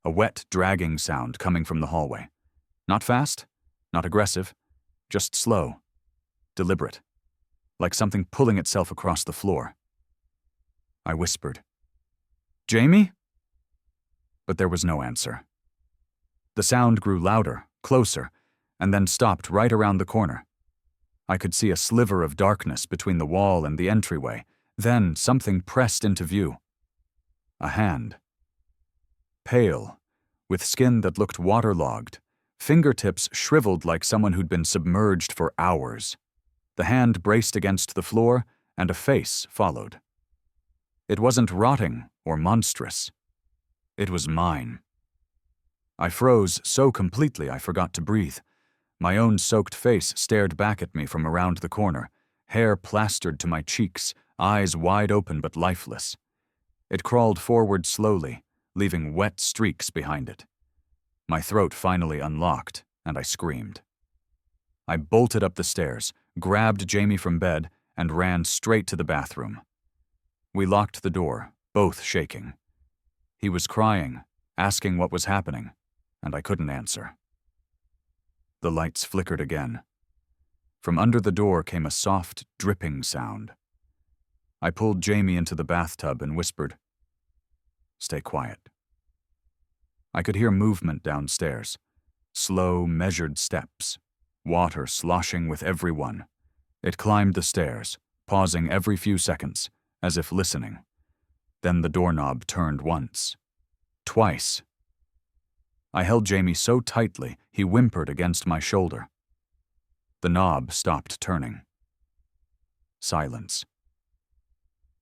A wet, dragging sound coming from the hallway. Not fast, not aggressive, just slow, deliberate, like something pulling itself across the floor. I whispered, "Jamie?" But there was no answer. The sound grew louder, closer, and then stopped right around the corner. I could see a sliver of darkness between the wall and the entryway. Then something pressed into view. A hand. Pale, with skin that looked waterlogged, fingertips shriveled like someone who'd been submerged for hours. The hand braced against the floor, and a face followed. It wasn't rotting or monstrous. It was mine. I froze so completely I forgot to breathe. My own soaked face stared back at me from around the corner, hair plastered to my cheeks, eyes wide open but lifeless. It crawled forward slowly, leaving wet streaks behind it. My throat finally unlocked, and I screamed. I bolted up the stairs, grabbed Jamie from bed, and ran straight to the bathroom. We locked the door, both shaking. He was crying, asking what was happening, and I couldn't answer. The lights flickered again. From under the door came a soft, dripping sound. I pulled Jamie into the bathtub and whispered, "Stay quiet." I could hear movement downstairs, slow, measured steps, water sloshing with every one. It climbed the stairs, pausing every few seconds, as if listening. Then the doorknob turned once, twice. I held Jamie so tightly he whimpered against my shoulder. The knob stopped turning. Silence.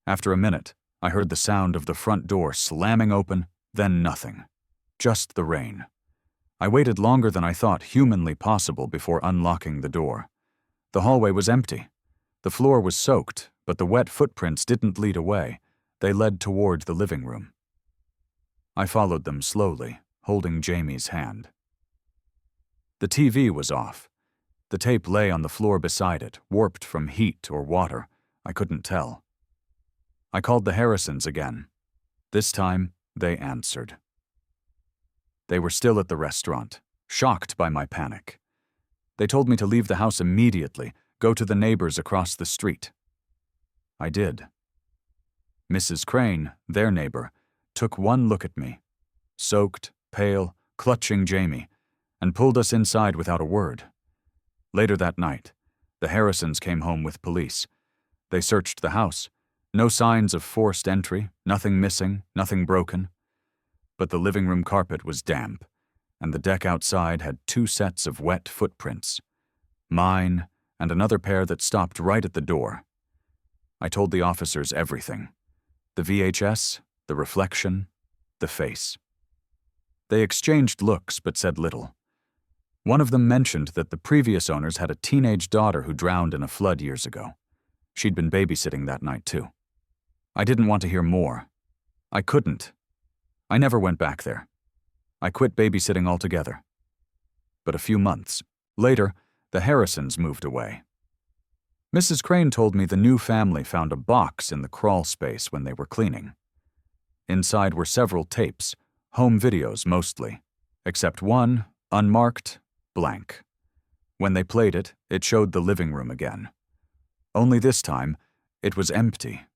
After a minute, I heard the sound of the front door slamming open, then nothing. Just the rain. I waited longer than I thought humanly possible before unlocking the door. The hallway was empty. The floor was soaked, but the wet footprints didn't lead away. They led toward the living room. I followed them slowly, holding Jamie's hand. The TV was off. The tape lay on the floor beside it, warped from heat or water. I couldn't tell. I called the Harrisons again. This time, they answered. They were still at the restaurant, shocked by my panic. They told me to leave the house immediately, go to the neighbors across the street. I did. Mrs. Crane, their neighbor, took one look at me, soaked, pale, clutching Jamie, and pulled us inside without a word. Later that night, the Harrisons came home with police. They searched the house. No signs of forced entry, nothing missing, nothing broken. But the living room carpet was damp, and the deck outside had 2 sets of wet footprints. Mine, and another pair that stopped right at the door. I told the officers everything. The VHS, the reflection, the face. They exchanged looks but said little. One of them mentioned that the previous owners had a teenage daughter who drowned in a flood years ago. She'd been babysitting that night too. I didn't want to hear more. I couldn't. I never went back there. I quit babysitting altogether. But a few months later, the Harrisons moved away. Mrs. Crane told me the new family found a box in the crawl space when they were cleaning. Inside were several tapes, home videos mostly, except one, unmarked, blank. When they played it, it showed the living room again. Only this time, it was empty.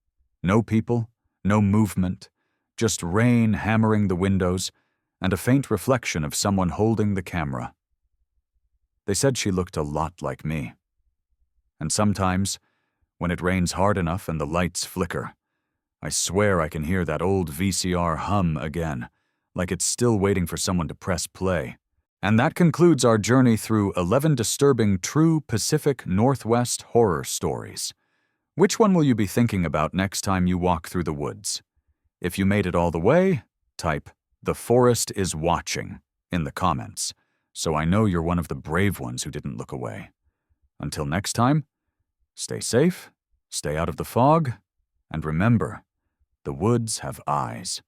No people, no movement, just rain hammering the windows, and a faint reflection of someone holding the camera. They said she looked a lot like me. And sometimes, when it rains hard enough and the lights flicker, I swear I can hear that old VCR hum again, like it's still waiting for someone to press play. And that concludes our journey through 11 disturbing true Pacific Northwest horror stories. Which one will you be thinking about next time you walk through the woods? If you made it all the way, type "The forest is watching" in the comments, so I know you're one of the brave ones who didn't look away. Until next time, stay safe, stay out of the fog, and remember, the woods have eyes.